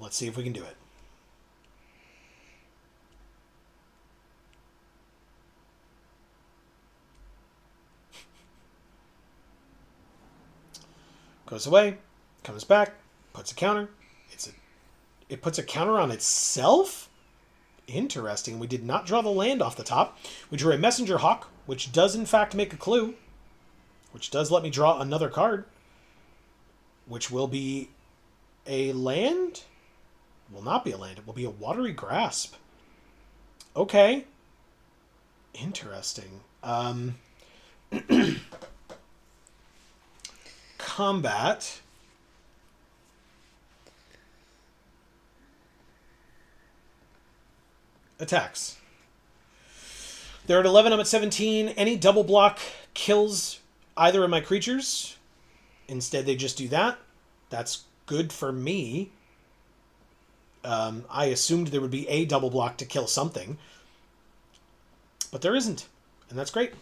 Let's see if we can do it. Goes away, comes back, puts a counter. It puts a counter on itself? Interesting. We did not draw the land off the top. We drew a Messenger Hawk, which does in fact make a clue, which does let me draw another card, which will be a land? Will not be a land. It will be a Watery Grasp. Okay. Interesting. Combat. Attacks. They're at 11, I'm at 17. Any double block kills either of my creatures. Instead, they just do that. That's good for me. I assumed there would be a double block to kill something. But there isn't. And that's great.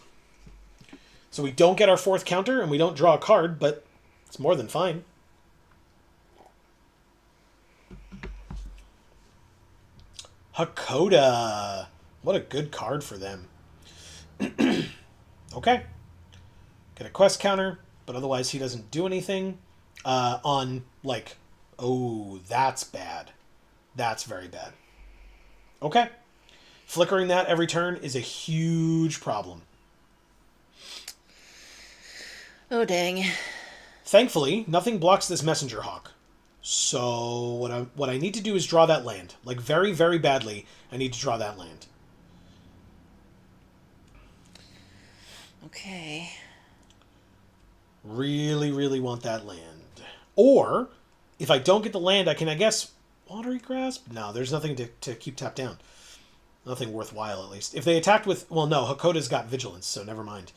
So we don't get our 4th counter, and we don't draw a card, but it's more than fine. Hakoda. What a good card for them. Okay. Get a quest counter, but otherwise he doesn't do anything. On, like, oh, that's bad. That's very bad. Okay. Flickering that every turn is a huge problem. Oh, dang. Thankfully, nothing blocks this messenger hawk. So what I need to do is draw that land. Like, very, very badly, I need to draw that land. Okay. Really, really want that land. Or, if I don't get the land, I can, I guess, Watery Grasp? No, there's nothing to keep tapped down. Nothing worthwhile, at least. If they attacked with... Well, no, Hakoda's got Vigilance, so never mind.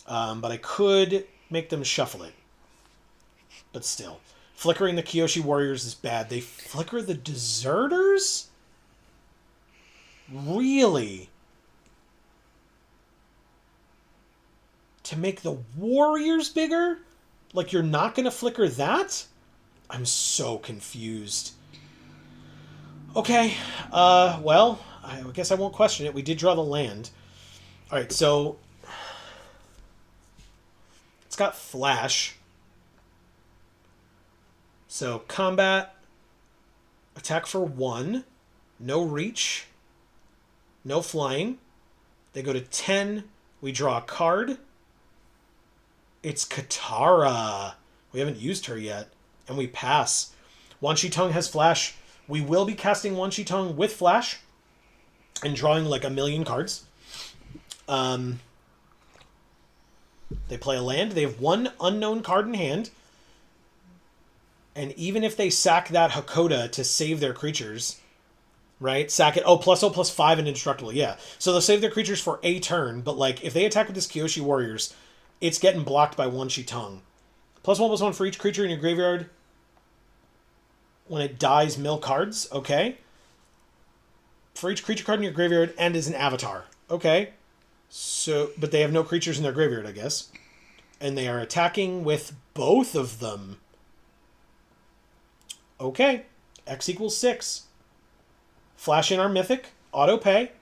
But I could make them shuffle it. But still. Flickering the Kyoshi Warriors is bad. They flicker the Deserters? Really? To make the Warriors bigger? Like, you're not going to flicker that? I'm so confused. Okay, well, I guess I won't question it. We did draw the land. Alright, so... It's got Flash. So, combat. Attack for 1. No reach. No flying. They go to 10. We draw a card. It's Katara. We haven't used her yet. And we pass. Wan Shi Tong has Flash. We will be casting Wan Shi Tong with Flash. And drawing like a million cards. They play a land. They have one unknown card in hand. And even if they sack that Hakoda to save their creatures... Right? Sack it. Oh, +5 and indestructible. Yeah. So they'll save their creatures for a turn. But like, if they attack with this Kyoshi Warriors... It's getting blocked by Wan Shi Tong. +1/+1 for each creature in your graveyard. When it dies, mill cards. Okay. For each creature card in your graveyard and as an avatar. Okay. So, but they have no creatures in their graveyard, I guess. And they are attacking with both of them. Okay. X = 6. Flash in our mythic. Auto pay.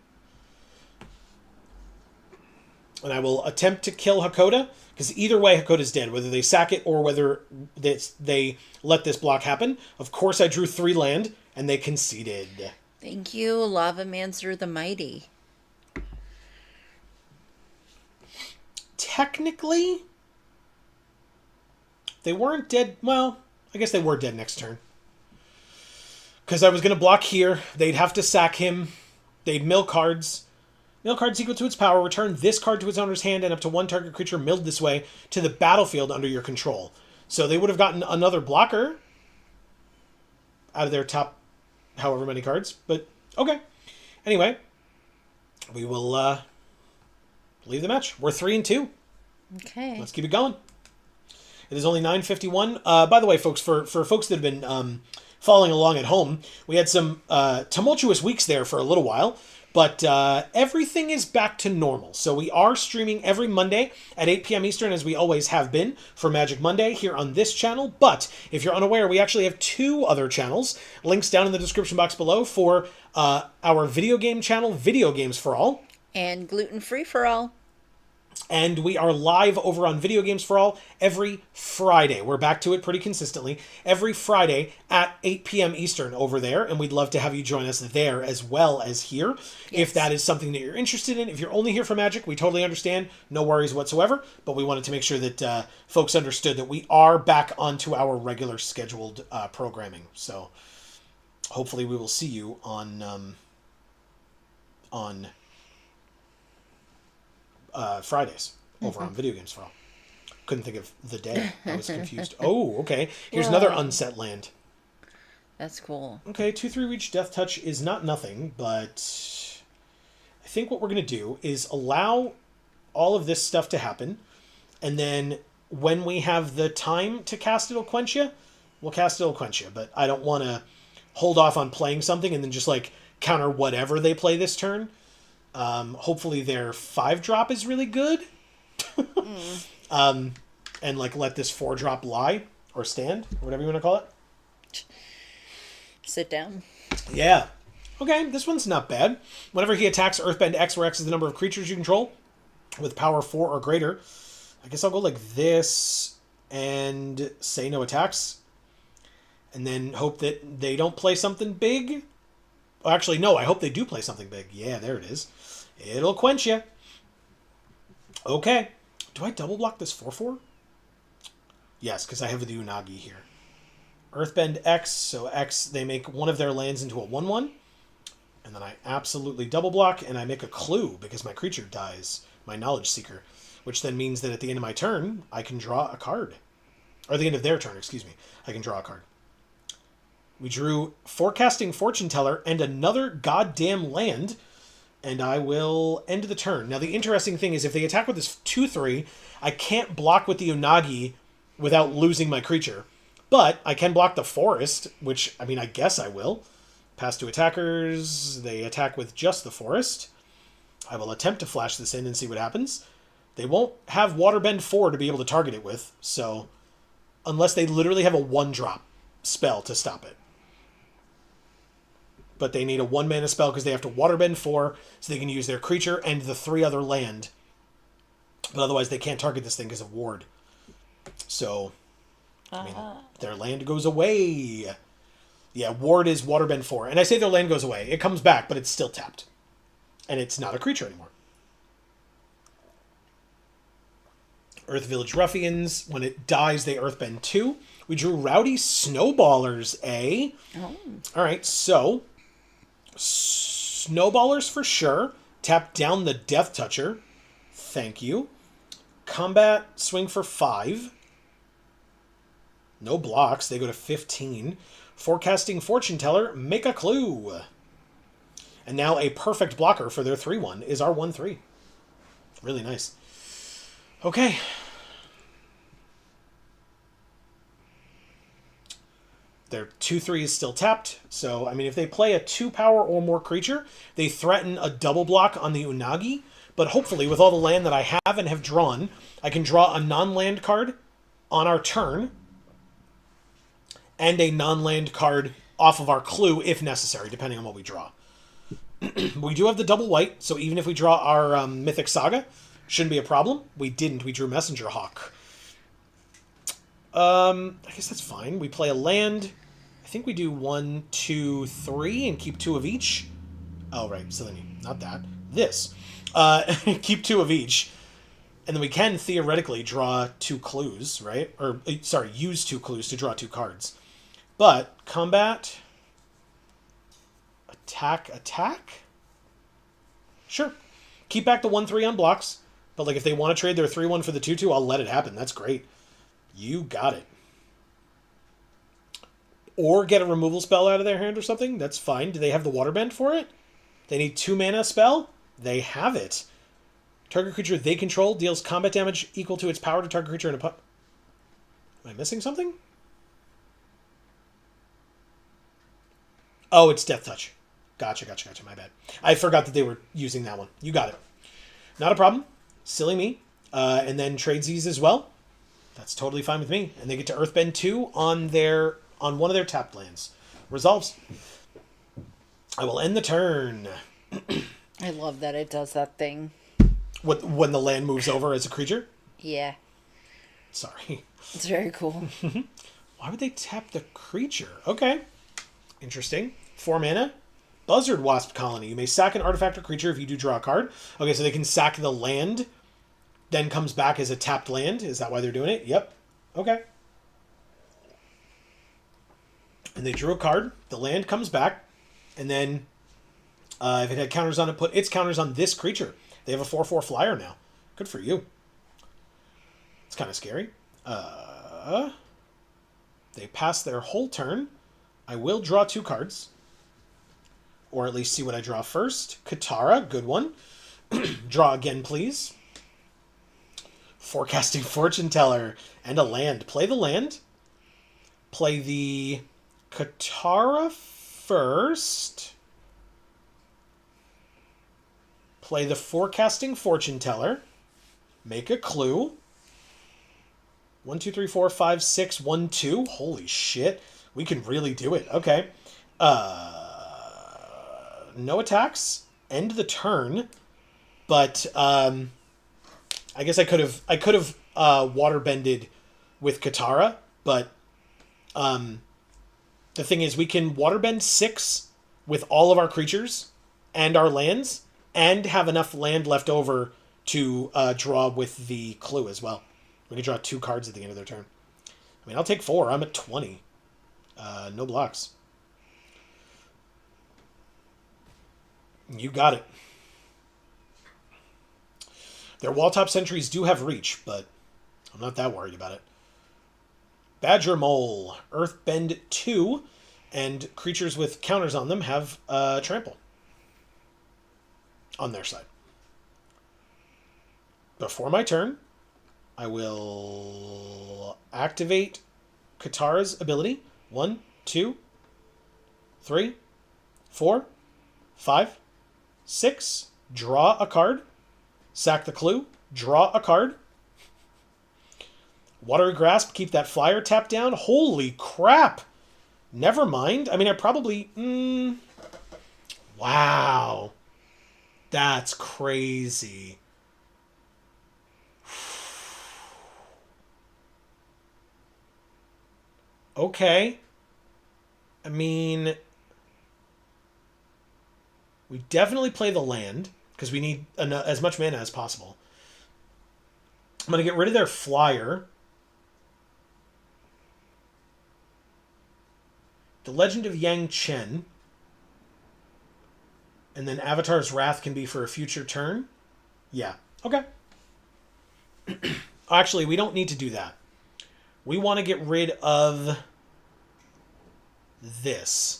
And I will attempt to kill Hakoda, because either way Hakoda's dead, whether they sack it or whether they let this block happen. Of course I drew 3 land, and they conceded. Thank you, Lava Mancer the Mighty. Technically, they weren't dead. Well, I guess they were dead next turn. Because I was going to block here. They'd have to sack him. They'd mill cards. Mill cards equal to its power. Return this card to its owner's hand and up to 1 target creature milled this way to the battlefield under your control. So they would have gotten another blocker out of their top however many cards. But, okay. Anyway, we will leave the match. We're 3-2. Okay. Let's keep it going. It is only 9:51. By the way, folks, for folks that have been following along at home, we had some tumultuous weeks there for a little while. But everything is back to normal. So we are streaming every Monday at 8 p.m. Eastern, as we always have been, for Magic Monday here on this channel. But if you're unaware, we actually have 2 other channels. Links down in the description box below for our video game channel, Video Games for All. And Gluten Free for All. And we are live over on Video Games for All every Friday. We're back to it pretty consistently. Every Friday at 8 p.m. Eastern over there. And we'd love to have you join us there as well as here. Yes. If that is something that you're interested in. If you're only here for Magic, we totally understand. No worries whatsoever. But we wanted to make sure that folks understood that we are back onto our regular scheduled programming. So hopefully we will see you on Fridays over on Video Games for All. Couldn't think of the day. I was confused. Oh, okay. Here's another unset land. That's cool. Okay, 2/3 reach Death Touch is not nothing, but I think what we're going to do is allow all of this stuff to happen, and then when we have the time to cast It'll Quench You, we'll cast It'll Quench You, but I don't want to hold off on playing something and then just like counter whatever they play this turn. Hopefully their 5-drop is really good. And like let this 4-drop lie or stand or whatever you want to call it. Sit down. Yeah. Okay, this one's not bad. Whenever he attacks, Earthbend X, where X is the number of creatures you control with power 4 or greater. I guess I'll go like this and say no attacks. And then hope that they don't play something big. Oh, actually, no, I hope they do play something big. Yeah, there it is. It'll quench you. Okay. Do I double block this 4/4? Yes, because I have the Unagi here. Earthbend X, so X, they make one of their lands into a 1/1. And then I absolutely double block, and I make a clue because my creature dies, my Knowledge Seeker, which then means that at the end of my turn, I can draw a card. Or the end of their turn, excuse me. I can draw a card. We drew Forecasting Fortune Teller and another goddamn land, and I will end the turn. Now, the interesting thing is if they attack with this 2/3, I can't block with the Unagi without losing my creature. But I can block the forest, which, I mean, I guess I will. Pass to attackers. They attack with just the forest. I will attempt to flash this in and see what happens. They won't have Waterbend 4 to be able to target it with, so unless they literally have a 1-drop spell to stop it. But they need a 1-mana spell because they have to Waterbend 4 so they can use their creature and the 3 other land. But otherwise they can't target this thing because of Ward. So, I mean, their land goes away. Yeah, Ward is Waterbend 4. And I say their land goes away. It comes back, but it's still tapped. And it's not a creature anymore. Earth Village Ruffians. When it dies, they Earthbend 2. We drew Rowdy Snowballers, eh? Oh. Alright, so Snowballers for sure. Tap down the Death Toucher. Thank you. Combat, swing for 5. No blocks. They go to 15. Forecasting Fortune Teller, make a clue. And now a perfect blocker for their 3/1 is our 1/3. Really nice. Okay. Their 2/3 is still tapped. So, I mean, if they play a 2-power or more creature, they threaten a double block on the Unagi. But hopefully, with all the land that I have and have drawn, I can draw a non-land card on our turn and a non-land card off of our clue if necessary, depending on what we draw. We do have the double white, so even if we draw our Mythic Saga, shouldn't be a problem. We didn't. We drew Messenger Hawk. I guess that's fine. We play a land. I think we do 1, 2, 3 and keep 2 of each. Oh, right. So then, not that. This. Keep 2 of each. And then we can theoretically draw 2 clues, right? Or, sorry, use 2 clues to draw 2 cards. But, combat, attack? Sure. Keep back the 1/3 on blocks. But, like, if they want to trade their 3/1 for the 2/2, I'll let it happen. That's great. You got it. Or get a removal spell out of their hand or something. That's fine. Do they have the Waterbend for it? They need 2 mana spell? They have it. Target creature they control deals combat damage equal to its power to target creature in a Am I missing something? Oh, it's Death Touch. Gotcha. My bad. I forgot that they were using that one. You got it. Not a problem. Silly me. And then trade these as well. That's totally fine with me. And they get to Earthbend 2 on one of their tapped lands. Resolves. I will end the turn. I love that it does that thing. When the land moves over as a creature? Yeah. Sorry. It's very cool. Why would they tap the creature? Okay. Interesting. 4 mana. Buzzard Wasp Colony. You may sack an artifact or creature if you do draw a card. Okay, so they can sack the land, then comes back as a tapped land. Is that why they're doing it? Yep. Okay. And they drew a card. The land comes back. And then, if it had counters on it, put its counters on this creature. They have a 4/4 flyer now. Good for you. It's kind of scary. They pass their whole turn. I will draw 2 cards. Or at least see what I draw first. Katara, good one. Draw again, please. Forecasting Fortune Teller. And a land. Play the land. Play the Katara first. Play the Forecasting Fortune Teller. Make a clue. 1, 2, 3, 4, 5, 6, 1, 2. Holy shit. We can really do it. Okay. No attacks. End the turn. But I guess I could have waterbended with Katara, but the thing is we can waterbend 6 with all of our creatures and our lands, and have enough land left over to draw with the clue as well. We can draw 2 cards at the end of their turn. I mean, I'll take 4. I'm at 20. No blocks. You got it. Their wall-top sentries do have reach, but I'm not that worried about it. Badger Mole. Earthbend 2, and creatures with counters on them have trample on their side. Before my turn, I will activate Katara's ability. 1, 2, 3, 4, 5, 6. Draw a card. Sack the clue. Draw a card. Watery Grasp. Keep that flyer tapped down. Holy crap. Never mind. I mean, I probably... Wow. That's crazy. Okay. I mean... We definitely play the land, because we need as much mana as possible. I'm going to get rid of their flyer. The Legend of Yang Chen. And then Avatar's Wrath can be for a future turn. Yeah. Okay. Actually, we don't need to do that. We want to get rid of this.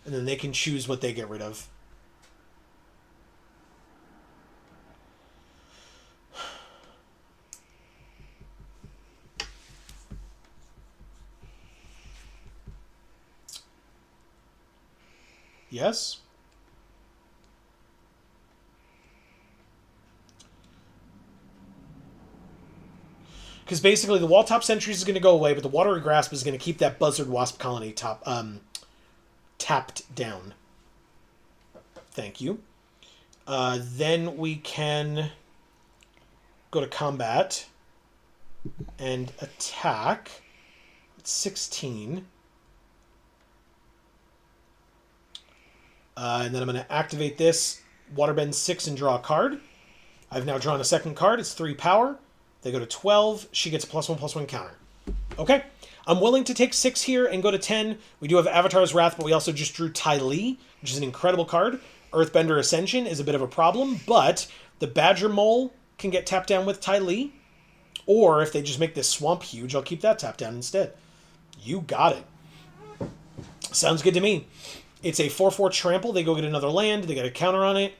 And then they can choose what they get rid of. Yes? Because basically the wall top sentries is going to go away, but the watery grasp is going to keep that buzzard wasp colony tapped down. Thank you. Then we can go to combat and attack. It's 16. And then I'm going to activate this, Waterbend 6, and draw a card. I've now drawn a second card. It's 3 power. They go to 12. She gets a +1/+1 counter. Okay. I'm willing to take 6 here and go to 10. We do have Avatar's Wrath, but we also just drew Ty Lee, which is an incredible card. Earthbender Ascension is a bit of a problem, but the Badger Mole can get tapped down with Ty Lee. Or if they just make this swamp huge, I'll keep that tapped down instead. You got it. Sounds good to me. It's a 4/4 trample. They go get another land. They get a counter on it.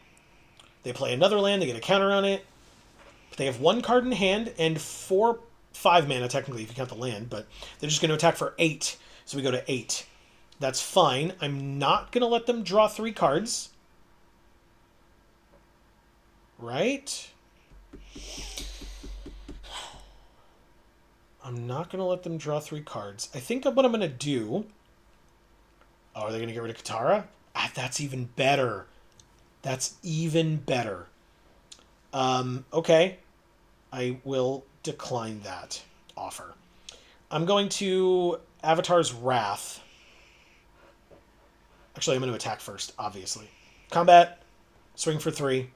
They play another land. They get a counter on it. But they have 1 card in hand and 5 mana, technically, if you count the land. But they're just going to attack for 8. So we go to 8. That's fine. I'm not going to let them draw 3 cards. Right? I'm not going to let them draw 3 cards. I think what I'm going to do... Oh, are they going to get rid of Katara? That's even better. That's even better. Okay. I will decline that offer. I'm going to Avatar's Wrath. Actually, I'm going to attack first, obviously. Combat. Swing for 3.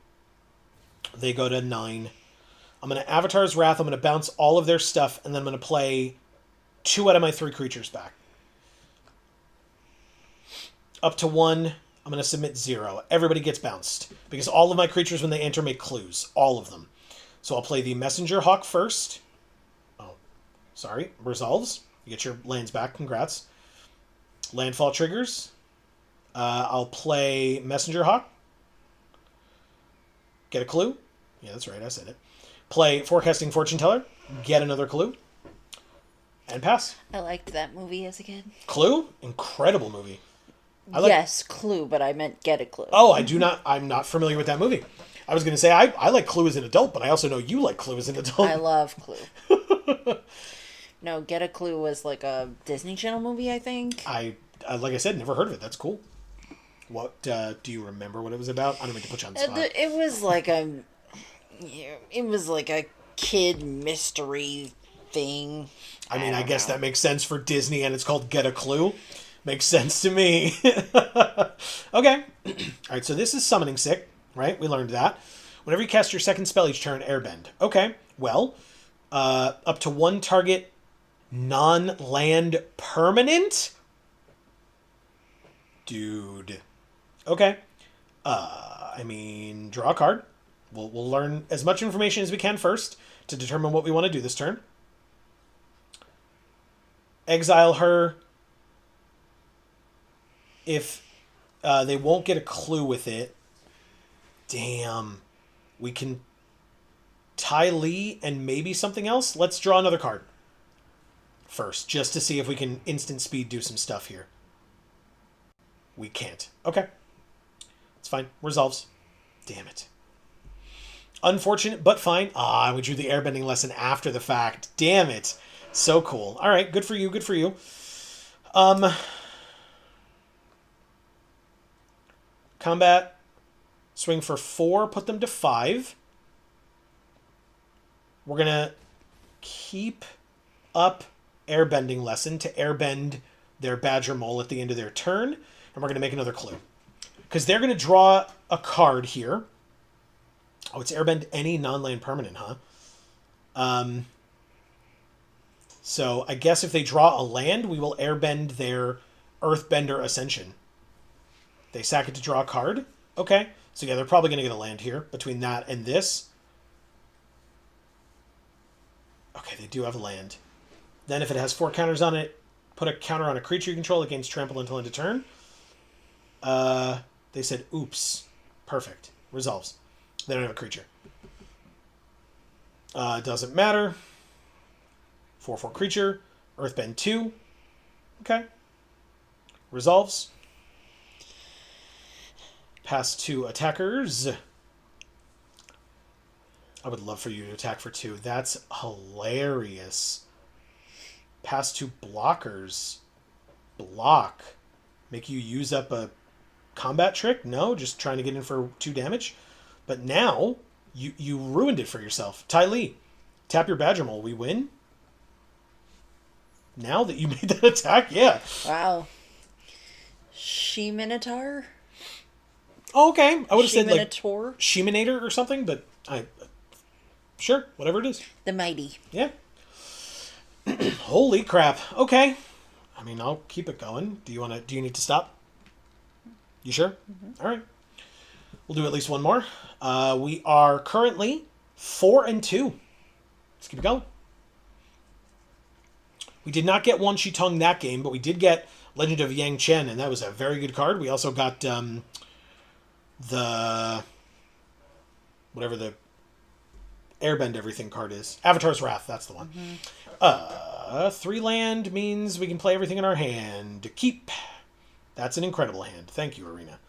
They go to 9. I'm going to Avatar's Wrath. I'm going to bounce all of their stuff, and then I'm going to play 2 out of my 3 creatures back. Up to 1, I'm going to submit 0. Everybody gets bounced. Because all of my creatures, when they enter, make clues. All of them. So I'll play the Messenger Hawk first. Oh, sorry. Resolves. You get your lands back. Congrats. Landfall triggers. I'll play Messenger Hawk. Get a clue. Yeah, that's right. I said it. Play Forecasting Fortune Teller. Get another clue. And pass. I liked that movie as a kid. Clue? Incredible movie. Yes, Clue, but I meant Get a Clue. Oh, I'm not familiar with that movie. I was going to say, I like Clue as an adult, but I also know you like Clue as an adult. I love Clue. No, Get a Clue was like a Disney Channel movie, I think. I like I said, never heard of it. That's cool. What, do you remember what it was about? I don't mean to put you on the spot. It was like a kid mystery thing. I mean, I don't guess know. that makes sense for Disney, and it's called Get a Clue. Makes sense to me. Okay. All right, so this is Summoning Sick, right? We learned that. Whenever you cast your second spell each turn, Airbend. Okay, well, up to one target non-land permanent? Dude. Okay. I mean, draw a card. We'll learn as much information as we can first to determine what we want to do this turn. Exile her. If they won't get a clue with it, damn. We can Ty Lee and maybe something else. Let's draw another card first, just to see if we can instant speed do some stuff here. We can't. Okay. It's fine. Resolves. Damn it. Unfortunate, but fine. Ah, we drew the airbending lesson after the fact. Damn it. So cool. All right, good for you, good for you. Combat. Swing for 4, put them to 5. We're going to keep up airbending lesson to airbend their Badger Mole at the end of their turn. And we're going to make another clue. Because they're going to draw a card here. Oh, it's airbend any non-land permanent, huh? So I guess if they draw a land, we will airbend their Earthbender Ascension. They sack it to draw a card. Okay. So yeah, they're probably going to get a land here between that and this. Okay, they do have a land. Then if it has 4 counters on it, put a counter on a creature you control against trample until end of turn. They said, oops. Perfect. Resolves. They don't have a creature. Doesn't matter. 4/4 creature. Earthbend 2. Okay. Resolves. Pass 2 attackers. I would love for you to attack for 2. That's hilarious. Pass 2 blockers. Block. Make you use up a combat trick? No, just trying to get in for 2 damage. But now, you ruined it for yourself. Ty Lee, tap your Badger Mole. We win? Now that you made that attack? Yeah. Wow. She-Minotaur? Oh, okay. I would have said like She-Minotaur? Sheminator or something, but sure, whatever it is. The Mighty. Yeah. Holy crap. Okay. I mean, I'll keep it going. Do you need to stop? You sure? Mm-hmm. All right. We'll do at least one more. We are currently 4-2. Let's keep it going. We did not get Wan Shi Tong that game, but we did get Legend of Yang Chen, and that was a very good card. We also got the whatever the Airbend everything card is. Avatar's Wrath, that's the one. Mm-hmm. 3 land means we can play everything in our hand. Keep. That's an incredible hand. Thank you, Arena.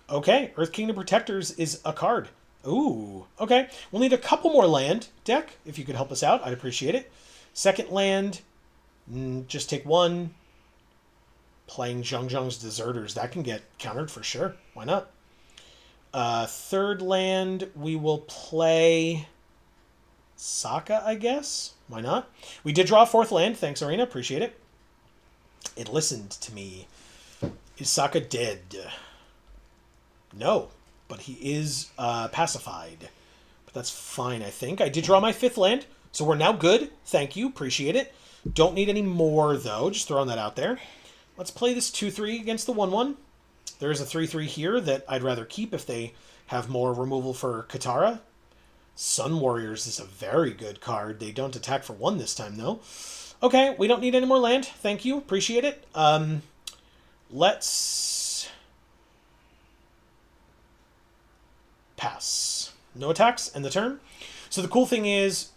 Okay, Earth Kingdom Protectors is a card. Ooh, okay. We'll need a couple more land, deck, if you could help us out. I'd appreciate it. Second land, just take 1. Playing Zhang Zhang's Deserters. That can get countered for sure. Why not? Third land, we will play Sokka, I guess. Why not? We did draw a 4th land. Thanks, Arena. Appreciate it. It listened to me. Is Sokka dead? No, but he is pacified. But that's fine, I think. I did draw my 5th land, so we're now good. Thank you. Appreciate it. Don't need any more, though. Just throwing that out there. Let's play this 2/3 against the 1/1. There is a 3/3 here that I'd rather keep if they have more removal for Katara. Sun Warriors is a very good card. They don't attack for 1 this time, though. Okay, we don't need any more land. Thank you. Appreciate it. Let's pass. No attacks, end the turn. So the cool thing is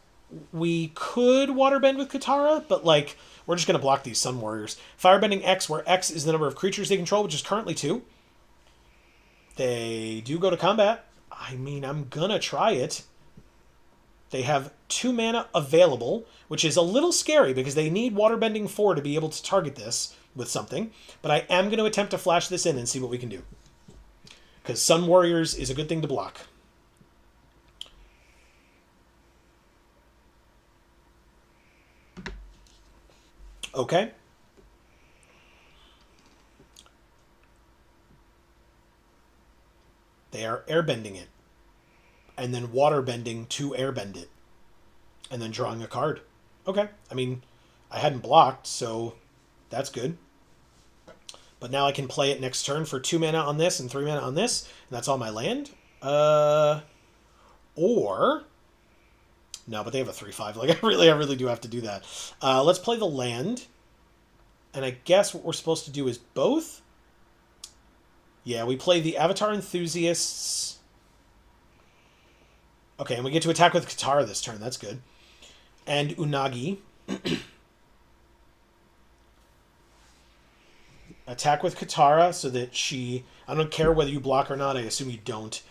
we could waterbend with Katara, but like we're just going to block these Sun Warriors. Firebending X, where X is the number of creatures they control, which is currently 2. They do go to combat. I mean, I'm going to try it. They have 2 mana available, which is a little scary because they need Waterbending 4 to be able to target this with something. But I am going to attempt to flash this in and see what we can do. Because Sun Warriors is a good thing to block. Okay. They are airbending it. And then water bending to airbend it. And then drawing a card. Okay. I mean, I hadn't blocked, so that's good. But now I can play it next turn for 2 mana on this and 3 mana on this. And that's all my land. Or... No, but they have a 3/5. Like, I really do have to do that. Let's play the land. And I guess what we're supposed to do is both. Yeah, we play the Avatar Enthusiasts. Okay, and we get to attack with Katara this turn. That's good. And Unagi. Attack with Katara so that she... I don't care whether you block or not. I assume you don't.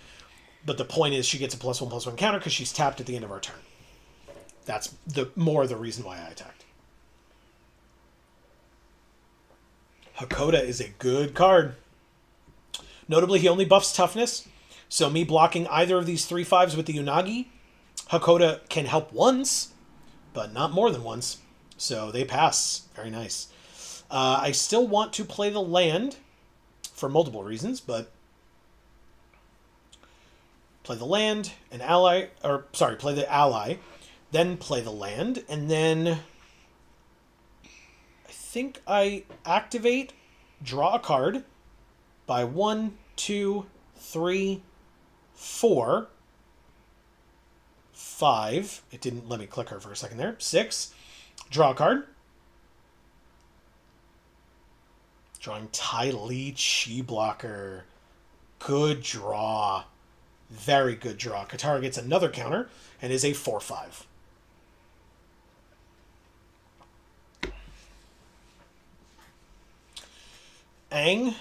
But the point is she gets a +1/+1 counter because she's tapped at the end of our turn. That's the reason why I attacked. Hakoda is a good card. Notably, he only buffs toughness. So me blocking either of these 3/5s with the Unagi, Hakoda can help once, but not more than once. So they pass. Very nice. I still want to play the land for multiple reasons, but play the land, play the ally, then play the land, and then I think I activate, draw a card by 1, 2, 3, 4, 5. It didn't let me click her for a second there. 6. Draw a card. Drawing Ty Lee Chi Blocker. Good draw. Very good draw. Katara gets another counter and is a 4/5. Aang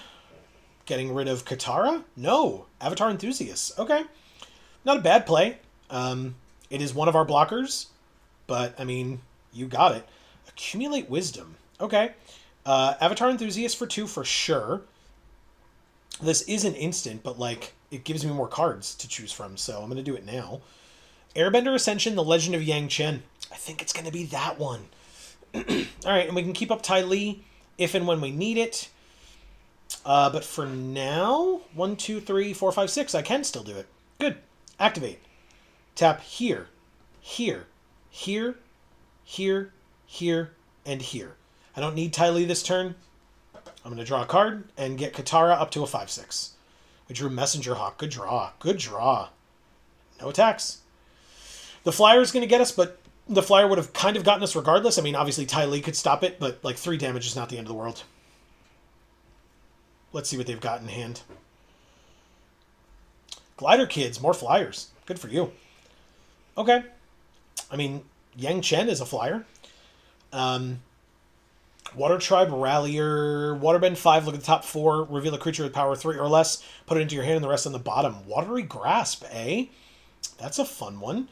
getting rid of Katara? No. Avatar Enthusiasts. Okay. Not a bad play. It is one of our blockers, but, I mean, you got it. Accumulate Wisdom. Okay. Avatar Enthusiast for 2 for sure. This is an instant, but, like, it gives me more cards to choose from, so I'm going to do it now. Airbender Ascension, The Legend of Yang Chen. I think it's going to be that one. Alright, and we can keep up Ty Lee if and when we need it. But for now, 1, 2, 3, 4, 5, 6, I can still do it. Good. Activate. Tap here, here, here, here, here, and here. I don't need Ty Lee this turn. I'm going to draw a card and get Katara up to a 5/6. We drew Messenger Hawk. Good draw. Good draw. No attacks. The flyer is going to get us, but the flyer would have kind of gotten us regardless. I mean, obviously Ty Lee could stop it, but like 3 damage is not the end of the world. Let's see what they've got in hand. Glider Kids, more flyers. Good for you. Okay. I mean, Yang Chen is a flyer. Water Tribe Rallier. Waterbend 5, look at the top 4. Reveal a creature with power 3 or less. Put it into your hand and the rest on the bottom. Watery Grasp, eh? That's a fun one.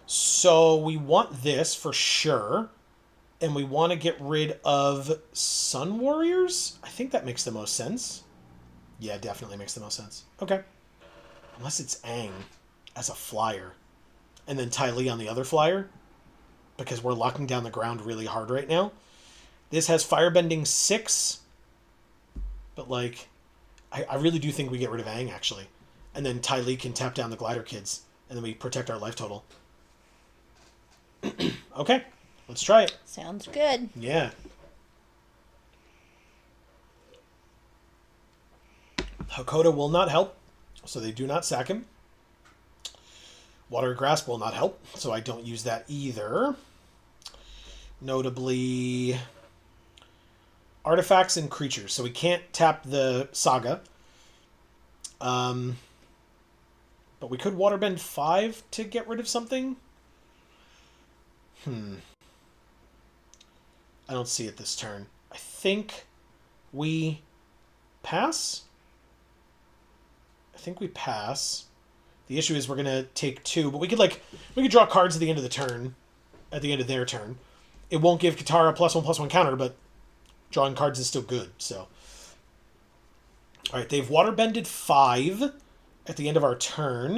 So we want this for sure. And we want to get rid of Sun Warriors? I think that makes the most sense. Yeah, definitely makes the most sense. Okay. Unless it's Aang as a flyer. And then Ty Lee on the other flyer. Because we're locking down the ground really hard right now. This has Firebending 6. But, like, I really do think we get rid of Aang, actually. And then Ty Lee can tap down the Glider Kids. And then we protect our life total. Okay. Let's try it. Sounds good. Yeah. Hakoda will not help, so they do not sack him. Water Grasp will not help, so I don't use that either. Notably, artifacts and creatures. So we can't tap the Saga. But we could Waterbend 5 to get rid of something. I don't see it this turn. I think we pass. I think we pass. The issue is we're going to take 2, but we could draw cards at the end of the turn, at the end of their turn. It won't give Katara +1/+1 counter, but drawing cards is still good, so. Alright, they've Waterbended 5 at the end of our turn,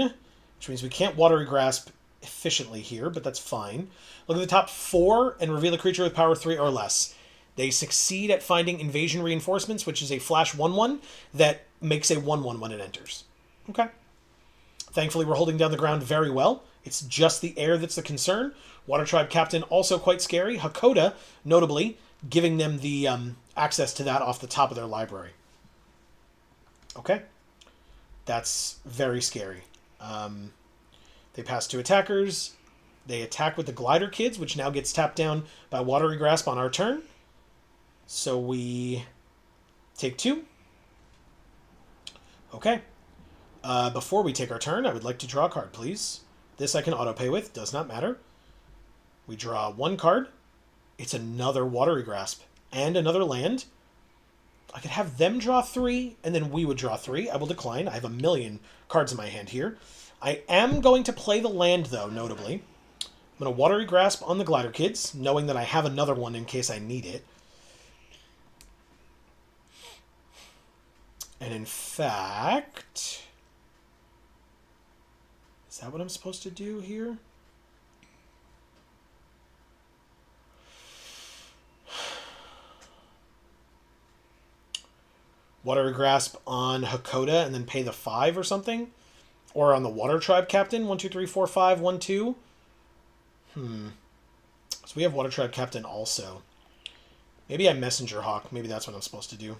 which means we can't Watery Grasp efficiently here, but that's fine. Look at the top 4 and reveal a creature with power 3 or less. They succeed at finding invasion reinforcements, which is a flash 1/1 that makes a 1/1 when it enters. Okay. Thankfully, we're holding down the ground very well. It's just the air that's the concern. Water Tribe Captain, also quite scary. Hakoda, notably, giving them the access to that off the top of their library. Okay. That's very scary. They pass 2 attackers. They attack with the Glider Kids, which now gets tapped down by Watery Grasp on our turn. So we take 2. Okay. Before we take our turn, I would like to draw a card, please. This I can auto-pay with. Does not matter. We draw 1 card. It's another Watery Grasp and another land. I could have them draw 3, and then we would draw 3. I will decline. I have a million cards in my hand here. I am going to play the land, though, notably. I'm going to Watery Grasp on the Glider Kids, knowing that I have another one in case I need it. And in fact... is that what I'm supposed to do here? Watery Grasp on Hakoda and then pay the 5 or something? Or on the Water Tribe Captain? 1, 2, 3, 4, 5, 1, 2? So we have Water Tribe Captain also. Maybe I Messenger Hawk. Maybe that's what I'm supposed to do.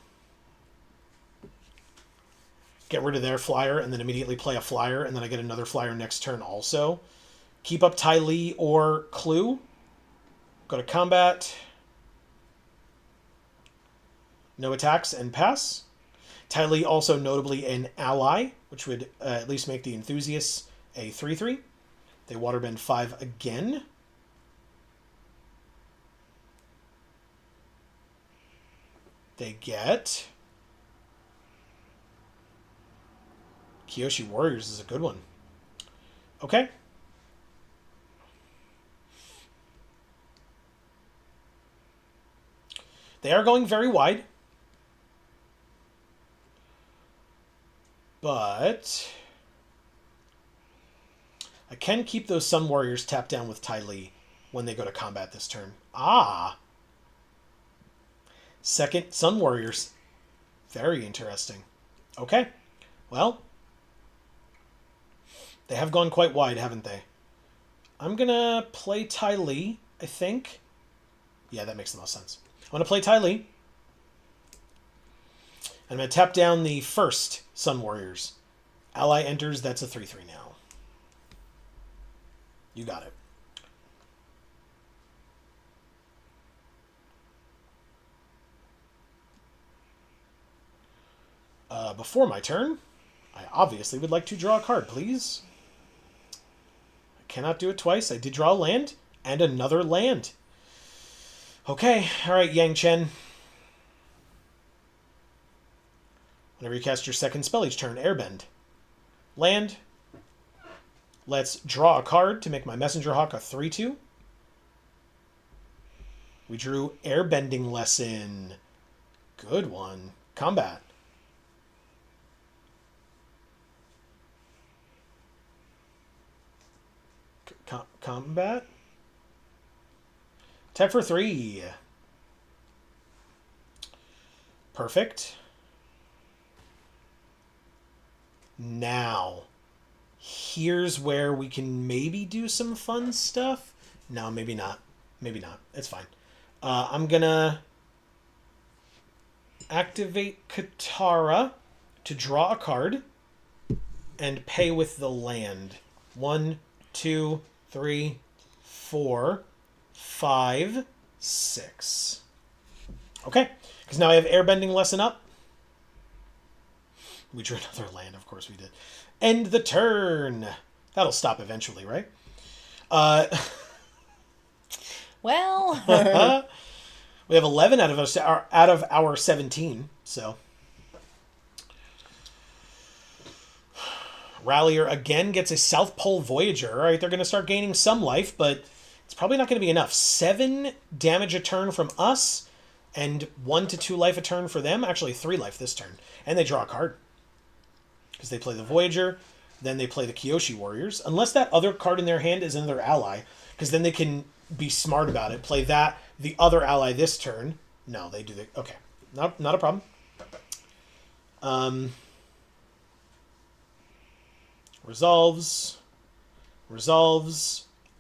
Get rid of their flyer and then immediately play a flyer, and then I get another flyer next turn also. Keep up Ty Lee or Clue. Go to combat. No attacks and pass. Ty Lee also notably an ally, which would at least make the Enthusiasts a 3/3. They waterbend 5 again. They get... Kyoshi Warriors is a good one. Okay. They are going very wide. But I can keep those Sun Warriors tapped down with Ty Lee when they go to combat this turn. Ah! Second Sun Warriors. Very interesting. Okay. Well, they have gone quite wide, haven't they? I'm going to play Ty Lee, I think. Yeah, that makes the most sense. I'm going to play Ty Lee. I'm going to tap down the first Sun Warriors. Ally enters, that's a 3/3 now. You got it. Before my turn, I obviously would like to draw a card, please. I cannot do it twice. I did draw a land, and another land. Okay, alright, Yang Chen. Whenever you cast your second spell each turn, Airbend. Land. Let's draw a card to make my Messenger Hawk a 3/2. We drew Airbending Lesson. Good one. Combat. Combat. Attack for 3. Perfect. Now, here's where we can maybe do some fun stuff. No, maybe not. Maybe not. It's fine. I'm gonna activate Katara to draw a card and pay with the land. 1, 2, 3, 4, 5, 6. Okay, because now I have Airbending Lesson up. We drew another land, of course we did. End the turn. That'll stop eventually, right? Well, we have 11 out of our 17, so. Rallier again gets a South Pole Voyager. All right, they're going to start gaining some life, but it's probably not going to be enough. 7 damage a turn from us, and 1 to 2 life a turn for them. Actually, 3 life this turn. And they draw a card. Because they play the Voyager, then they play the Kyoshi Warriors. Unless that other card in their hand is another ally, because then they can be smart about it. Play that, the other ally this turn, No, they do the... Okay. Not a problem. Resolves.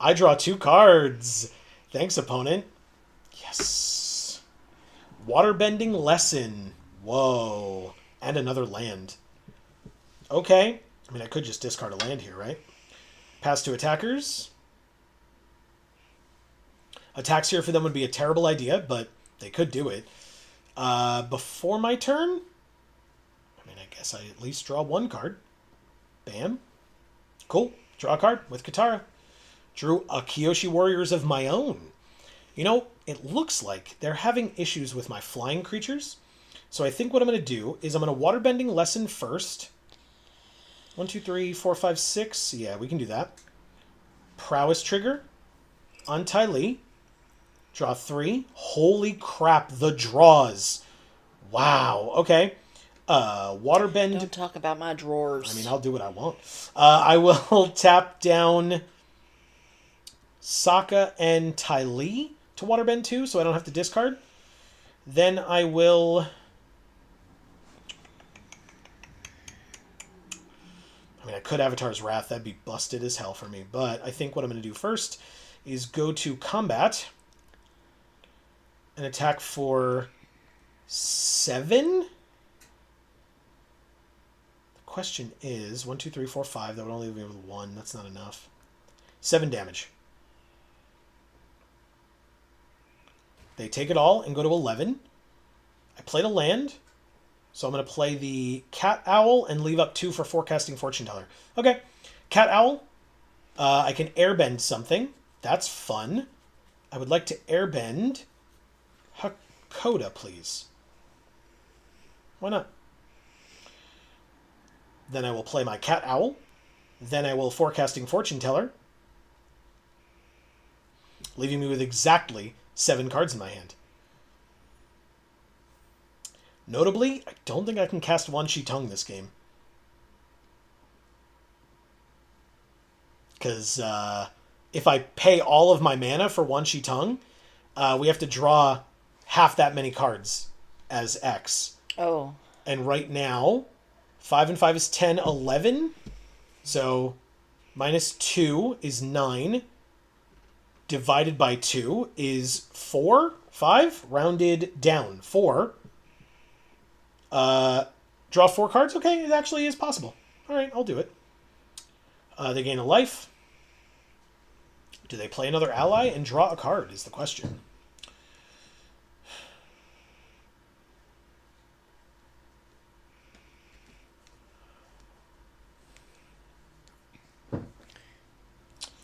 I draw 2 cards. Thanks, opponent. Yes. Waterbending lesson. Whoa. And another land. Okay. I mean, I could just discard a land here, right? Pass to attackers. Attacks here for them would be a terrible idea, but they could do it. Before my turn, I mean, I guess I at least draw 1 card. Bam. Cool. Draw a card with Katara. Drew a Kyoshi Warriors of my own. You know, it looks like they're having issues with my flying creatures. So I think what I'm going to do is I'm going to Waterbending lesson first. 1, 2, 3, 4, 5, 6. Yeah, we can do that. Prowess trigger on Ty Lee. Draw 3. Holy crap, the draws. Wow. Okay. Waterbend. Don't talk about my drawers. I mean, I'll do what I want. I will tap down Sokka and Ty Lee to Waterbend 2, so I don't have to discard. Then I will... I mean, I could Avatar's Wrath. That'd be busted as hell for me. But I think what I'm going to do first is go to combat and attack for 7. The question is 1, 2, 3, 4, 5. That would only leave me with 1. That's not enough. 7 damage. They take it all and go to 11. I played a land. So I'm going to play the Cat Owl and leave up 2 for Forecasting Fortune Teller. Okay. Cat Owl. I can airbend something. That's fun. I would like to airbend Hakoda, please. Why not? Then I will play my Cat Owl. Then I will Forecasting Fortune Teller, leaving me with exactly 7 cards in my hand. Notably, I don't think I can cast Wan Shi Tong this game. Because if I pay all of my mana for Wan Shi Tong, we have to draw half that many cards as X. Oh. And right now, 5 and 5 is 10, 11. So minus 2 is 9. Divided by 2 is 4, 5. Rounded down, 4. Draw 4 cards? Okay, it actually is possible. Alright, I'll do it. They gain a life. Do they play another ally and draw a card is the question.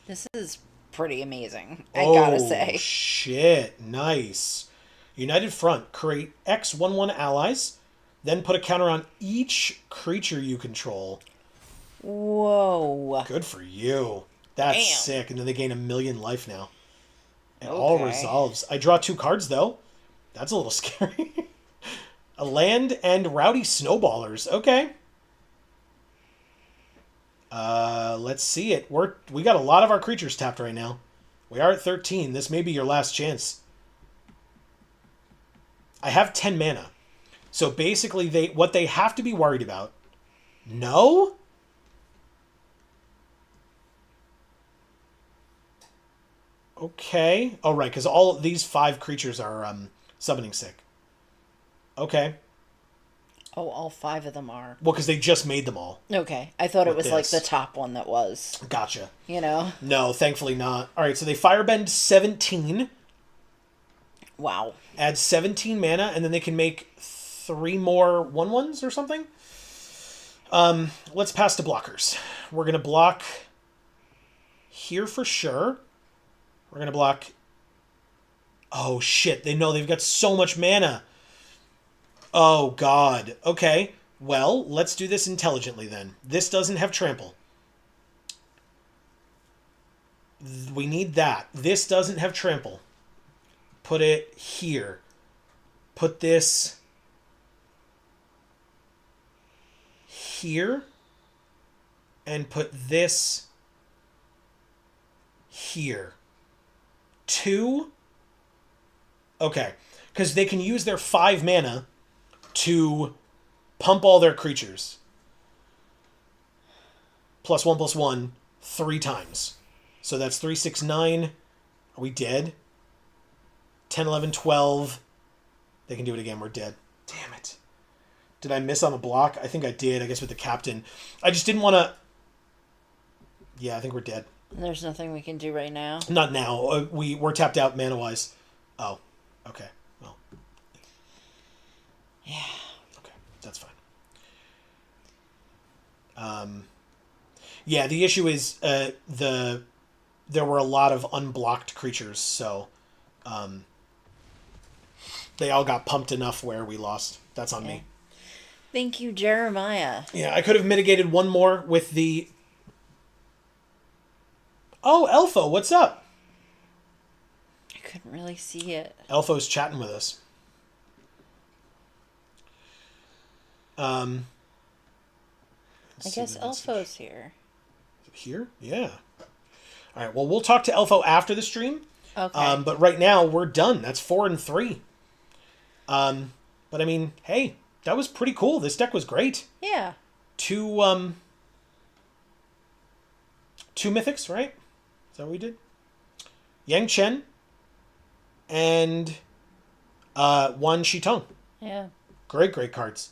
This is pretty amazing, I gotta say. Oh, shit. Nice. United Front. Create X 1/1 allies. Then put a counter on each creature you control. Whoa. Good for you. That's Damn. sick. And then they gain 1,000,000 life now. It all resolves. I draw 2 cards, though. That's a little scary. A land and Rowdy Snowballers. Okay. Let's see it. We got a lot of our creatures tapped right now. We are at 13. This may be your last chance. I have 10 mana. So basically, what they have to be worried about... No? Okay. Oh, right, because all these 5 creatures are summoning sick. Okay. Oh, all 5 of them are. Well, because they just made them all. Okay. I thought it was this. like the top one that was. Gotcha. You know? No, thankfully not. All right, so they firebend 17. Wow. Add 17 mana, and then they can make 3 more 1/1s or something. Let's pass to blockers. We're going to block here for sure. We're going to block... Oh, shit. They know they've got so much mana. Oh, God. Okay. Well, let's do this intelligently then. This doesn't have trample. We need that. This doesn't have trample. Put it here. Put this here. And put this here. 2. Okay. because they can use their 5 mana to pump all their creatures. +1/+1 3 times. So that's 3, 6, 9. Are we dead? 10, 11, 12. They can do it again. We're dead. Damn it. Did I miss on a block? I think I did, I guess, with the captain. I just didn't want to... Yeah, I think we're dead. There's nothing we can do right now? Not now. We're tapped out mana-wise. Oh, okay. Well. Yeah. Okay, that's fine. Yeah, the issue is there were a lot of unblocked creatures, so they all got pumped enough where we lost. That's on me. Thank you, Jeremiah. Yeah, I could have mitigated one more with the... Oh, Elfo, what's up? I couldn't really see it. Elfo's chatting with us. I guess Elfo's here. Here? Yeah. All right, well, we'll talk to Elfo after the stream. Okay. But right now, we're done. That's 4 and 3. But I mean, hey, that was pretty cool. This deck was great. Yeah. 2 mythics, right? Is that what we did? Yang Chen and 1 Shitong. Yeah. Great cards.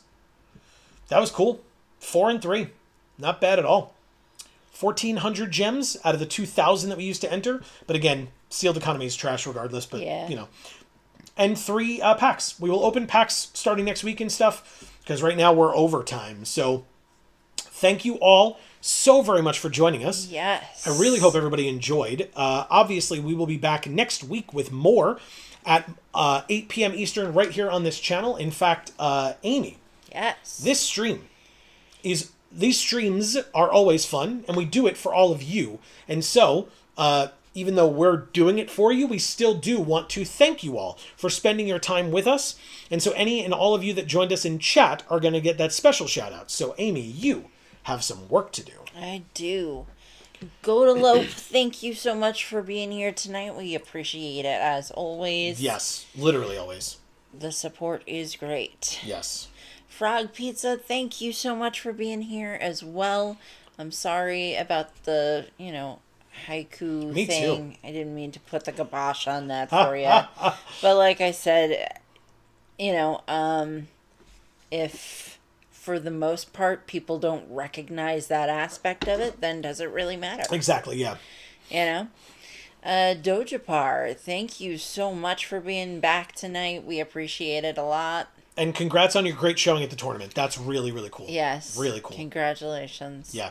That was cool. 4 and 3. Not bad at all. 1,400 gems out of the 2,000 that we used to enter. But again, sealed economy is trash regardless. But, you know. And 3 packs. We will open packs starting next week and stuff. Because right now we're overtime. So thank you all so very much for joining us. Yes. I really hope everybody enjoyed. Obviously, we will be back next week with more at 8 p.m. Eastern right here on this channel. In fact, Amy. Yes. These streams are always fun, and we do it for all of you. And so, even though we're doing it for you, we still do want to thank you all for spending your time with us. And so any and all of you that joined us in chat are going to get that special shout out. So Amy, you have some work to do. I do. Go to Lope. Thank you so much for being here tonight. We appreciate it as always. Yes, literally always. The support is great. Yes. Frog Pizza, thank you so much for being here as well. I'm sorry about the, haiku Me thing. too. I didn't mean to put the kibosh on that for you. But like I said, if for the most part people don't recognize that aspect of it, then does it really matter? Exactly, yeah. Dojapar, thank you so much for being back tonight. We appreciate it a lot. And congrats on your great showing at the tournament. That's really, really cool. Yes. Really cool. Congratulations. Yeah.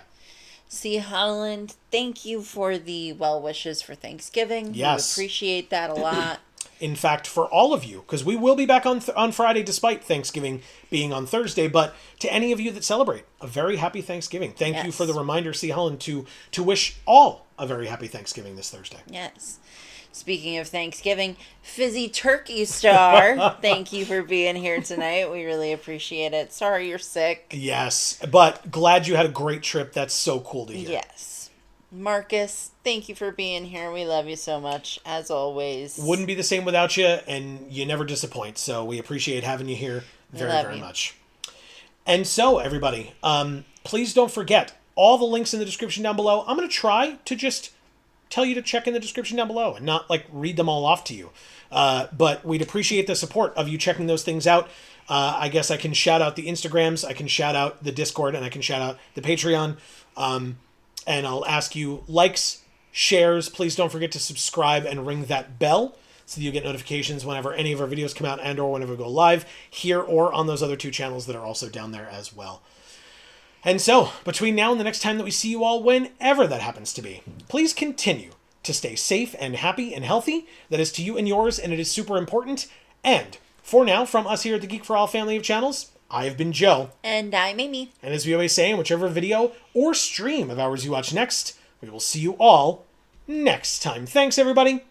C. Holland, thank you for the well wishes for Thanksgiving. Yes. We appreciate that a lot. In fact, for all of you, because we will be back on Friday despite Thanksgiving being on Thursday, but to any of you that celebrate, a very happy Thanksgiving. Thank you for the reminder, C. Holland, to wish all a very happy Thanksgiving this Thursday. Yes. Speaking of Thanksgiving, Fizzy Turkey Star, thank you for being here tonight. We really appreciate it. Sorry you're sick. Yes, but glad you had a great trip. That's so cool to hear. Yes. Marcus, thank you for being here. We love you so much, as always. Wouldn't be the same without you, and you never disappoint. So we appreciate having you here very much. And so, everybody, please don't forget all the links in the description down below. I'm going to try to just tell you to check in the description down below and not read them all off to you. But we'd appreciate the support of you checking those things out. I guess I can shout out the Instagrams, I can shout out the Discord, and I can shout out the Patreon. And I'll ask you likes, shares. Please don't forget to subscribe and ring that bell so that you get notifications whenever any of our videos come out and or whenever we go live here or on those other 2 channels that are also down there as well. And so, between now and the next time that we see you all, whenever that happens to be, please continue to stay safe and happy and healthy. That is to you and yours, and it is super important. And for now, from us here at the Geek for All family of channels, I have been Joe. And I'm Amy. And as we always say, in whichever video or stream of ours you watch next, we will see you all next time. Thanks, everybody.